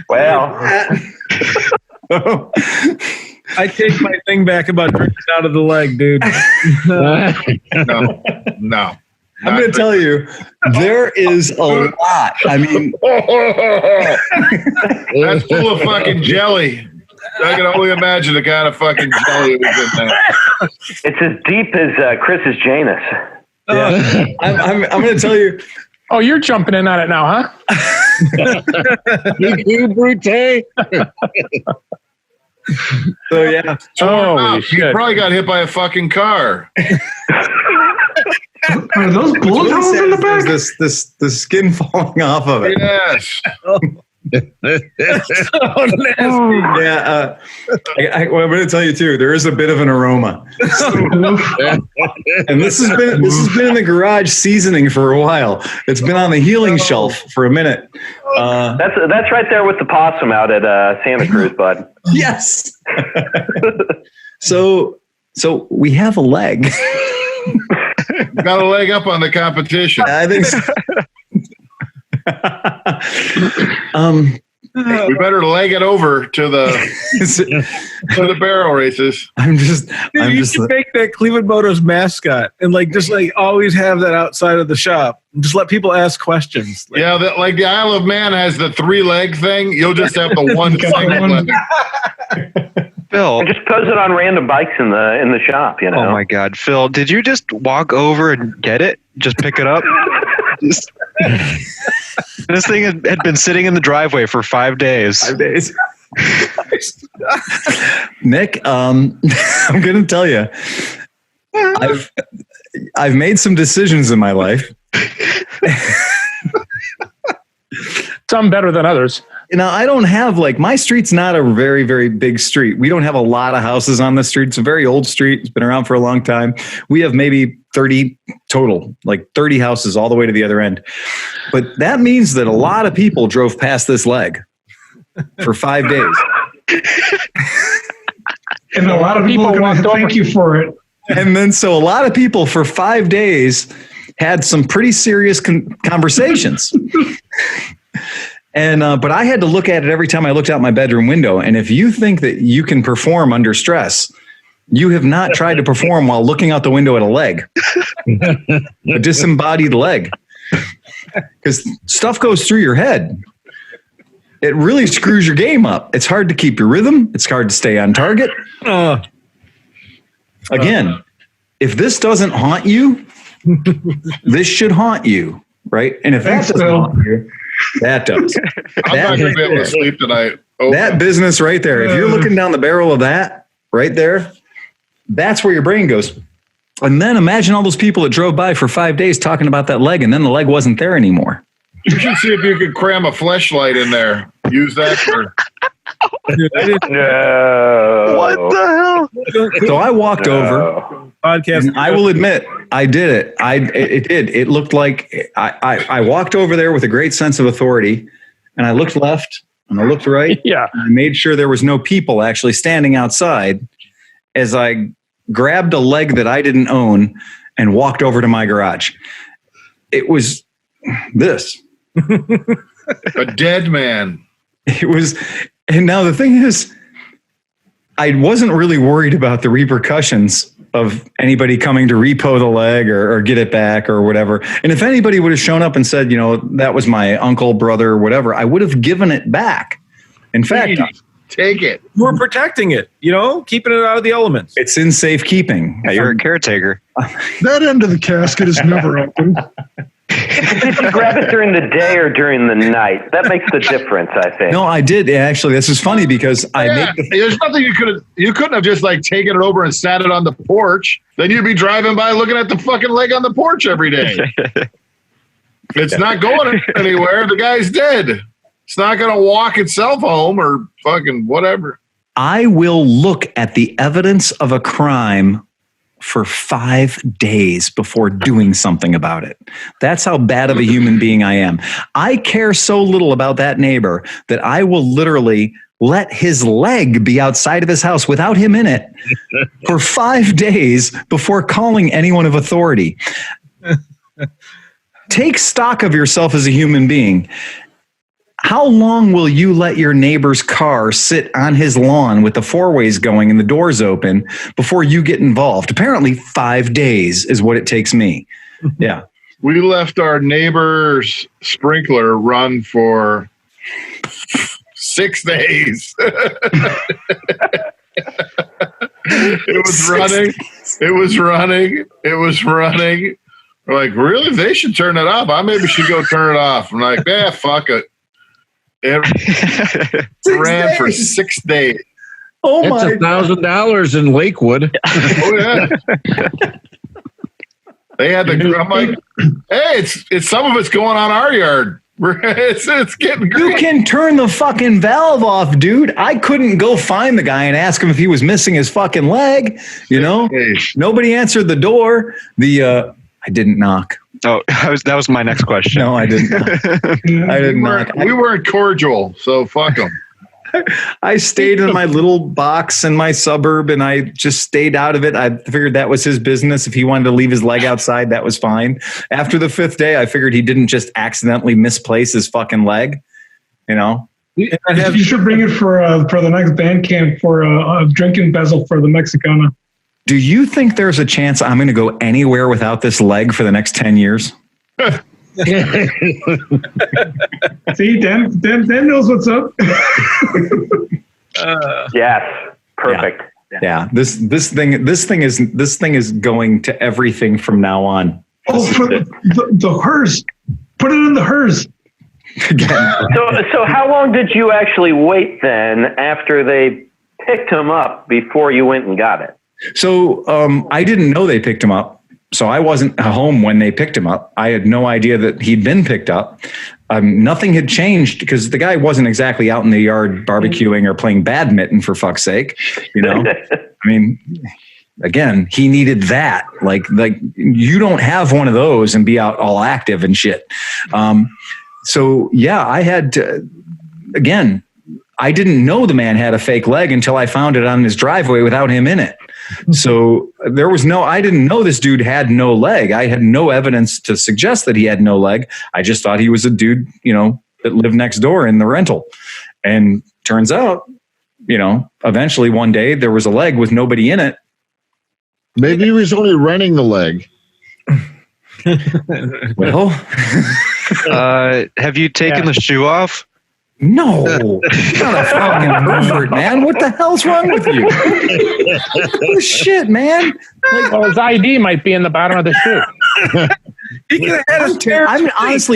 Well, I take my thing back about drinking out of the leg, dude. No. I'm going to tell you, there is a lot. I mean, that's full of fucking jelly. I can only imagine the kind of fucking jelly it was in there. it's as deep as Chris's Janus. yeah. I'm going to tell you. Oh, you're jumping in on it now, huh? You Brute. So yeah. Oh, You probably got hit by a fucking car. Are those bullet holes in the back? The skin falling off of it. Yes. Oh, nasty. Yeah. I'm going to tell you too. There is a bit of an aroma, and this has been in the garage seasoning for a while. It's been on the healing shelf for a minute. That's right there with the possum out at Santa Cruz, bud. Yes. So we have a leg. Got a leg up on the competition. I think so. We better leg it over to the barrel races. Dude, you should make that ClevelandMoto's mascot and just always have that outside of the shop and just let people ask questions. Yeah, like the Isle of Man has the 3-leg thing. You'll just have the one single leg. Phil. And just pose it on random bikes in the shop, Oh my God, Phil! Did you just walk over and get it? Just pick it up? This thing had been sitting in the driveway for 5 days. 5 days. Nick, I'm going to tell you, I've made some decisions in my life. Some better than others. I don't have my street's not a very, very big street. We don't have a lot of houses on the street. It's a very old street. It's been around for a long time. We have maybe 30 total, 30 houses all the way to the other end. But that means that a lot of people drove past this leg for 5 days. And a lot of people are going to thank you for it. And then so a lot of people for 5 days had some pretty serious conversations. And but I had to look at it every time I looked out my bedroom window. And if you think that you can perform under stress, you have not tried to perform while looking out the window at a leg, a disembodied leg, because stuff goes through your head. It really screws your game up. It's hard to keep your rhythm. It's hard to stay on target. Again, if this doesn't haunt you, this should haunt you, right? And if that doesn't haunt you, that does. I'm not going to be able to sleep tonight. That business right there, if you're looking down the barrel of that right there, that's where your brain goes. And then imagine all those people that drove by for 5 days talking about that leg, and then the leg wasn't there anymore. You should see if you could cram a fleshlight in there. Use that for... No. What the hell? So I walked over. Podcast. I will admit, I did it. It did. It looked like I walked over there with a great sense of authority, and I looked left and I looked right. Yeah. And I made sure there was no people actually standing outside as I grabbed a leg that I didn't own and walked over to my garage. It was this. A dead man. It was, and now the thing is, I wasn't really worried about the repercussions of anybody coming to repo the leg or get it back or whatever. And if anybody would have shown up and said, you know, that was my uncle, brother, whatever, I would have given it back. In fact, take it. We're protecting it, you know, keeping it out of the elements. It's in safekeeping. Yeah, you're a caretaker. That end of the casket is never open. Did you grab it during the day or during the night? That makes the difference, I think. No, I did. Actually, this is funny because I made there's nothing you couldn't have just like taken it over and sat it on the porch. Then you'd be driving by looking at the fucking leg on the porch every day. It's not going anywhere. The guy's dead. It's not going to walk itself home or fucking whatever. I will look at the evidence of a crime for 5 days before doing something about it. That's how bad of a human being I am. I care so little about that neighbor that I will literally let his leg be outside of his house without him in it for 5 days before calling anyone of authority. Take stock of yourself as a human being. How long will you let your neighbor's car sit on his lawn with the four-ways going and the doors open before you get involved? Apparently 5 days is what it takes me. Yeah. We left our neighbor's sprinkler run for 6 days. It was running. It was running. It was running. We're like, really? They should turn it off. I maybe should go turn it off. I'm like, fuck it. It ran for 6 days. Oh That's my! $1,000 in Lakewood. Oh yeah. They had to. I'm like, hey, it's some of it's going on our yard. It's getting great. You can turn the fucking valve off, dude. I couldn't go find the guy and ask him if he was missing his fucking leg. You know, nobody answered the door. I didn't knock. Oh, that was my next question. No, I didn't. I didn't knock. We weren't cordial, so fuck them. I stayed in my little box in my suburb, and I just stayed out of it. I figured that was his business. If he wanted to leave his leg outside, that was fine. After the 5th day, I figured he didn't just accidentally misplace his fucking leg. You know, you should bring it for the next band camp for a drinking bezel for the Mexicana. Do you think there's a chance I'm going to go anywhere without this leg for the next 10 years? See, Dan knows what's up. Yes, perfect. Yeah. This thing is going to everything from now on. Oh, for the hers. Put it in the hers. So how long did you actually wait then after they picked him up before you went and got it? So I didn't know they picked him up. So I wasn't home when they picked him up. I had no idea that he'd been picked up. Nothing had changed because the guy wasn't exactly out in the yard barbecuing or playing badminton, for fuck's sake. You know, I mean, again, he needed that. Like you don't have one of those and be out all active and shit. So yeah, I had to, again, I didn't know the man had a fake leg until I found it on his driveway without him in it. So I didn't know this dude had no leg. I had no evidence to suggest that he had no leg. I just thought he was a dude, you know, that lived next door in the rental. And turns out, eventually one day there was a leg with nobody in it. Maybe he was only renting the leg. Well, have you taken the shoe off? no, you're not a fucking pervert, man. What the hell's wrong with you? Oh, shit, man. Well, his ID might be in the bottom of the shoe. He could have had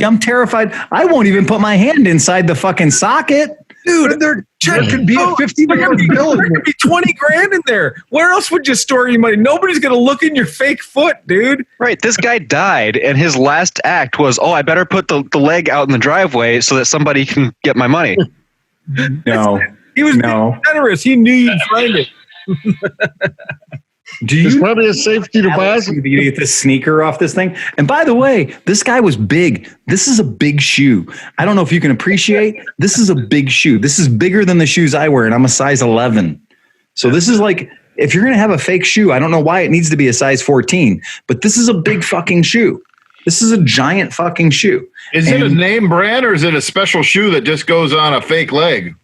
I'm terrified. I won't even put my hand inside the fucking socket. dude. There could be a $50 bill. There could be 20 grand in there. Where else would you store your money? Nobody's gonna look in your fake foot, dude. Right. This guy died, and his last act was, I better put the leg out in the driveway so that somebody can get my money. No, He was being generous. He knew you'd find it. There's probably a safety deposit. You get this sneaker off this thing. And by the way, this guy was big. This is a big shoe. I don't know if you can appreciate. This is a big shoe. This is bigger than the shoes I wear, and I'm a size 11. So this is like, if you're going to have a fake shoe, I don't know why it needs to be a size 14, but this is a big fucking shoe. This is a giant fucking shoe. Is it a name brand or is it a special shoe that just goes on a fake leg?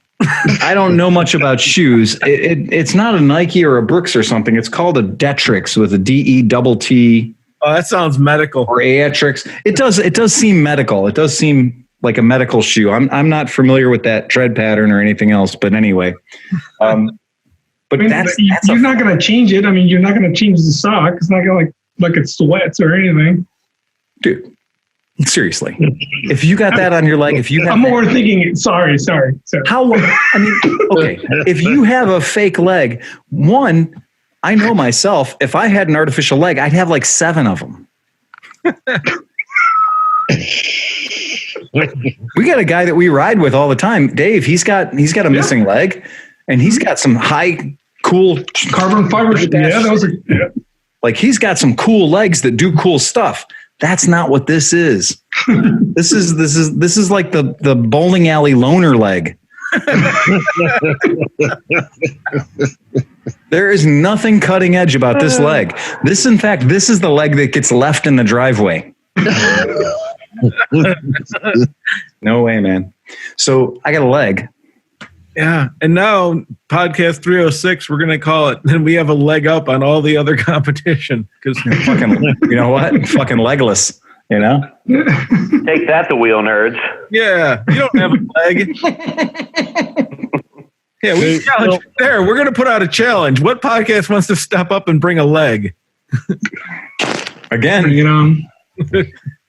I don't know much about shoes. It's not a Nike or a Brooks or something. It's called a Detrix with a DETT. Oh, that sounds medical. Or Atrix. It does seem medical. It does seem like a medical shoe. I'm not familiar with that tread pattern or anything else, but anyway. But I mean, you're not going to change it. I mean, you're not going to change the sock. It's not going to like it sweats or anything. Dude, seriously. If you got that on your leg, I'm overthinking it. Sorry. How? I mean, okay. If you have a fake leg, one, I know myself. If I had an artificial leg, I'd have like 7 of them. We got a guy that we ride with all the time, Dave. He's got a missing leg, and he's got some high, cool carbon fiber. Like he's got some cool legs that do cool stuff. That's not what this is. This is like the bowling alley loner leg. There is nothing cutting edge about this leg. This is the leg that gets left in the driveway. No way, man. So I got a leg. Yeah. And now podcast 306, we're going to call it, and we have a leg up on all the other competition. Because fucking, you know what? Fucking legless, you know? Take that, the wheel nerds. Yeah. You don't have a leg. Yeah, we challenge there. We're going to put out a challenge. What podcast wants to step up and bring a leg? Again,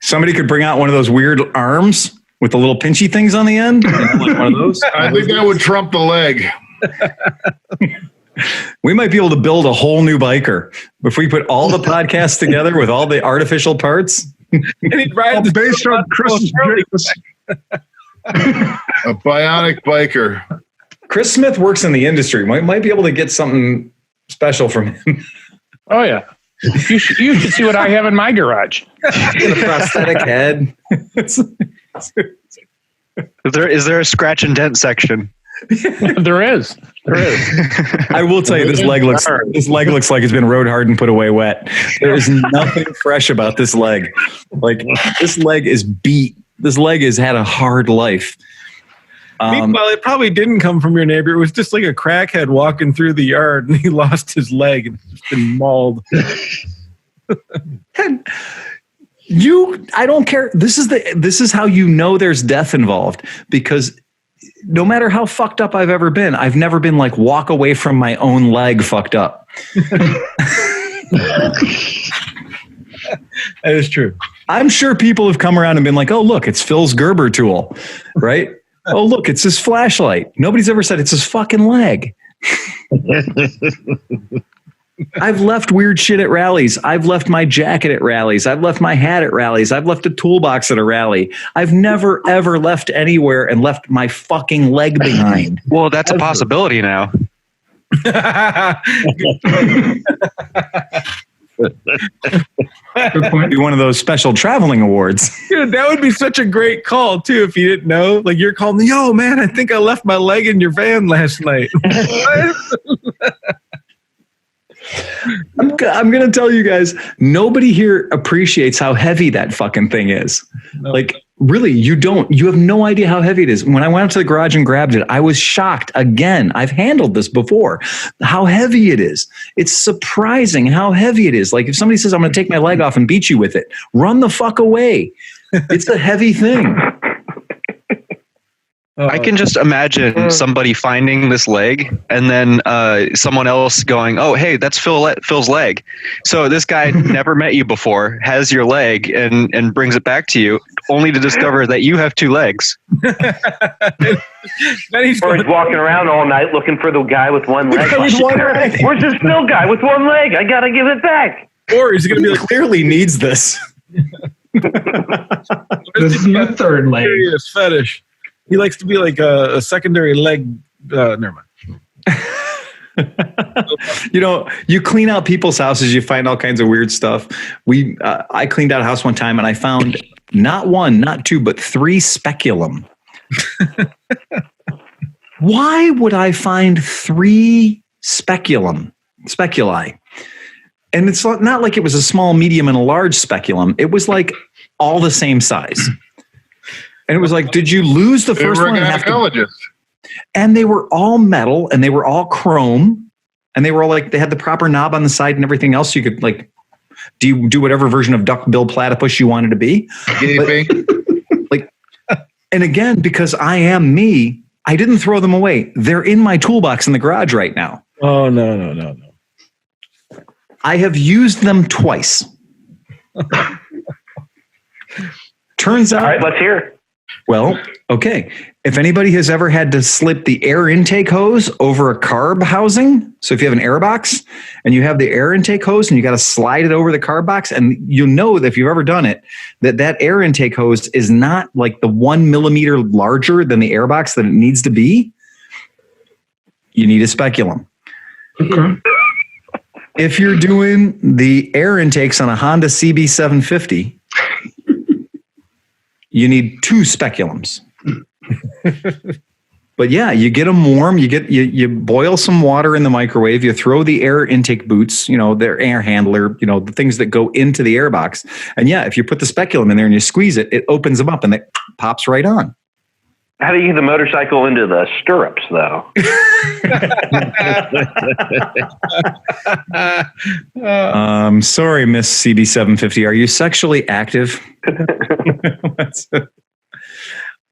somebody could bring out one of those weird arms with the little pinchy things on the end. Like one of those. I think that would trump the leg. We might be able to build a whole new biker if we put all the podcasts together with all the artificial parts. And he'd ride based on Chris's A bionic biker. Chris Smith works in the industry. Might be able to get something special from him. Oh yeah, you should see what I have in my garage. A prosthetic head. Is there a scratch and dent section? There is. I will tell you, this leg looks like it's been rode hard and put away wet. There is nothing fresh about this leg. Like, this leg is beat. This leg has had a hard life. Meanwhile, it probably didn't come from your neighbor. It was just like a crackhead walking through the yard, and he lost his leg and it's just been mauled. I don't care. This is how you know there's death involved, because no matter how fucked up I've ever been, I've never been like walk away from my own leg fucked up. That is true. I'm sure people have come around and been like, oh, look, it's Phil's Gerber tool, right? Oh, look, it's his flashlight. Nobody's ever said it's his fucking leg. I've left weird shit at rallies. I've left my jacket at rallies. I've left my hat at rallies. I've left a toolbox at a rally. I've never, ever left anywhere and left my fucking leg behind. Well, that's a possibility now. Good point. Be one of those special traveling awards. Dude, that would be such a great call, too, if you didn't know. Like, you're calling me, yo, man, I think I left my leg in your van last night. I'm going to tell you guys, nobody here appreciates how heavy that fucking thing is. No. Like Really, you have no idea how heavy it is. When I went up to the garage and grabbed it, I was shocked again. I've handled this before, how heavy it is. It's surprising how heavy it is. Like if somebody says, I'm going to take my leg off and beat you with it, run the fuck away. It's a heavy thing. I can just imagine somebody finding this leg and then someone else going, oh, hey, that's Phil's leg. So this guy never met you before, has your leg and brings it back to you, only to discover that you have two legs. Or he's walking around all night looking for the guy with one leg. Where's this Phil guy with one leg? I got to give it back. Or is he going to be like, clearly needs this. This is my third leg. Serious fetish. He likes to be like a secondary leg. Never mind. You clean out people's houses, you find all kinds of weird stuff. I cleaned out a house one time and I found not one, not two, but 3 speculum. Why would I find 3 speculi? And it's not like it was a small, medium, and a large speculum. It was like all the same size. And it was like, did you lose the first one? And they were all metal and they were all chrome and they were all like, they had the proper knob on the side and everything else. You could like do whatever version of duck-bill platypus you wanted to be. And again, because I am me, I didn't throw them away. They're in my toolbox in the garage right now. Oh, no. I have used them twice. Turns out. All right, let's hear it. Well, okay. If anybody has ever had to slip the air intake hose over a carb housing, so if you have an air box and you have the air intake hose and you got to slide it over the carb box, and you know that if you've ever done it, that air intake hose is not like the 1 millimeter larger than the air box that it needs to be, you need a speculum. Okay. If you're doing the air intakes on a Honda CB750, you need 2 speculums. But yeah, you get them warm. You boil some water in the microwave. You throw the air intake boots, their air handler, the things that go into the air box. And yeah, if you put the speculum in there and you squeeze it, it opens them up and it pops right on. How do you get the motorcycle into the stirrups, though? Sorry, Miss CB750. Are you sexually active?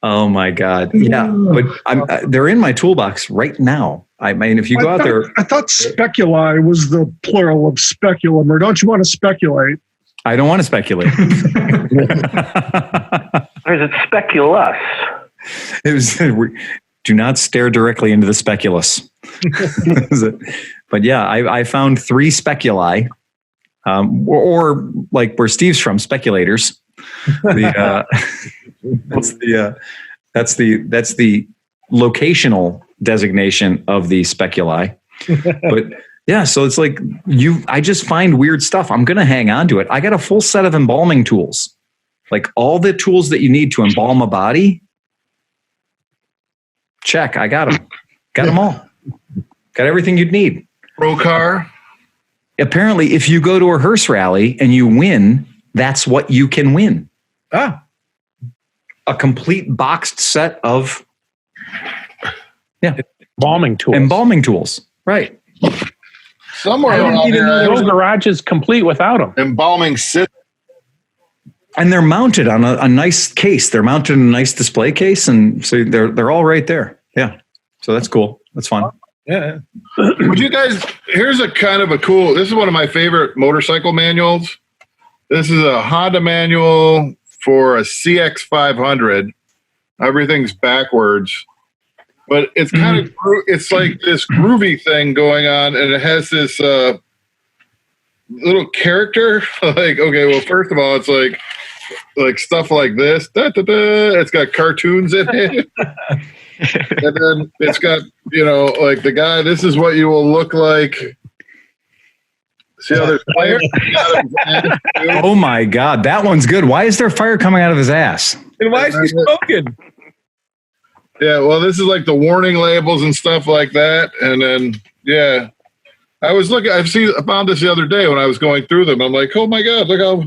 Oh my God! Yeah, but they're in my toolbox right now. I mean, if you go out there, I thought speculi was the plural of speculum. Or don't you want to speculate? I don't want to speculate. Or is it speculus? It was. Do not stare directly into the speculus. But yeah, I found 3 speculi, or like where Steve's from, speculators. That's the locational designation of the speculi. But yeah, so it's like I just find weird stuff. I'm going to hang on to it. I got a full set of embalming tools, like all the tools that you need to embalm a body. Check. I got them. Got them all. Got everything you'd need. Pro car. Apparently, if you go to a hearse rally and you win, that's what you can win. A complete boxed set of embalming tools. Right. Somewhere around here, no garage is complete without them. Embalming sit. And they're mounted on a nice case. They're mounted in a nice display case, and so they're all right there. Yeah. So that's cool. That's fun. Yeah. Would you guys? Here's a kind of a cool. This is one of my favorite motorcycle manuals. This is a Honda manual for a CX500. Everything's backwards, but it's kind of it's like this groovy thing going on, and it has this little character. Like, okay, well, first of all, it's like stuff like this. It's got cartoons in it. And then it's got, like the guy, this is what you will look like. See how there's fire? Oh my God, that one's good. Why is there fire coming out of his ass? And why is he smoking? Yeah, well, this is like the warning labels and stuff like that. And then, yeah. I was looking, I found this the other day when I was going through them. I'm like, oh my God, look how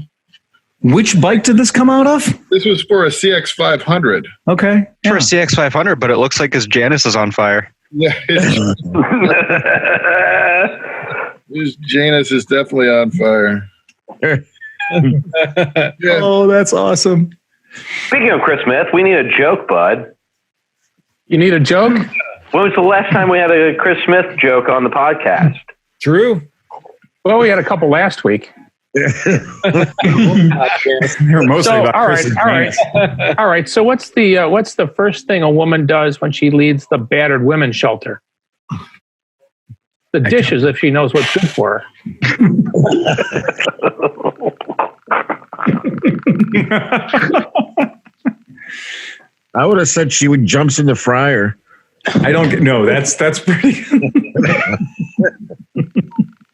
Which bike did this come out of? This was for a CX500. Okay. For a CX500, but it looks like his Janus is on fire. Yeah. His Janus is definitely on fire. Yeah. Oh, that's awesome. Speaking of Chris Smith, we need a joke, bud. You need a joke? When was the last time we had a Chris Smith joke on the podcast? True. Well, we had a couple last week. They were mostly So, about all right, Chris's all right, all right. So, what's the first thing a woman does when she leads the battered women's shelter? The dishes, if she knows what's good for her. I would have said she would jumps in the fryer. I don't get no. That's pretty.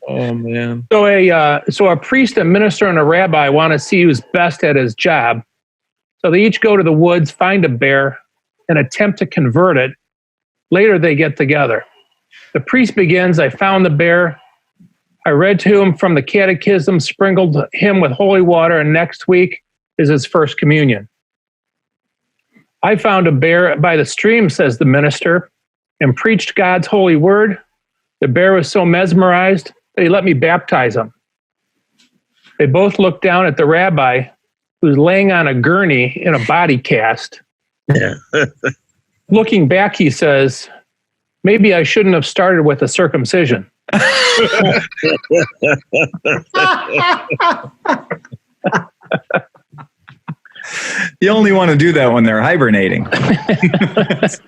Oh man. So a priest, a minister, and a rabbi want to see who's best at his job. So they each go to the woods, find a bear, and attempt to convert it. Later, they get together. The priest begins, I found the bear. I read to him from the catechism, sprinkled him with holy water, and next week is his first communion. I found a bear by the stream, says the minister, and preached God's holy word. The bear was so mesmerized that he let me baptize him. They both looked down at the rabbi, who's laying on a gurney in a body cast. Yeah. Looking back, he says, maybe I shouldn't have started with a circumcision. You only want to do that when they're hibernating. The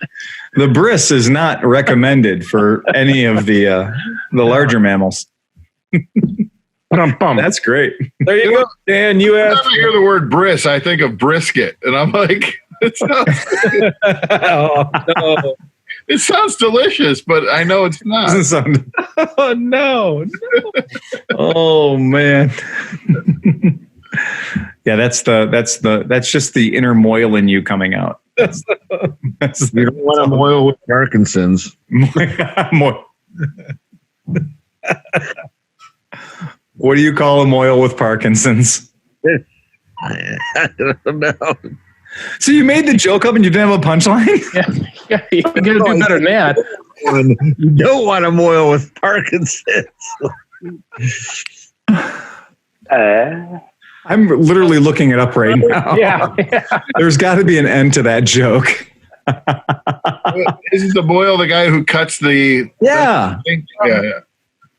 bris is not recommended for any of the larger mammals. That's great. There you go, Dan. You Whenever asked. I hear the word bris, I think of brisket, and I'm like, it sounds delicious, but I know it's not. Doesn't sound. Oh no. Oh man. Yeah, that's just the inner moil in you coming out. That's You don't want to moil with Parkinson's. What do you call a moil with Parkinson's? I don't know. So you made the joke up and you didn't have a punchline? Yeah, you got to do better than that. You don't want to moil with Parkinson's. I'm literally looking it up right now. Yeah. There's got to be an end to that joke. Isn't the boil the guy who cuts the Yeah. thing? Yeah.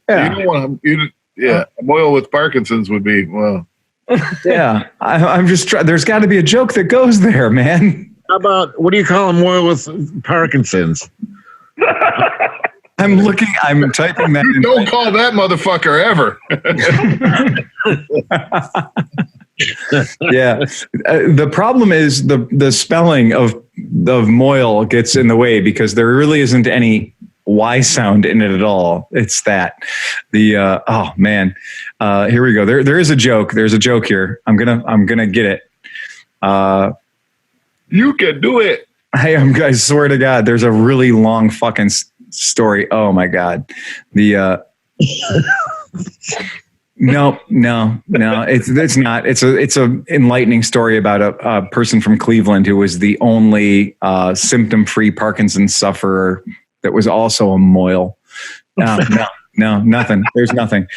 You don't want to. A boil with Parkinson's would be well. Yeah. I'm just trying. There's got to be a joke that goes there, man. How about, what do you call a moil with Parkinson's? I'm typing that in. Don't call that motherfucker ever. Yeah. The problem is the spelling of moil gets in the way because there really isn't any Y sound in it at all. It's that oh man. Here we go. There is a joke. There's a joke here. I'm gonna get it. You can do it. I swear to God, there's a really long fucking story. Oh my God. No. It's not. It's a enlightening story about a person from Cleveland who was the only symptom-free Parkinson's sufferer that was also a moil. No, nothing. There's nothing.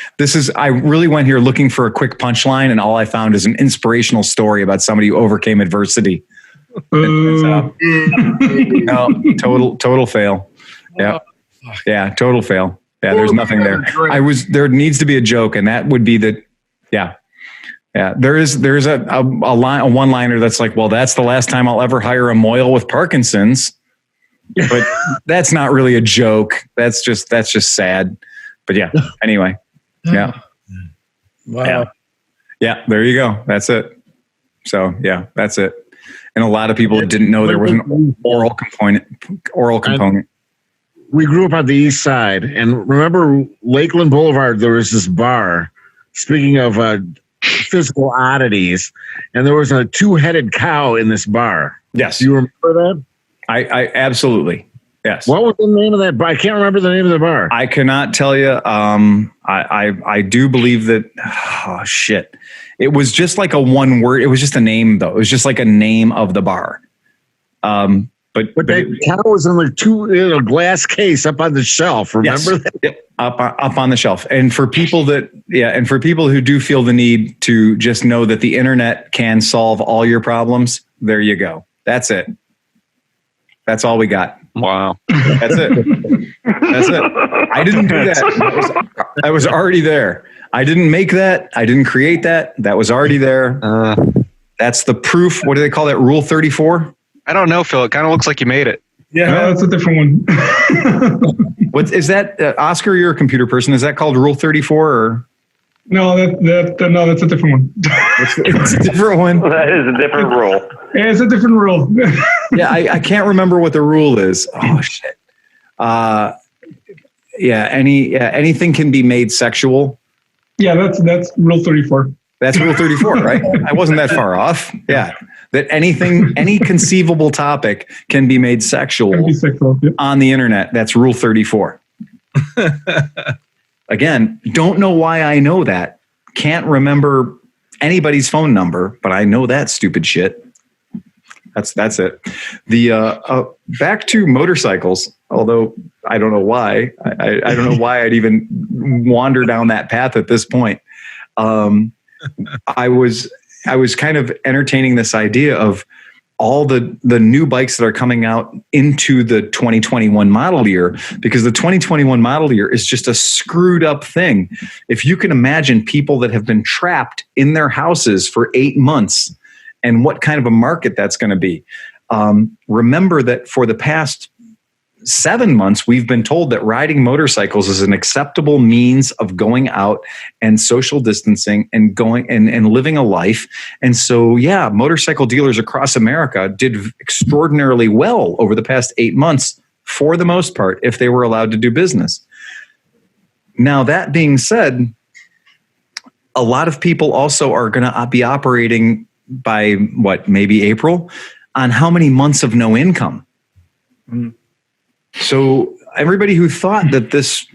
I really went here looking for a quick punchline, and all I found is an inspirational story about somebody who overcame adversity. No, total fail. Yeah. Yeah. Total fail. Yeah. There's nothing there. There needs to be a joke, and that would be yeah. There's a one-liner that's like, well, that's the last time I'll ever hire a moil with Parkinson's, but that's not really a joke. That's just sad. But yeah. Anyway. Yeah. Wow. Yeah. There you go. That's it. So yeah, that's it. And a lot of people didn't know there was an oral component. We grew up on the east side, and remember Lakeland Boulevard, there was this bar, speaking of physical oddities, and there was a two-headed cow in this bar. Yes. Do you remember that? I absolutely. Yes. What was the name of that bar? I can't remember the name of the bar. I cannot tell you. I do believe that. Oh shit! It was just like a one word. It was just a name though. It was just like a name of the bar. But that cow was in like a glass case up on the shelf. Remember that? Yep, up on the shelf. And for people who do feel the need to just know that the internet can solve all your problems, there you go. That's it. That's all we got. Wow. That's it. That's it. I didn't do that. That was already there. I didn't make that. I didn't create that. That was already there. That's the proof. What do they call that? Rule 34? I don't know, Phil. It kind of looks like you made it. Yeah, that's a different one. What is that? Oscar, you're a computer person. Is that called Rule 34 or? No, that's a different one. It's a different one. That is a different rule. Yeah, it's a different rule. Yeah, I can't remember what the rule is. Oh shit. Anything can be made sexual. Yeah, that's Rule 34. That's Rule 34, right? I wasn't that far off. Yeah. That any conceivable topic can be made sexual, on the internet. That's Rule 34. Again, don't know why I know that. Can't remember anybody's phone number, but I know that stupid shit. That's it. The back to motorcycles, although I don't know why. I don't know why I'd even wander down that path at this point. I was kind of entertaining this idea of all the new bikes that are coming out into the 2021 model year, because the 2021 model year is just a screwed up thing. If you can imagine people that have been trapped in their houses for 8 months and what kind of a market that's going to be. Remember that for the past 7 months, we've been told that riding motorcycles is an acceptable means of going out and social distancing and going and living a life. And so, yeah, motorcycle dealers across America did extraordinarily well over the past 8 months, for the most part, if they were allowed to do business. Now, that being said, a lot of people also are going to be operating by maybe April, on how many months of no income. Mm-hmm. So everybody who thought that this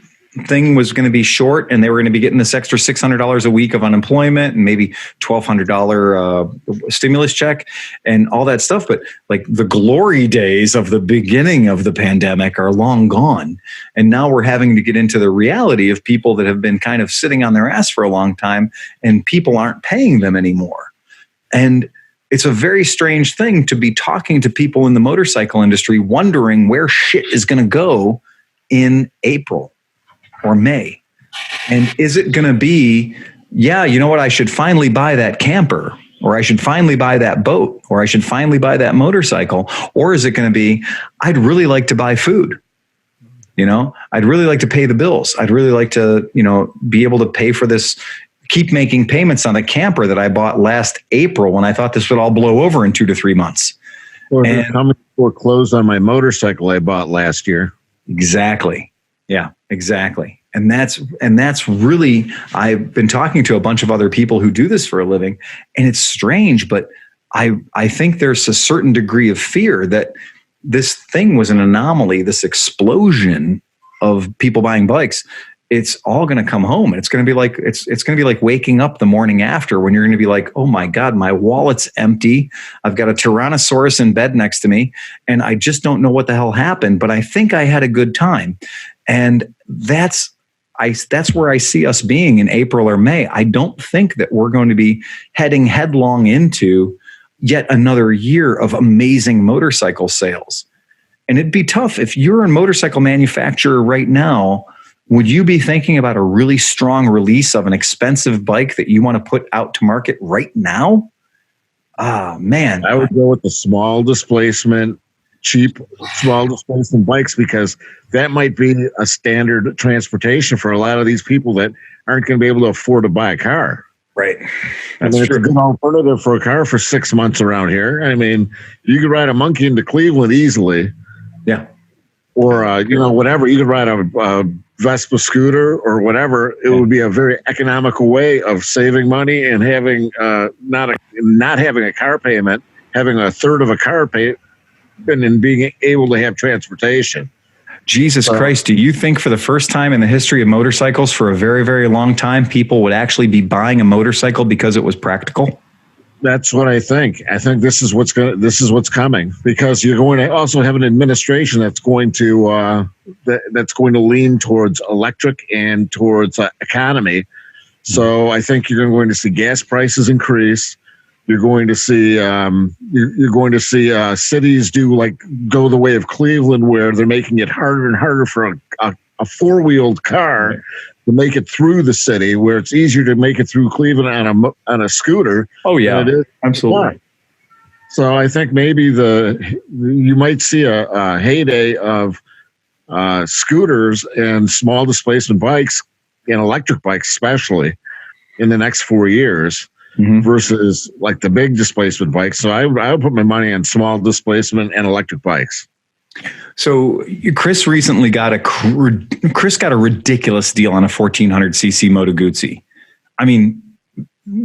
thing was going to be short and they were going to be getting this extra $600 a week of unemployment and maybe $1,200 stimulus check and all that stuff. But like the glory days of the beginning of the pandemic are long gone. And now we're having to get into the reality of people that have been kind of sitting on their ass for a long time and people aren't paying them anymore. And it's a very strange thing to be talking to people in the motorcycle industry, wondering where shit is going to go in April or May. And is it going to be, yeah, you know what, I should finally buy that camper, or I should finally buy that boat, or I should finally buy that motorcycle? Or is it going to be, I'd really like to buy food. You know, I'd really like to pay the bills. I'd really like to, be able to pay for this, keep making payments on the camper that I bought last April when I thought this would all blow over in 2 to 3 months. Or how many foreclosed on my motorcycle I bought last year? Exactly. Yeah, exactly. And that's really, I've been talking to a bunch of other people who do this for a living, and it's strange, but I think there's a certain degree of fear that this thing was an anomaly, this explosion of people buying bikes. It's all going to come home, and it's going to be like it's going to be like waking up the morning after, when you're going to be like, oh my God, my wallet's empty. I've got a Tyrannosaurus in bed next to me, and I just don't know what the hell happened, but I think I had a good time. And that's where I see us being in April or May. I don't think that we're going to be heading headlong into yet another year of amazing motorcycle sales. And it'd be tough if you're a motorcycle manufacturer right now. Would you be thinking about a really strong release of an expensive bike that you want to put out to market right now? Ah, man. I would go with the small displacement, cheap small displacement bikes, because that might be a standard transportation for a lot of these people that aren't going to be able to afford to buy a car. Right. That's true. It's a good alternative for a car for 6 months around here. I mean, you could ride a monkey into Cleveland easily. Yeah. Or, whatever. You could ride a Vespa scooter or whatever. It would be a very economical way of saving money and having not having a car payment, having a third of a car payment, and being able to have transportation. Jesus Christ, do you think for the first time in the history of motorcycles for a very, very long time, people would actually be buying a motorcycle because it was practical? That's what I think. I think this is what's coming, because you're going to also have an administration that's going to lean towards electric and towards economy. So I think you're going to see gas prices increase. You're going to see cities go the way of Cleveland, where they're making it harder and harder for a four-wheeled car to make it through the city, where it's easier to make it through Cleveland on a scooter. Oh yeah, absolutely. So I think maybe you might see a heyday of scooters and small displacement bikes and electric bikes, especially in the next 4 years. Versus like the big displacement bikes. So I would put my money on small displacement and electric bikes. So Chris recently got a ridiculous deal on a 1400cc Moto Guzzi. I mean,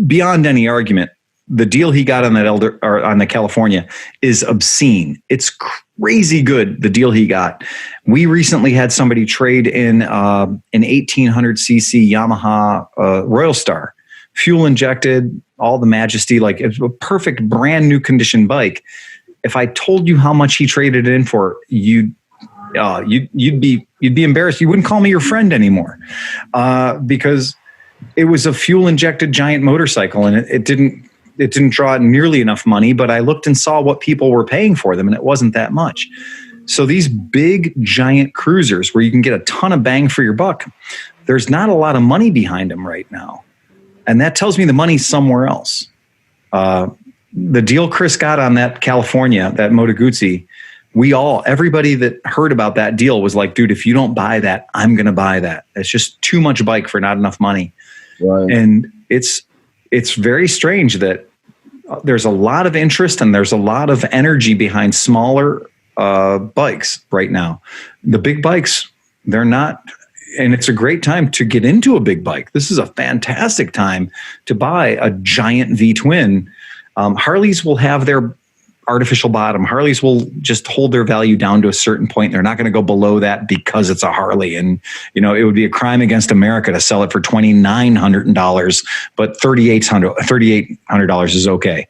beyond any argument, the deal he got on that on the California is obscene. It's crazy good, the deal he got. We recently had somebody trade in an 1800cc Yamaha Royal Star, fuel injected, all the majesty, like it's a perfect brand new condition bike. If I told you how much he traded it in for, you'd be embarrassed. You wouldn't call me your friend anymore, because it was a fuel injected giant motorcycle, and it didn't draw nearly enough money. But I looked and saw what people were paying for them, and it wasn't that much. So these big giant cruisers where you can get a ton of bang for your buck, there's not a lot of money behind them right now. And that tells me the money's somewhere else. The deal Chris got on that California, that Moto Guzzi, everybody that heard about that deal was like, dude, if you don't buy that, I'm going to buy that. It's just too much bike for not enough money. Right. And it's very strange that there's a lot of interest and there's a lot of energy behind smaller bikes right now. The big bikes, they're not. And it's a great time to get into a big bike. This is a fantastic time to buy a giant V-twin. Harleys will have their artificial bottom. Harleys will just hold their value down to a certain point. They're not going to go below that because it's a Harley. And, it would be a crime against America to sell it for $2,900, but $3,800 is okay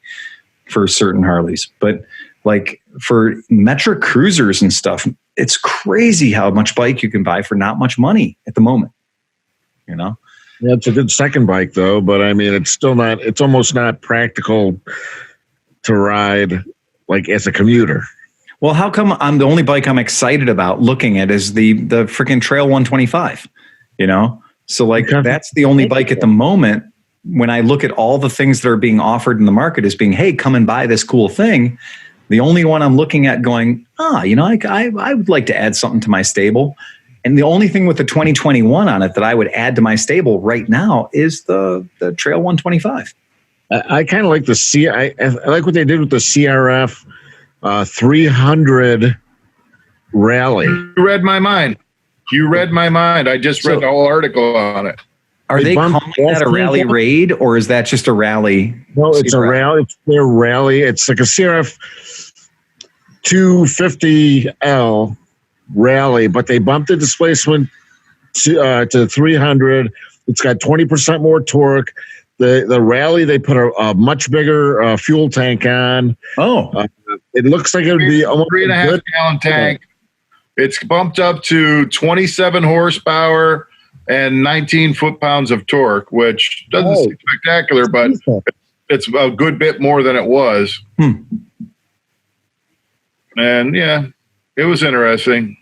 for certain Harleys. But like for metric cruisers and stuff, it's crazy how much bike you can buy for not much money at the moment. Yeah, it's a good second bike though, but I mean, it's almost not practical to ride like as a commuter. Well, how come I'm the only bike I'm excited about looking at is the freaking Trail 125, So like, that's the only bike at the moment when I look at all the things that are being offered in the market as being, hey, come and buy this cool thing. The only one I'm looking at going, I would like to add something to my stable. And the only thing with the 2021 on it that I would add to my stable right now is the Trail 125. I kind of like I like what they did with the CRF 300 Rally. You read my mind. I just read the whole article on it. Are they calling that a rally raid, or is that just a rally? No, it's a rally. It's their rally. It's like a CRF 250L rally, but they bumped the displacement to 300. It's got 20% more torque. The rally, they put a much bigger fuel tank on. Oh, it looks like it would be almost 3.5 gallon tank. It's bumped up to 27 horsepower and 19 foot-pounds of torque, which doesn't seem spectacular, but it's a good bit more than it was. And yeah, it was interesting.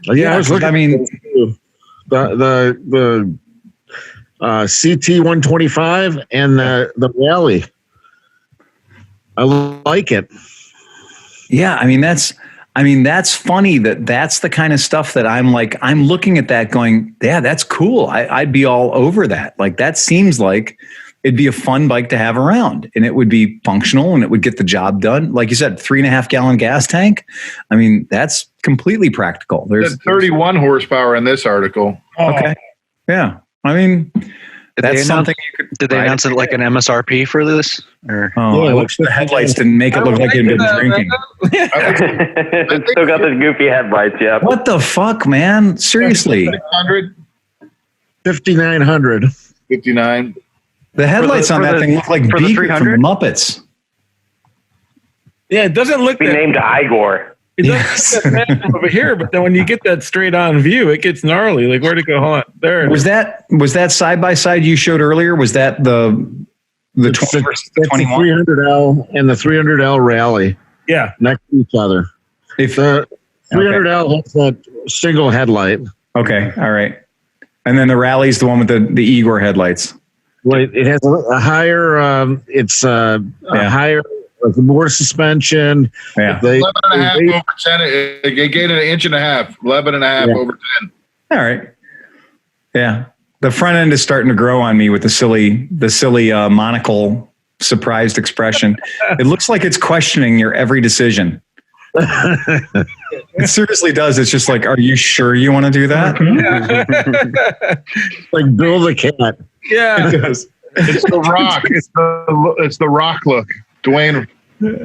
Yeah, I was looking. I mean, the CT 125 and the Rally. I like it. Yeah, I mean that's funny that's the kind of stuff that I'm looking at that going, yeah, that's cool. I'd be all over that. Like that seems like it'd be a fun bike to have around, and it would be functional and it would get the job done. Like you said, 3.5 gallon gas tank. I mean, that's completely practical. There's 31 horsepower in this article. Okay. Yeah. I mean, That's something you could. Did they announce it like an MSRP for this? Or? Oh, I wish the headlights didn't make it look like you'd been drinking. Still got the goofy headlights, yeah. What the fuck, man? Seriously. 600, 5,900. 59. The headlights on that thing look like for the Beaker from 300? Muppets. Yeah, it doesn't look Be that. named Igor. It doesn't look that bad from over here, but then when you get that straight on view, it gets gnarly. Like, where'd it go? Hold on. There. Was that side by side you showed earlier? Was that the 20 versus the 21? 300L and the 300L Rally Yeah. next to each other. If The 300L has that single headlight. okay, all right. And then the Rally's the one with the Igor headlights. Wait, it has a higher. It's a higher, like more suspension. Yeah. They, 11 and a half over 10. They gained an inch and a half. 11 and a half over 10. All right. Yeah. The front end is starting to grow on me with the silly monocle surprised expression. It looks like it's questioning your every decision. It seriously does. It's just like, are you sure you want to do that? like Bill the Cat. Yeah. It does. It's the rock. It's the rock look. Dwayne.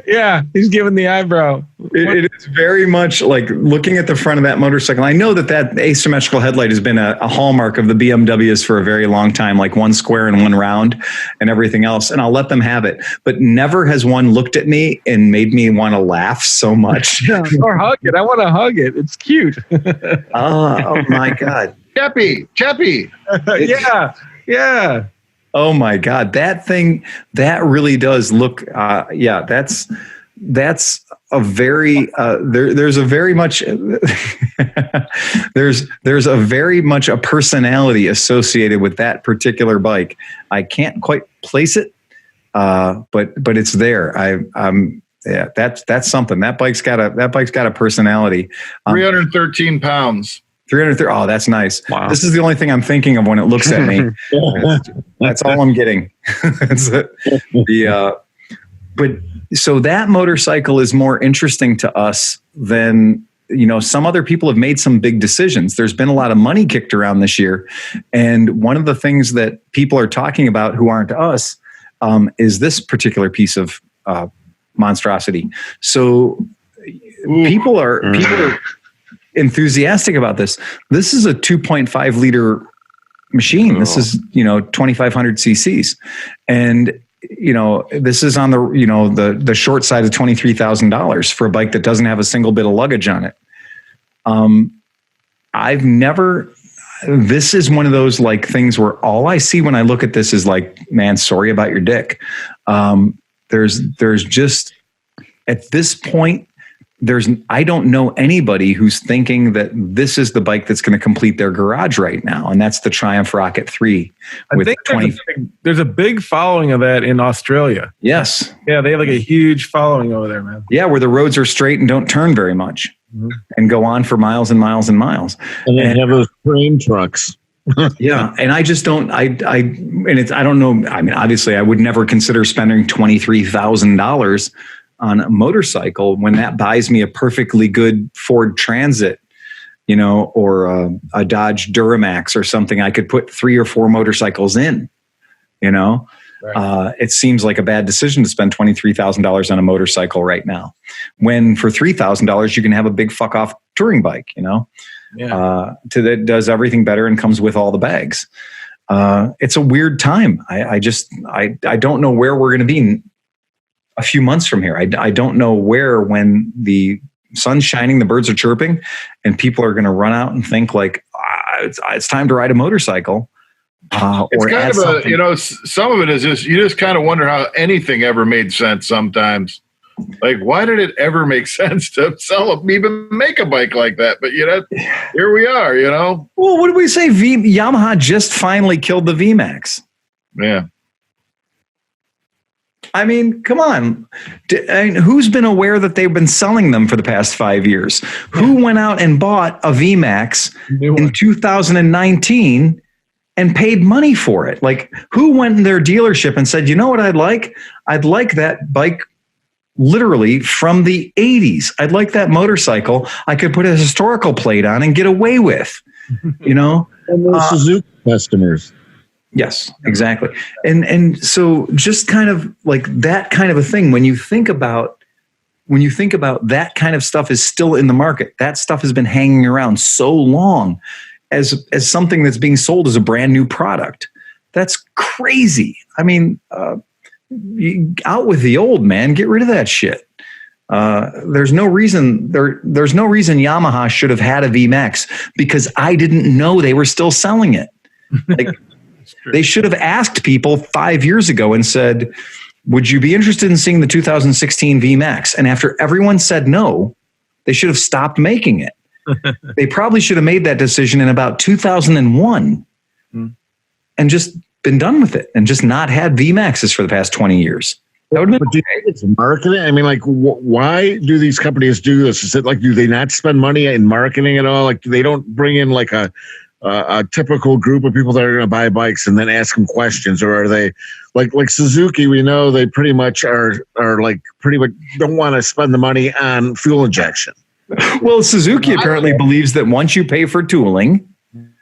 Yeah. He's giving the eyebrow. It is very much like looking at the front of that motorcycle. I know that asymmetrical headlight has been a hallmark of the BMWs for a very long time, like one square and one round and everything else. And I'll let them have it. But never has one looked at me and made me want to laugh so much. Or hug it. I want to hug it. It's cute. Oh my God. Chappie. Yeah. Yeah. Oh my God, that thing, that really does look, that's a very, there's a very much, there's a very much a personality associated with that particular bike. I can't quite place it, but it's there. Yeah, that's something. That bike's got a personality. 313 pounds. 330. Oh, that's nice. Wow. This is the only thing I'm thinking of when it looks at me. That's all I'm getting. But so that motorcycle is more interesting to us than, some other people have made some big decisions. There's been a lot of money kicked around this year. And one of the things that people are talking about who aren't us is this particular piece of monstrosity. So people are enthusiastic about this. This is a 2.5 liter machine. This is, 2,500 cc's. And, this is on the short side of $23,000 for a bike that doesn't have a single bit of luggage on it. This is one of those like things where all I see when I look at this is like, man, sorry about your dick. There's just at this point, I don't know anybody who's thinking that this is the bike that's going to complete their garage right now. And that's the Triumph Rocket 3. I think there's a big following of that in Australia. Yes. Yeah, they have like a huge following over there, man. Yeah, where the roads are straight and don't turn very much and go on for miles and miles and miles. And they have those train trucks. Yeah. And I just don't, I don't know. I mean, obviously I would never consider spending $23,000 on a motorcycle when that buys me a perfectly good Ford Transit, or a Dodge Duramax or something I could put 3 or 4 motorcycles in, Right. It seems like a bad decision to spend $23,000 on a motorcycle right now, when for $3,000 you can have a big fuck off touring bike, that does everything better and comes with all the bags. It's a weird time. I don't know where we're going to be a few months from here. I don't know when the sun's shining, the birds are chirping, and people are going to run out and think like, it's time to ride a motorcycle. It's kind of something. Some of it is you just kind of wonder how anything ever made sense sometimes. Like, why did it ever make sense to even make a bike like that? But here we are, Well, what did we say? Yamaha just finally killed the VMAX. Yeah. I mean, come on. Who's been aware that they've been selling them for the past 5 years? Who went out and bought a VMAX in 2019 and paid money for it? Like, who went in their dealership and said, you know what I'd like? I'd like that bike literally from the 80s. I'd like that motorcycle I could put a historical plate on and get away with, And those Suzuki customers. Yes, exactly. And so just kind of like that kind of a thing, when you think about that kind of stuff is still in the market, that stuff has been hanging around so long as something that's being sold as a brand new product. That's crazy. I mean, out with the old, man. Get rid of that shit. There's no reason Yamaha should have had a VMAX, because I didn't know they were still selling it. Like, they should have asked people 5 years ago and said, would you be interested in seeing the 2016 VMAX? And after everyone said no, they should have stopped making it. They probably should have made that decision in about 2001 and just been done with it and just not had VMAXs for the past 20 years. That would have been it's marketing. I mean, like, why do these companies do this? Is it like, do they not spend money in marketing at all? Like, they don't bring in like a typical group of people that are going to buy bikes and then ask them questions? Or are they like Suzuki? We know they pretty much are like pretty much don't want to spend the money on fuel injection. Well, Suzuki apparently believes that once you pay for tooling,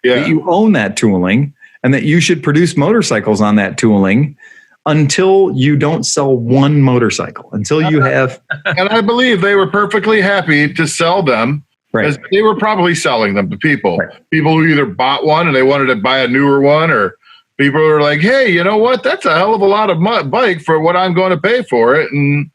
that you own that tooling and that you should produce motorcycles on that tooling until you don't sell one motorcycle, until you have. And I believe they were perfectly happy to sell them. Right. Because they were probably selling them to people. Right. People who either bought one and they wanted to buy a newer one, or people who were like, hey, you know what? That's a hell of a lot of bike for what I'm going to pay for it. And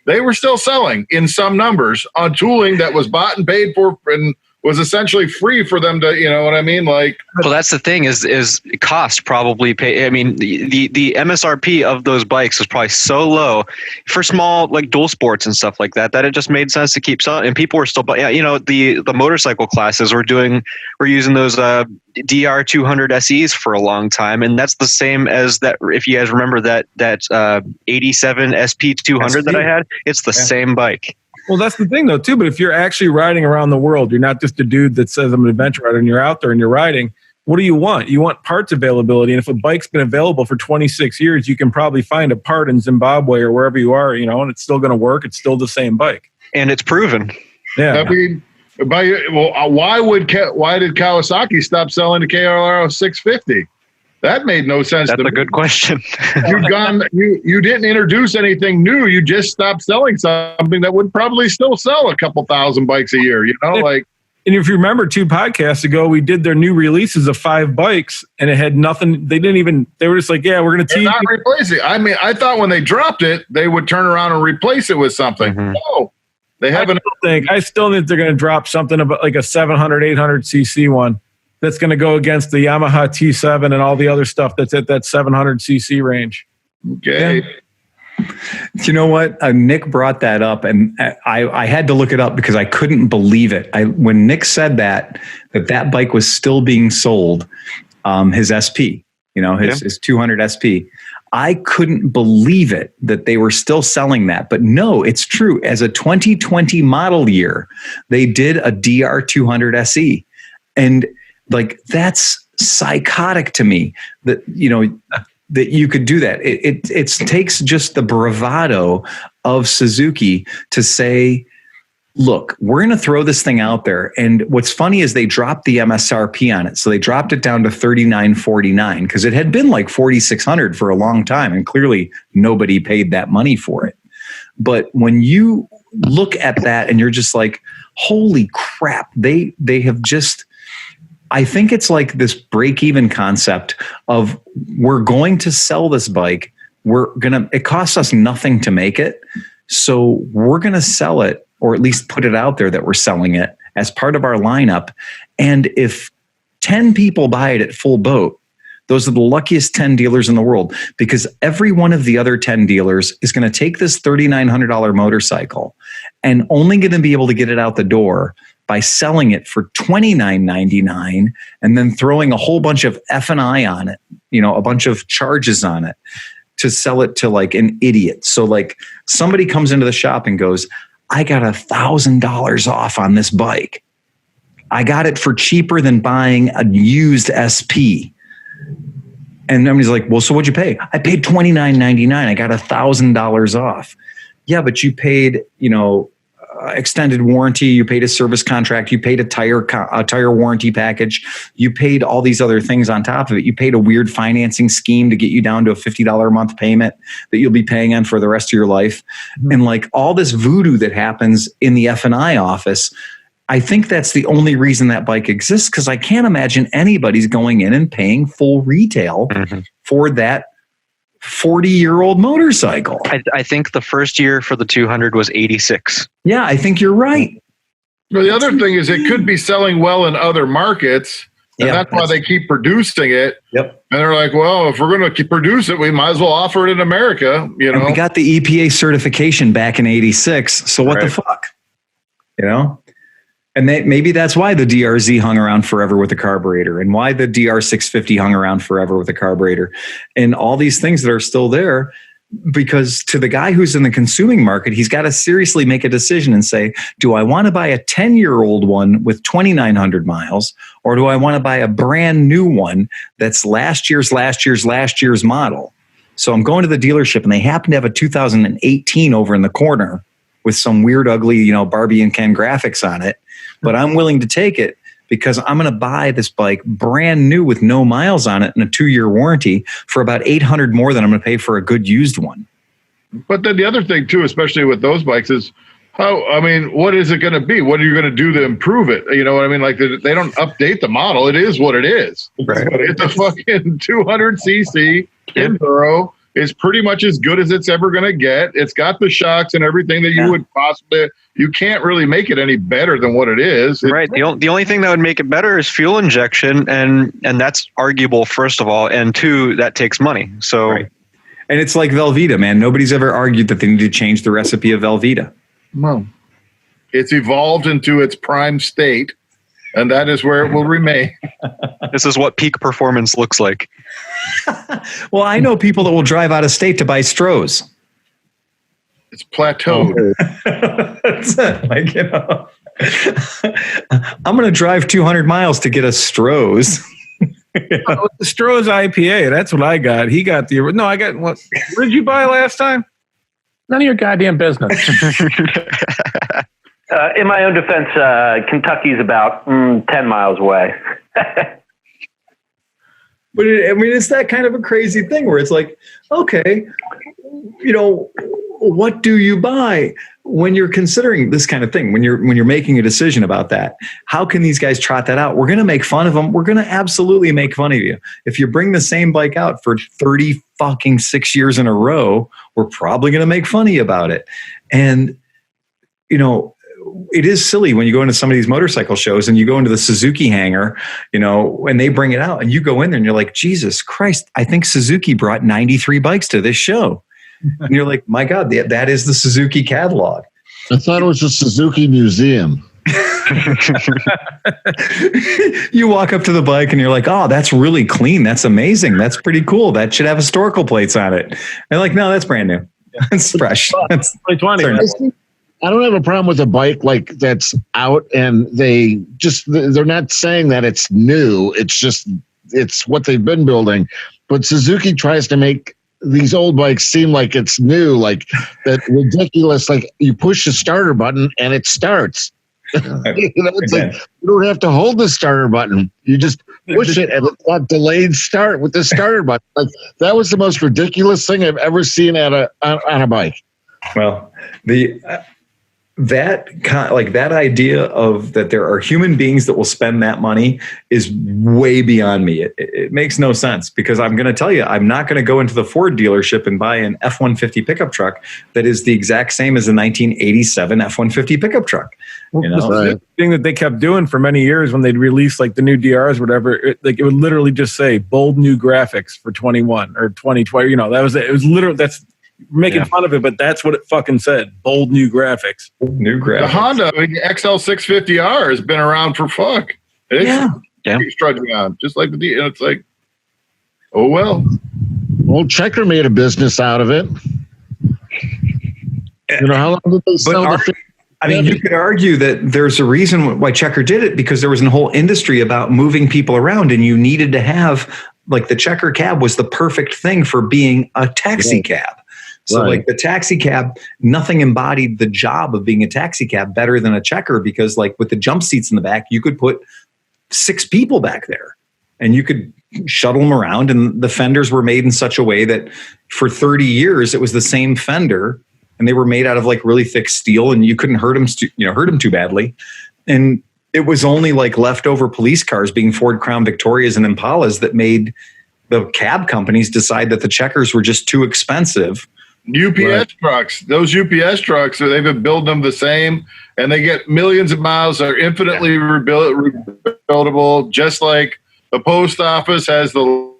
they were still selling in some numbers on tooling that was bought and paid for and was essentially free for them to, you know what I mean? Like, well, that's the thing is cost probably pay. I mean, the MSRP of those bikes was probably so low for small, like dual sports and stuff like that, that it just made sense to keep selling. And people were still, you know, the motorcycle classes were using those DR 200 SEs for a long time. And that's the same as that. If you guys remember that 87 SP 200 that I had, it's the same bike. Well, that's the thing, though, too. But if you're actually riding around the world, you're not just a dude that says I'm an adventure rider and you're out there and you're riding. What do you want? You want parts availability. And if a bike's been available for 26 years, you can probably find a part in Zimbabwe or wherever you are, you know, and it's still going to work. It's still the same bike. And it's proven. Yeah. I mean, why did Kawasaki stop selling the KRR 650? That made no sense. That's a good question. You didn't introduce anything new. You just stopped selling something that would probably still sell a couple thousand bikes a year, you know, like. And if you remember 2 podcasts ago, we did their new releases of 5 bikes and it had nothing. They were just like, yeah, we're going to teach. Not replace it. I mean, I thought when they dropped it, they would turn around and replace it with something. Mm-hmm. No, they haven't. I still think they're going to drop something about like a 700, 800 cc one. That's going to go against the Yamaha T7 and all the other stuff that's at that 700 cc range. Okay. Yeah. You know what? Nick brought that up, and I had to look it up because I couldn't believe it. When Nick said that bike was still being sold, his SP, you know, his 200 SP, I couldn't believe it that they were still selling that. But no, it's true. As a 2020 model year, they did a DR 200 SE, and like, that's psychotic to me that, you know, that you could do that. It takes just the bravado of Suzuki to say, look, we're going to throw this thing out there. And what's funny is they dropped the MSRP on it. So they dropped it down to $3,949 because it had been like $4,600 for a long time. And clearly nobody paid that money for it. But when you look at that and you're just like, holy crap, they have just... I think it's like this break-even concept of we're going to sell this bike. It costs us nothing to make it. So we're going to sell it, or at least put it out there that we're selling it as part of our lineup. And if 10 people buy it at full boat, those are the luckiest 10 dealers in the world, because every one of the other 10 dealers is going to take this $3,900 motorcycle and only going to be able to get it out the door by selling it for $29.99 and then throwing a whole bunch of F&I on it, you know, a bunch of charges on it to sell it to like an idiot. So like somebody comes into the shop and goes, I got $1,000 off on this bike. I got it for cheaper than buying a used SP. And somebody's like, well, so what'd you pay? I paid $29.99. I got $1,000 off. Yeah, but you paid, you know, extended warranty, you paid a service contract, you paid a tire warranty package, you paid all these other things on top of it. You paid a weird financing scheme to get you down to a $50 a month payment that you'll be paying on for the rest of your life. Mm-hmm. And like all this voodoo that happens in the F&I office, I think that's the only reason that bike exists, because I can't imagine anybody's going in and paying full retail for that 40-year-old motorcycle. I think the first year for the 200 was 86. Yeah, I think you're right. Well, the other thing is it could be selling well in other markets, and that's why they keep producing it. Yep. And they're like, well, if we're going to produce it, we might as well offer it in America. You know, and we got the EPA certification back in '86. So what the fuck? You know. And maybe that's why the DRZ hung around forever with the carburetor, and why the DR650 hung around forever with the carburetor, and all these things that are still there, because to the guy who's in the consuming market, he's got to seriously make a decision and say, do I want to buy a 10-year-old one with 2,900 miles, or do I want to buy a brand new one that's last year's model? So I'm going to the dealership and they happen to have a 2018 over in the corner with some weird, ugly, Barbie and Ken graphics on it. But I'm willing to take it because I'm going to buy this bike brand new with no miles on it and a 2-year warranty for about $800 more than I'm going to pay for a good used one. But then the other thing too, especially with those bikes, is what is it going to be? What are you going to do to improve it? You know what I mean? Like they don't update the model. It is what it is. Right. It's a fucking 200cc enduro. It's pretty much as good as it's ever going to get. It's got the shocks and everything that you would possibly. You can't really make it any better than what it is. Right. The only thing that would make it better is fuel injection, and that's arguable, first of all, and two, that takes money. So, right. And it's like Velveeta, man. Nobody's ever argued that they need to change the recipe of Velveeta. No, it's evolved into its prime state, and that is where it will remain. This is what peak performance looks like. Well, I know people that will drive out of state to buy Strohs. It's plateaued. That's it. I'm going to drive 200 miles to get a Strohs. The Strohs IPA. That's what I got. He got I got what? What did you buy last time? None of your goddamn business. In my own defense, Kentucky's about 10 miles away. But it's that kind of a crazy thing where it's like, okay, what do you buy when you're considering this kind of thing? When you're making a decision about that, how can these guys trot that out? We're going to make fun of them. We're going to absolutely make fun of you. If you bring the same bike out for 36 years in a row, we're probably going to make fun of you about it. And, it is silly when you go into some of these motorcycle shows and you go into the Suzuki hangar, and they bring it out and you go in there and you're like, Jesus Christ, I think Suzuki brought 93 bikes to this show. And you're like, my God, that is the Suzuki catalog. I thought it was a Suzuki museum. You walk up to the bike and you're like, oh, that's really clean. That's amazing. That's pretty cool. That should have historical plates on it. And like, no, that's brand new. It's fresh. That's 2020. I don't have a problem with a bike like that's out and they're not saying that it's new. It's what they've been building. But Suzuki tries to make these old bikes seem like it's new, like that ridiculous, like you push the starter button and it starts. It's like you don't have to hold the starter button. You just push it and it's got delayed start with the starter button. Like that was the most ridiculous thing I've ever seen on a bike. Well, that idea of that there are human beings that will spend that money is way beyond me. It makes no sense, because I'm going to tell you, I'm not going to go into the Ford dealership and buy an F-150 pickup truck that is the exact same as a 1987 F-150 pickup truck. The thing that they kept doing for many years when they'd release like the new DRs, whatever, it would literally just say bold new graphics for 21 or 2020. That was it. It was literally, that's making fun of it, but that's what it fucking said. Bold new graphics. New graphics. The Honda XL650R has been around for fuck. It's trudging on, just like it's like, oh well. Well, Checker made a business out of it. How long did they sell you could argue that there's a reason why Checker did it, because there was a whole industry about moving people around, and you needed to have, like, the Checker cab was the perfect thing for being a taxi cab. So like the taxi cab, nothing embodied the job of being a taxi cab better than a checker, because like with the jump seats in the back, you could put 6 people back there and you could shuttle them around. And the fenders were made in such a way that for 30 years, it was the same fender, and they were made out of like really thick steel, and you couldn't hurt them too badly. And it was only like leftover police cars being Ford Crown Victorias and Impalas that made the cab companies decide that the checkers were just too expensive. UPS trucks, those UPS trucks, they've been building them the same, and they get millions of miles. They're infinitely rebuildable, just like the post office has the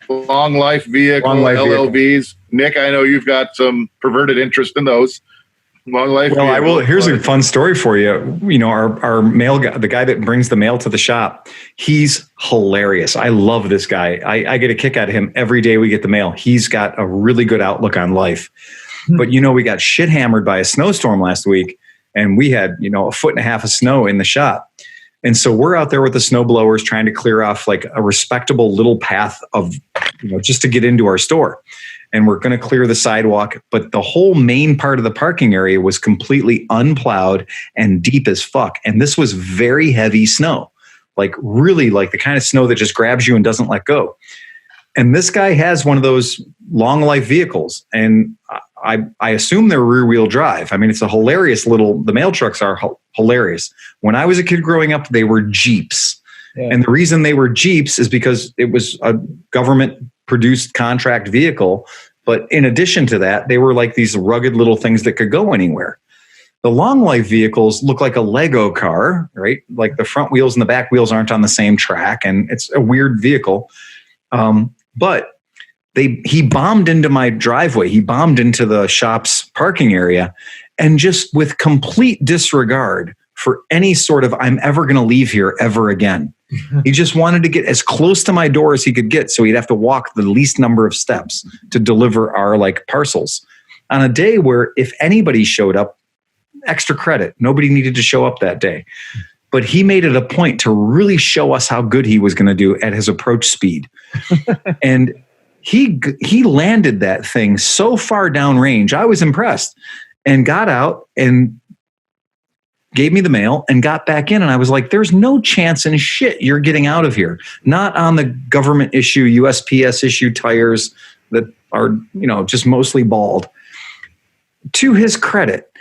long life vehicle, LLVs. Nick, I know you've got some perverted interest in those. Long life. Well, I will. Here's a fun story for you. You know, our mail guy, the guy that brings the mail to the shop, he's hilarious. I love this guy. I get a kick out of him every day we get the mail. He's got a really good outlook on life. But, you know, we got shit hammered by a snowstorm last week, and we had, 1.5 feet of snow in the shop. And so we're out there with the snow blowers trying to clear off like a respectable little path of, just to get into our store. And we're going to clear the sidewalk, but the whole main part of the parking area was completely unplowed and deep as fuck. And this was very heavy snow, like really like the kind of snow that just grabs you and doesn't let go. And this guy has one of those long life vehicles, and I assume they're rear wheel drive. I mean, it's a hilarious the mail trucks are hilarious. When I was a kid growing up, they were Jeeps. Yeah. And the reason they were Jeeps is because it was a government produced contract vehicle. But in addition to that, they were like these rugged little things that could go anywhere. The long life vehicles look like a Lego car, right? Like the front wheels and the back wheels aren't on the same track, and it's a weird vehicle. But he bombed into my driveway. He bombed into the shop's parking area, and just with complete disregard for any sort of I'm ever going to leave here ever again. He just wanted to get as close to my door as he could get, so he'd have to walk the least number of steps to deliver our like parcels on a day where if anybody showed up, extra credit. Nobody needed to show up that day. But he made it a point to really show us how good he was going to do at his approach speed. And he landed that thing so far downrange. I was impressed, and got out and gave me the mail and got back in. And I was like, there's no chance in shit you're getting out of here. Not on the government issue, USPS issue tires that are, just mostly bald. To his credit,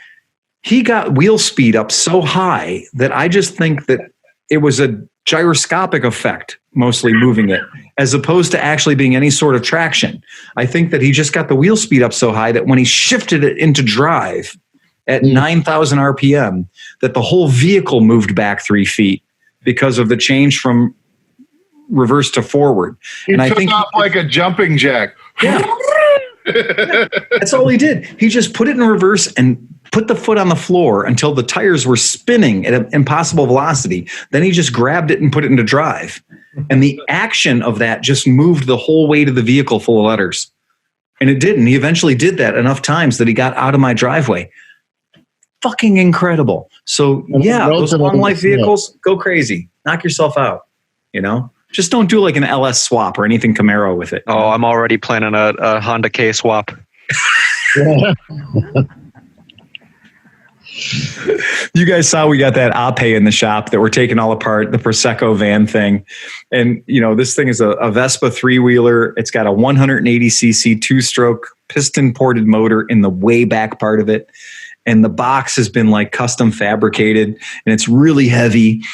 he got wheel speed up so high that I just think that it was a gyroscopic effect, mostly moving it, as opposed to actually being any sort of traction. I think that he just got the wheel speed up so high that when he shifted it into drive at 9,000 RPM, that the whole vehicle moved back 3 feet because of the change from reverse to forward. He took off like a jumping jack. Yeah. That's all he did. He just put it in reverse and put the foot on the floor until the tires were spinning at an impossible velocity. Then he just grabbed it and put it into drive. And the action of that just moved the whole weight of the vehicle full of letters. And it didn't. He eventually did that enough times that he got out of my driveway. Fucking incredible. So yeah, those long life vehicles, go crazy. Knock yourself out, Just don't do like an LS swap or anything Camaro with it. Oh, I'm already planning a Honda K swap. You guys saw we got that Ape in the shop that we're taking all apart, the Prosecco van thing. And, this thing is a Vespa 3-wheeler. It's got a 180cc 2-stroke piston-ported motor in the way back part of it. And the box has been like custom fabricated, and it's really heavy.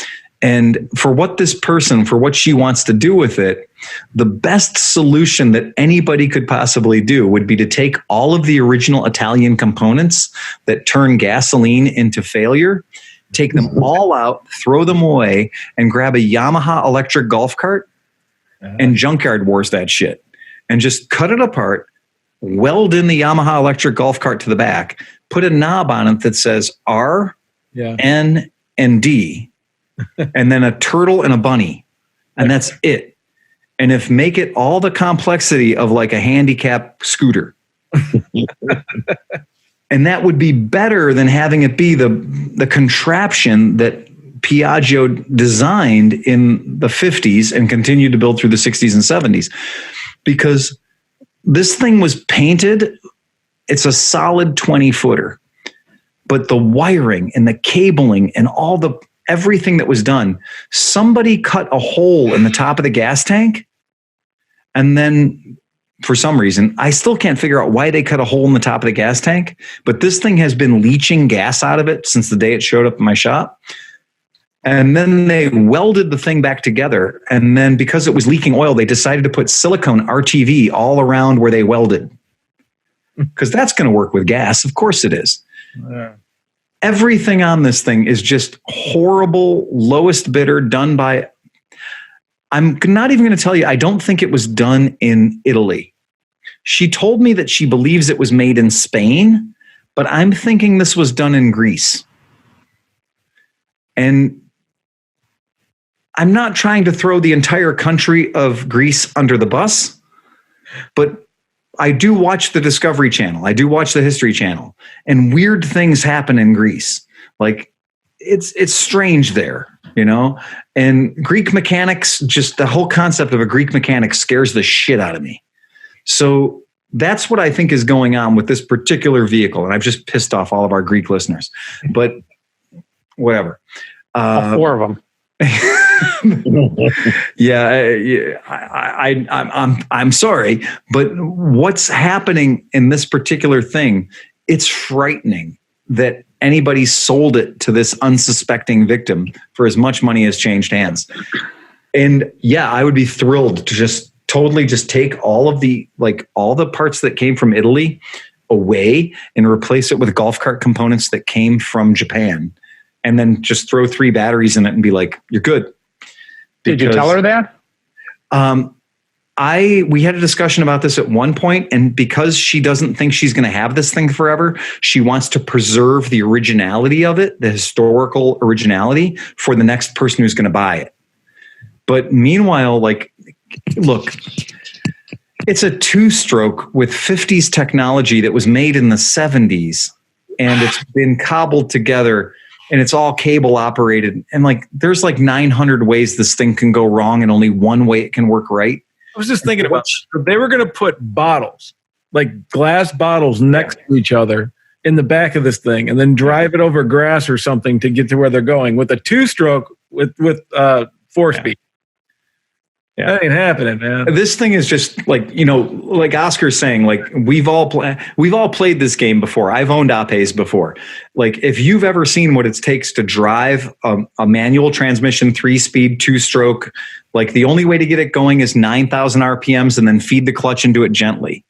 And for what she wants to do with it, the best solution that anybody could possibly do would be to take all of the original Italian components that turn gasoline into failure, take them all out, throw them away, and grab a Yamaha electric golf cart and junkyard wars that shit. And just cut it apart, weld in the Yamaha electric golf cart to the back, put a knob on it that says R, N, and D. And then a turtle and a bunny, and that's it. And make it all the complexity of like a handicap scooter. And that would be better than having it be the contraption that Piaggio designed in the 50s and continued to build through the 60s and 70s. Because this thing was painted It's a solid 20-footer. But the wiring and the cabling and everything that was done, somebody cut a hole in the top of the gas tank. And then for some reason, I still can't figure out why they cut a hole in the top of the gas tank, but this thing has been leaching gas out of it since the day it showed up in my shop. And then they welded the thing back together. And then because it was leaking oil, they decided to put silicone RTV all around where they welded. Because that's going to work with gas. Of course it is. Yeah. Everything on this thing is just horrible, lowest bidder, done by... I'm not even going to tell you, I don't think it was done in Italy. She told me that she believes it was made in Spain, but I'm thinking this was done in Greece. And I'm not trying to throw the entire country of Greece under the bus, but I do watch the Discovery Channel. I do watch the History Channel, and weird things happen in Greece. Like it's strange there, you know, and Greek mechanics, just the whole concept of a Greek mechanic scares the shit out of me. So that's what I think is going on with this particular vehicle. And I've just pissed off all of our Greek listeners, but whatever. All four of them. I'm sorry, but what's happening in this particular thing, it's frightening that anybody sold it to this unsuspecting victim for as much money as changed hands. And yeah, I would be thrilled to just totally just take all the parts that came from Italy away and replace it with golf cart components that came from Japan, and then just throw 3 batteries in it and be like, you're good. Did you tell her that? We had a discussion about this at one point, and because she doesn't think she's going to have this thing forever, she wants to preserve the originality of it, the historical originality, for the next person who's going to buy it. But meanwhile, like, look, it's a 2-stroke with 50s technology that was made in the 70s, and it's been cobbled together, and it's all cable operated. And like, there's like 900 ways this thing can go wrong, and only one way it can work right. I was just thinking about, they were going to put bottles, like glass bottles next to each other in the back of this thing, and then drive it over grass or something to get to where they're going with a 2-stroke with 4-speed. Yeah. That ain't happening, man. This thing is just like, you know, like Oscar's saying, like we've all played this game before. I've owned Apes before. Like if you've ever seen what it takes to drive a manual transmission, 3-speed, 2-stroke, like the only way to get it going is 9,000 RPMs and then feed the clutch into it gently.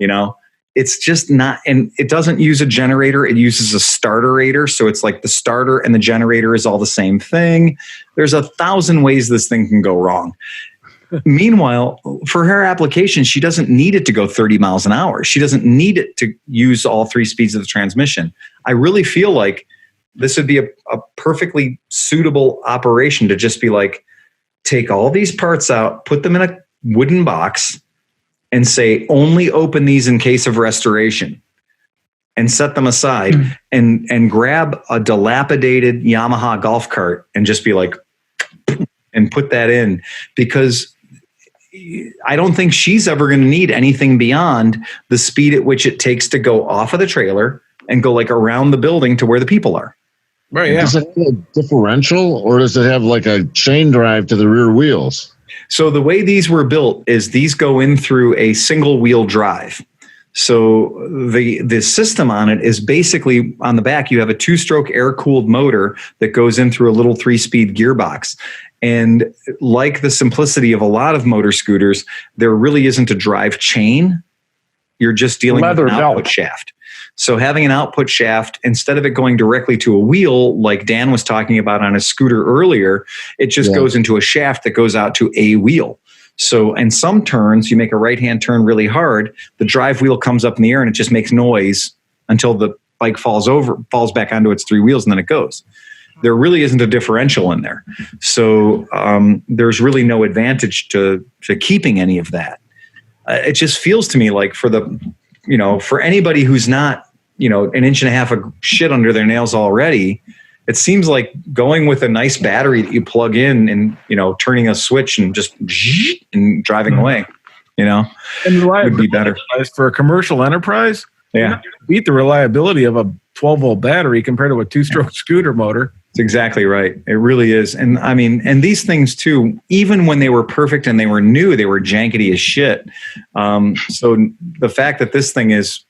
You know, it's just not, and it doesn't use a generator. It uses a starterator. So it's like the starter and the generator is all the same thing. There's 1,000 ways this thing can go wrong. Meanwhile, for her application, she doesn't need it to go 30 miles an hour. She doesn't need it to use all 3 speeds of the transmission. I really feel like this would be a perfectly suitable operation to just be like, take all these parts out, put them in a wooden box, and say, only open these in case of restoration, and set them aside, and grab a dilapidated Yamaha golf cart and just be like, and put that in, because I don't think she's ever going to need anything beyond the speed at which it takes to go off of the trailer and go like around the building to where the people are. Right. Yeah. Does it have a differential, or does it have like a chain drive to the rear wheels? So the way these were built is these go in through a single wheel drive. So the system on it is basically, on the back, you have a 2-stroke air-cooled motor that goes in through a little 3-speed gearbox. And like the simplicity of a lot of motor scooters, there really isn't a drive chain. You're just dealing with an output shaft. So having an output shaft, instead of it going directly to a wheel, like Dan was talking about on his scooter earlier, it just goes into a shaft that goes out to a wheel. So in some turns, you make a right-hand turn really hard, the drive wheel comes up in the air and it just makes noise until the bike falls back onto its 3 wheels, and then it goes. There really isn't a differential in there. So there's really no advantage to keeping any of that. It just feels to me like for anybody who's not, an inch and a half of shit under their nails already, it seems like going with a nice battery that you plug in and, turning a switch and just and driving away, and would be better. For a commercial enterprise, Yeah. Beat the reliability of a 12-volt battery compared to a two-stroke scooter motor. That's exactly right. It really is. And I mean, and these things too, even when they were perfect and they were new, they were jankety as shit. So the fact that this thing is,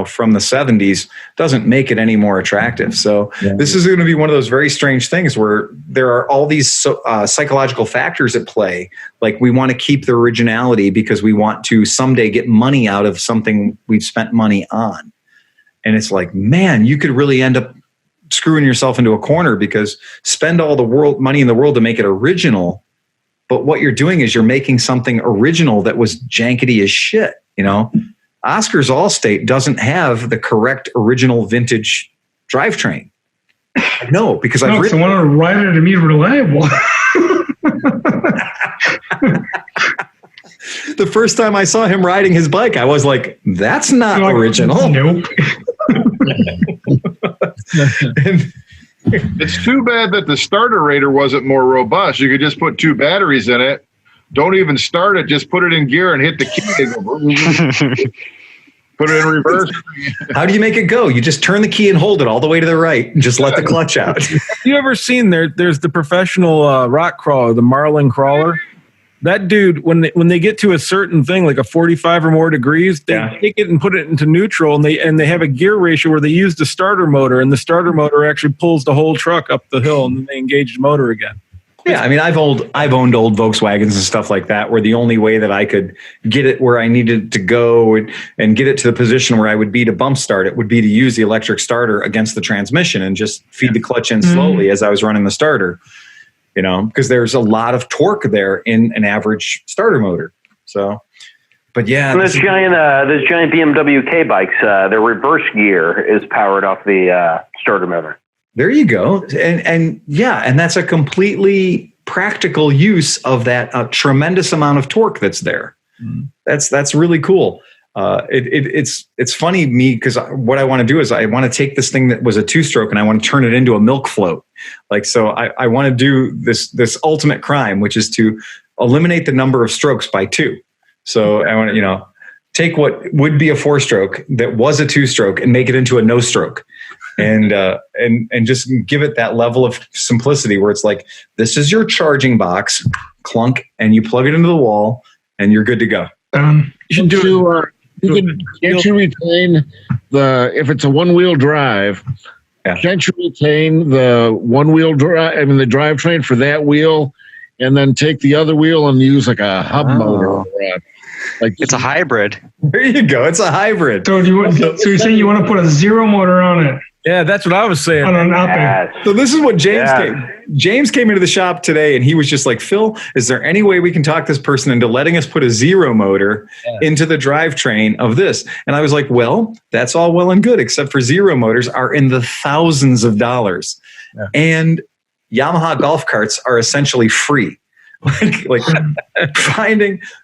from the 70s doesn't make it any more attractive. So this is going to be one of those very strange things where there are all these psychological factors at play. Like we want to keep the originality because we want to someday get money out of something we've spent money on. And it's like, man, you could really end up screwing yourself into a corner because spend all the money in the world to make it original. But what you're doing is you're making something original that was jankety as shit, Oscar's Allstate doesn't have the correct original vintage drivetrain. No, because I've written. I want to ride it to be reliable. The first time I saw him riding his bike, I was like, that's not original. Nope. It's too bad that the starter rater wasn't more robust. You could just put 2 batteries in it. Don't even start it. Just put it in gear and hit the key. Put it in reverse. How do you make it go? You just turn the key and hold it all the way to the right and just let the clutch out. Have you ever seen there's the professional rock crawler, the Marlin crawler? That dude, when they get to a certain thing, like a 45 or more degrees, they take it and put it into neutral, and they have a gear ratio where they use the starter motor, and the starter motor actually pulls the whole truck up the hill, and then they engage the motor again. Yeah, I mean, I've owned old Volkswagens and stuff like that, where the only way that I could get it where I needed to go and get it to the position where I would be to bump start it would be to use the electric starter against the transmission and just feed the clutch in slowly as I was running the starter, because there's a lot of torque there in an average starter motor. So, but yeah. Those giant BMW K bikes, their reverse gear is powered off the starter motor. There you go. And that's a completely practical use of that tremendous amount of torque that's there. That's really cool. It's funny to me because what I want to do is I want to take this thing that was a 2-stroke and I want to turn it into a milk float. So I want to do this ultimate crime, which is to eliminate the number of strokes by 2. So I want to, take what would be a 4-stroke that was a 2-stroke and make it into a no-stroke. And just give it that level of simplicity where it's like, this is your charging box, clunk, and you plug it into the wall and you're good to go. You should do can't you retain if it's a 1-wheel drive, can't you retain the 1-wheel drive, the drivetrain for that wheel and then take the other wheel and use like a hub motor? Like it's a hybrid. There you go. It's a hybrid. So you're saying you want to put a 0 motor on it? Yeah, that's what I was saying. So this is what James came into the shop today, and he was just like, Phil, is there any way we can talk this person into letting us put a 0 motor into the drivetrain of this? And I was like, well, that's all well and good, except for 0 motors are in the thousands of dollars. Yeah. And Yamaha golf carts are essentially free. like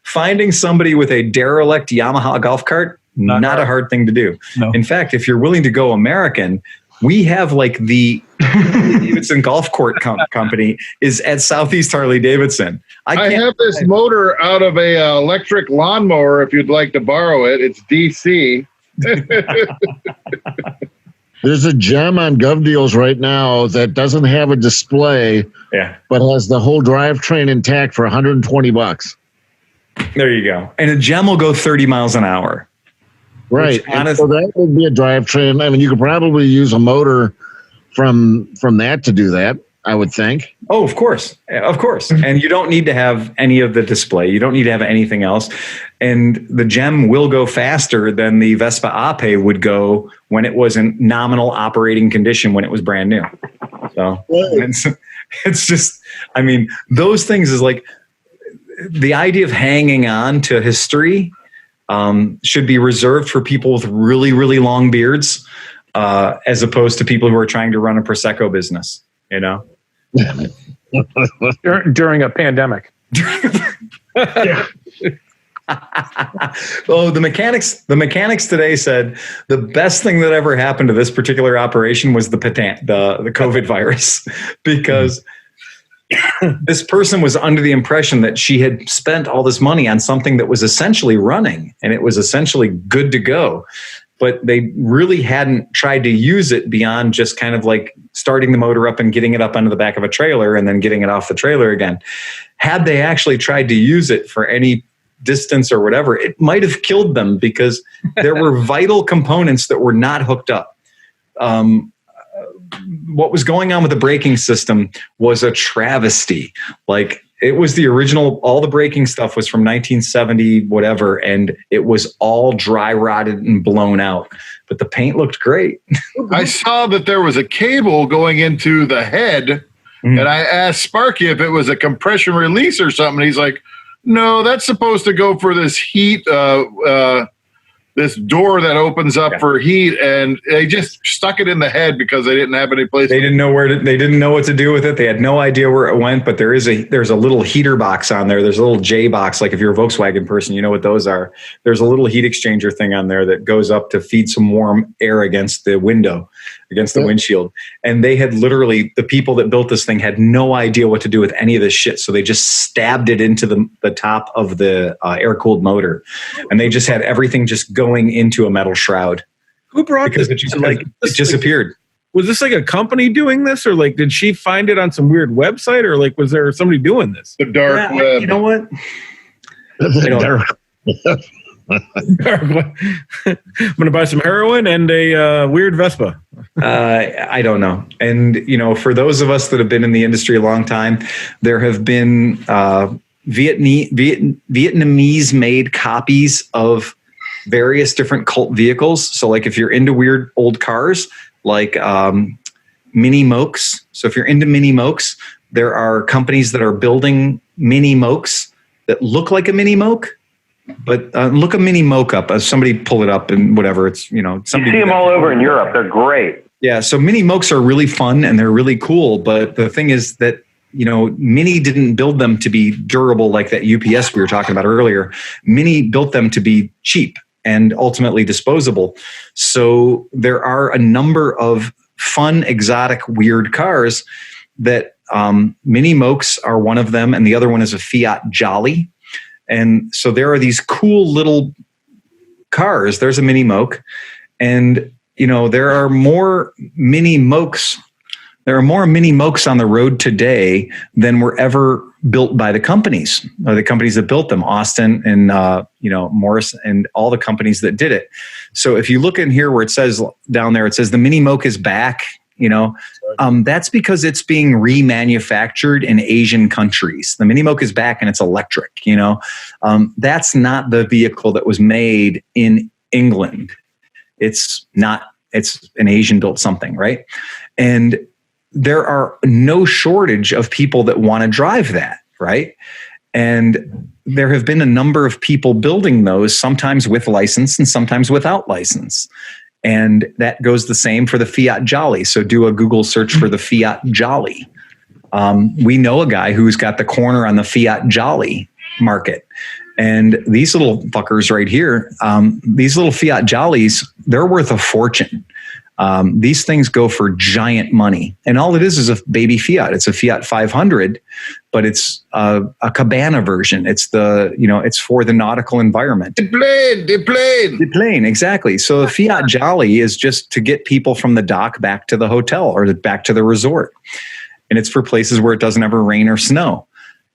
finding somebody with a derelict Yamaha golf cart, not a hard thing to do. No. In fact, if you're willing to go American, we have like the Davidson Golf Court company is at Southeast Harley Davidson. I have this motor out of a electric lawnmower. If you'd like to borrow it, it's DC. There's a gem on GovDeals right now that doesn't have a display, but has the whole drivetrain intact for $120. There you go. And a gem will go 30 miles an hour. Right. So that would be a drivetrain. I mean, you could probably use a motor from that to do that, I would think. Oh, of course. Of course. And you don't need to have any of the display. You don't need to have anything else. And the gem will go faster than the Vespa Ape would go when it was in nominal operating condition when it was brand new. So it's just, I mean, those things is like the idea of hanging on to history should be reserved for people with really, really long beards, as opposed to people who are trying to run a Prosecco business, During a pandemic. Oh, the mechanics today said the best thing that ever happened to this particular operation was the COVID virus, because this person was under the impression that she had spent all this money on something that was essentially running and it was essentially good to go. but they really hadn't tried to use it beyond just kind of like starting the motor up and getting it up onto the back of a trailer and then getting it off the trailer again. Had they actually tried to use it for any distance or whatever, it might have killed them because there were vital components that were not hooked up. What was going on with the braking system was a travesty. Like, it was the original, all the braking stuff was from 1970, whatever, and it was all dry rotted and blown out. But the paint looked great. I saw that there was a cable going into the head, and I asked Sparky if it was a compression release or something. He's like, no, that's supposed to go for this heat, this door that opens up for heat, and they just stuck it in the head because they didn't have any place. They didn't know they didn't know what to do with it. They had no idea where it went, but there's a little heater box on there. There's a little J box. Like if you're a Volkswagen person, you know what those are. There's a little heat exchanger thing on there that goes up to feed some warm air against the window, against the windshield. And they had literally, the people that built this thing had no idea what to do with any of this shit. So they just stabbed it into the top of the air-cooled motor. And they just had everything just going into a metal shroud. Who brought this? It disappeared. Was this like a company doing this, or like did she find it on some weird website, or like was there somebody doing this? The dark web. You know what? I'm gonna buy some heroin and a weird Vespa. I don't know. And for those of us that have been in the industry a long time, there have been Vietnamese made copies of various different cult vehicles. So like if you're into weird old cars, like mini mokes. So if you're into mini mokes, there are companies that are building mini mokes that look like a mini moke. But look a mini moke up. Somebody pull it up and whatever. It's somebody. You see them all over in Europe. They're great. Yeah. So mini mokes are really fun and they're really cool. But the thing is that Mini didn't build them to be durable like that UPS we were talking about earlier. Mini built them to be cheap and ultimately disposable. So there are a number of fun, exotic, weird cars that mini mokes are one of them, and the other one is a Fiat Jolly. And so there are these cool little cars. There's a mini moke, and there are more mini mokes. There are more mini mokes on the road today than were ever built by the companies, or the companies that built them, Austin and Morris and all the companies that did it. So if you look in here where it says down there, it says the mini moke is back. That's because it's being remanufactured in Asian countries. The mini moke is back and it's electric. That's not the vehicle that was made in England. It's not. It's an Asian built something, right? And there are no shortage of people that want to drive that, right? And there have been a number of people building those, sometimes with license and sometimes without license. And that goes the same for the Fiat Jolly. So do a Google search for the Fiat Jolly. We know a guy who's got the corner on the Fiat Jolly market. And these little fuckers right here, these little Fiat Jollies, they're worth a fortune. These things go for giant money, and all it is a baby Fiat. It's a Fiat 500, but it's a cabana version. It's it's for the nautical environment. The plane, exactly. So the Fiat Jolly is just to get people from the dock back to the hotel or back to the resort, and it's for places where it doesn't ever rain or snow.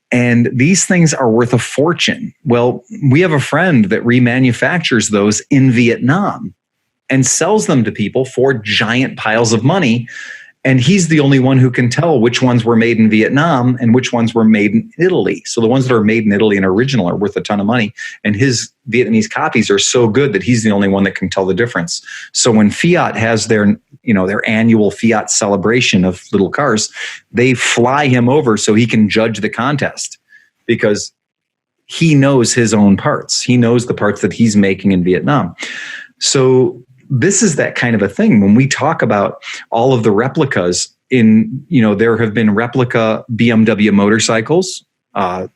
And these things are worth a fortune. Well, we have a friend that remanufactures those in Vietnam and sells them to people for giant piles of money. And he's the only one who can tell which ones were made in Vietnam and which ones were made in Italy. So the ones that are made in Italy and original are worth a ton of money. And his Vietnamese copies are so good that he's the only one that can tell the difference. So when Fiat has their annual Fiat celebration of little cars, they fly him over so he can judge the contest, because he knows his own parts. He knows the parts that he's making in Vietnam. So this is that kind of a thing. When we talk about all of the replicas there have been replica BMW motorcycles.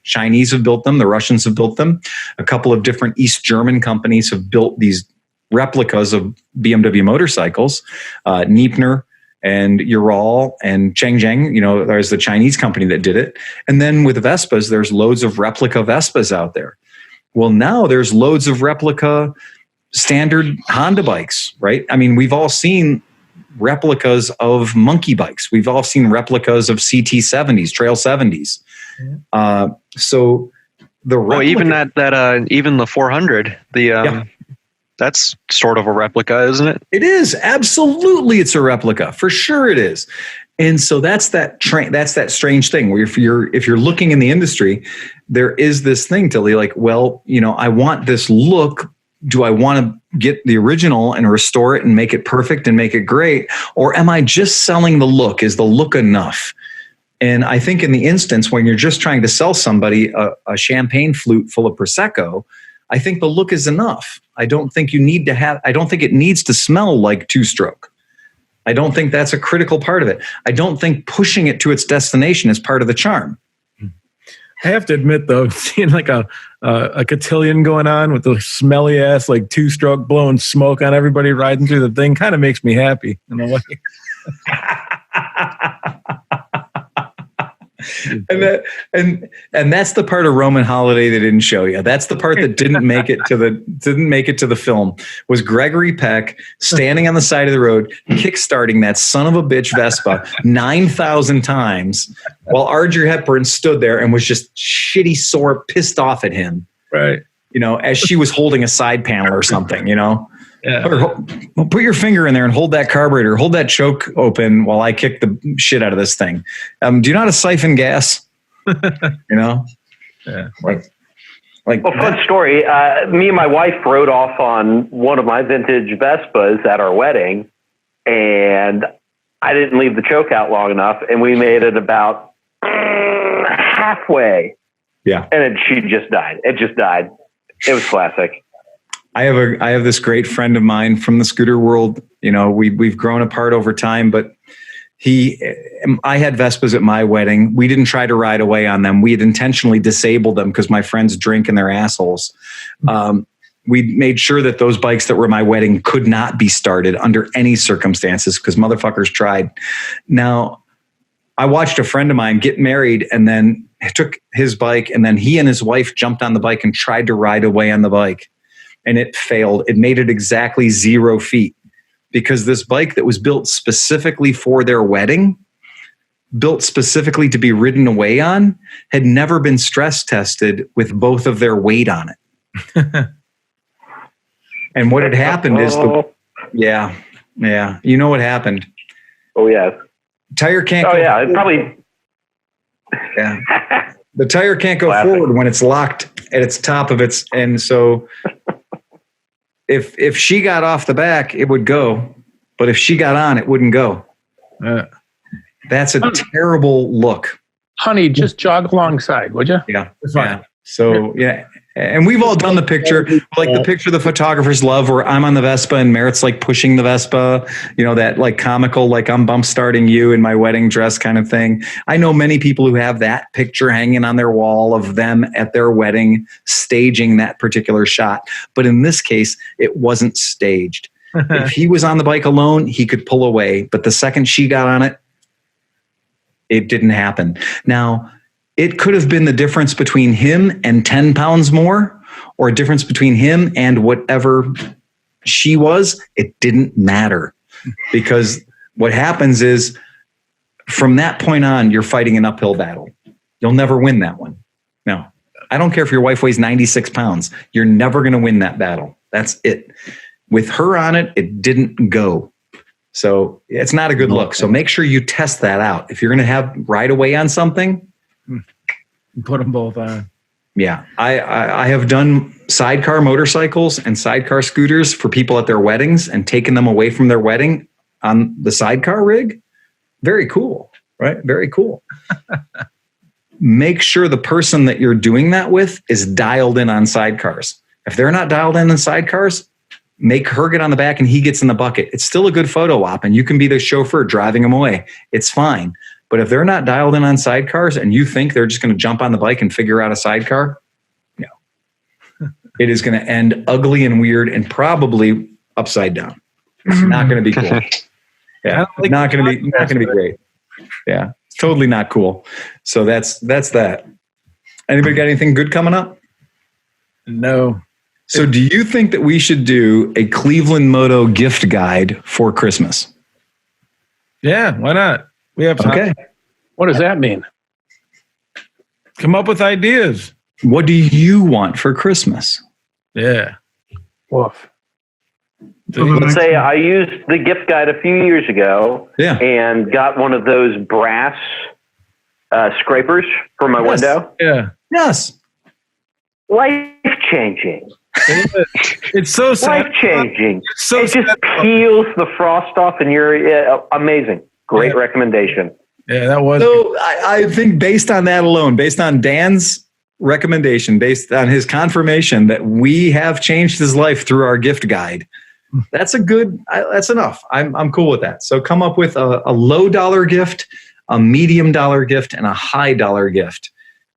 Chinese have built them. The Russians have built them. A couple of different East German companies have built these replicas of BMW motorcycles. Niepner and Ural and Chengjiang, there's the Chinese company that did it. And then with Vespas, there's loads of replica Vespas out there. Well, now there's loads of replica standard Honda bikes, right? I mean, we've all seen replicas of monkey bikes. We've all seen replicas of CT 70s, Trail 70s. So the even even the 400, that's sort of a replica, isn't it? It is, absolutely. It's a replica, for sure it is. And so that's that strange thing where if you're looking in the industry, there is this thing to like, well, I want this look. Do I want to get the original and restore it and make it perfect and make it great? Or am I just selling the look? Is the look enough? And I think in the instance when you're just trying to sell somebody a champagne flute full of Prosecco, I think the look is enough. I don't think it needs to smell like two-stroke. I don't think that's a critical part of it. I don't think pushing it to its destination is part of the charm. I have to admit, though, seeing like a cotillion going on with the smelly ass, like two-stroke blowing smoke on everybody riding through the thing kind of makes me happy in a way. And that's the part of Roman Holiday they didn't show you. That's the part that didn't make it to the film, was Gregory Peck standing on the side of the road, kickstarting that son of a bitch Vespa 9,000 times, while Audrey Hepburn stood there and was just shitty sore, pissed off at him. Right. As she was holding a side panel or something, Yeah. Put your finger in there and hold that carburetor, hold that choke open while I kick the shit out of this thing. Do you know how to siphon gas? Yeah. Fun story. Me and my wife rode off on one of my vintage Vespas at our wedding, and I didn't leave the choke out long enough, and we made it about halfway. Yeah. And she just died. It just died. It was classic. I have this great friend of mine from the scooter world. We've grown apart over time, but I had Vespas at my wedding. We didn't try to ride away on them. We had intentionally disabled them because my friends drink and they're assholes. We made sure that those bikes that were my wedding could not be started under any circumstances because motherfuckers tried. Now, I watched a friend of mine get married and then took his bike, and then he and his wife jumped on the bike and tried to ride away on the bike. And it failed. It made it exactly 0 feet because this bike that was built specifically for their wedding, built specifically to be ridden away on, had never been stress tested with both of their weight on it. And what had happened is yeah. You know what happened? Oh, yeah. Tire can't go it forward. Probably. Yeah. The tire can't go forward when it's locked at its top of its, and so if she got off the back, it would go, but if she got on, it wouldn't go. That's a terrible look. Honey, just jog alongside, would you? Yeah. So, and we've all done the picture, like the picture the photographers love where I'm on the Vespa and Merritt's like pushing the Vespa, that like comical, like I'm bump starting you in my wedding dress kind of thing. I know many people who have that picture hanging on their wall of them at their wedding staging that particular shot. But in this case, it wasn't staged. If he was on the bike alone, he could pull away. But the second she got on it, it didn't happen. Now, it could have been the difference between him and 10 pounds more, or a difference between him and whatever she was. It didn't matter, because what happens is from that point on, you're fighting an uphill battle. You'll never win that one. No, I don't care if your wife weighs 96 pounds. You're never going to win that battle. That's it. With her on it, it didn't go. So it's not a good look. So make sure you test that out. If you're going to have ride away on something, put them both on. Yeah. I have done sidecar motorcycles and sidecar scooters for people at their weddings and taken them away from their wedding on the sidecar rig. Very cool, right? Very cool. Make sure the person that you're doing that with is dialed in on sidecars. If they're not dialed in on sidecars, make her get on the back and he gets in the bucket. It's still a good photo op, and you can be the chauffeur driving them away. It's fine. But if they're not dialed in on sidecars and you think they're just going to jump on the bike and figure out a sidecar, no. It is going to end ugly and weird and probably upside down. It's not going to be cool. Yeah, not going to be great. Yeah, it's totally not cool. So that's that. Anybody got anything good coming up? No. So do you think that we should do a Cleveland Moto gift guide for Christmas? Yeah, why not? We have time. Okay. What does that mean? Come up with ideas. What do you want for Christmas? Yeah. Woof. Let's say I used the gift guide a few years ago and got one of those brass scrapers for my window. Yeah. Yes. Life-changing. It's so life-changing. So it just peels the frost off, and you're amazing. Great recommendation. Yeah, that was. So I think based on that alone, based on Dan's recommendation, based on his confirmation that we have changed his life through our gift guide, that's that's enough. I'm cool with that. So come up with a low dollar gift, a medium dollar gift, and a high dollar gift.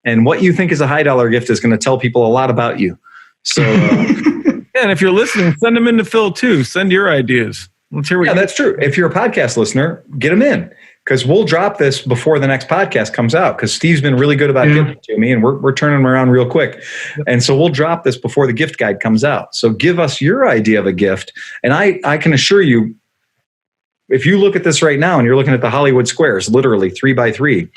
And what you think is a high dollar gift is going to tell people a lot about you. So, and if you're listening, send them in to Phil too. Send your ideas. Let's hear what. Yeah, that's true. If you're a podcast listener, get them in, because we'll drop this before the next podcast comes out. Because Steve's been really good about giving it to me, and we're turning them around real quick. And so we'll drop this before the gift guide comes out. So give us your idea of a gift, and I can assure you, if you look at this right now and you're looking at the Hollywood squares, literally 3x3.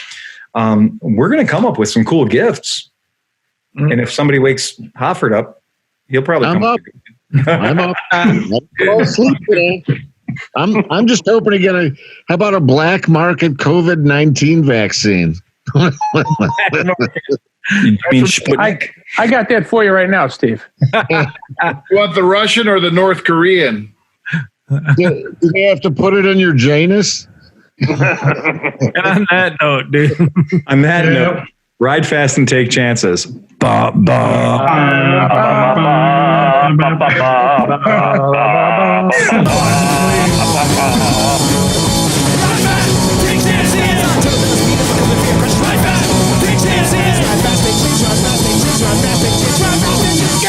We're going to come up with some cool gifts. And if somebody wakes Hoffert up, he'll probably come up. I'm up. I'm asleep today. I'm just hoping to get how about a black market COVID-19 vaccine? You mean Sputnik? I got that for you right now, Steve. You want the Russian or the North Korean? Do they have to put it in your Janus? And on that note, dude. On that note, ride fast and take chances. Ba, ba.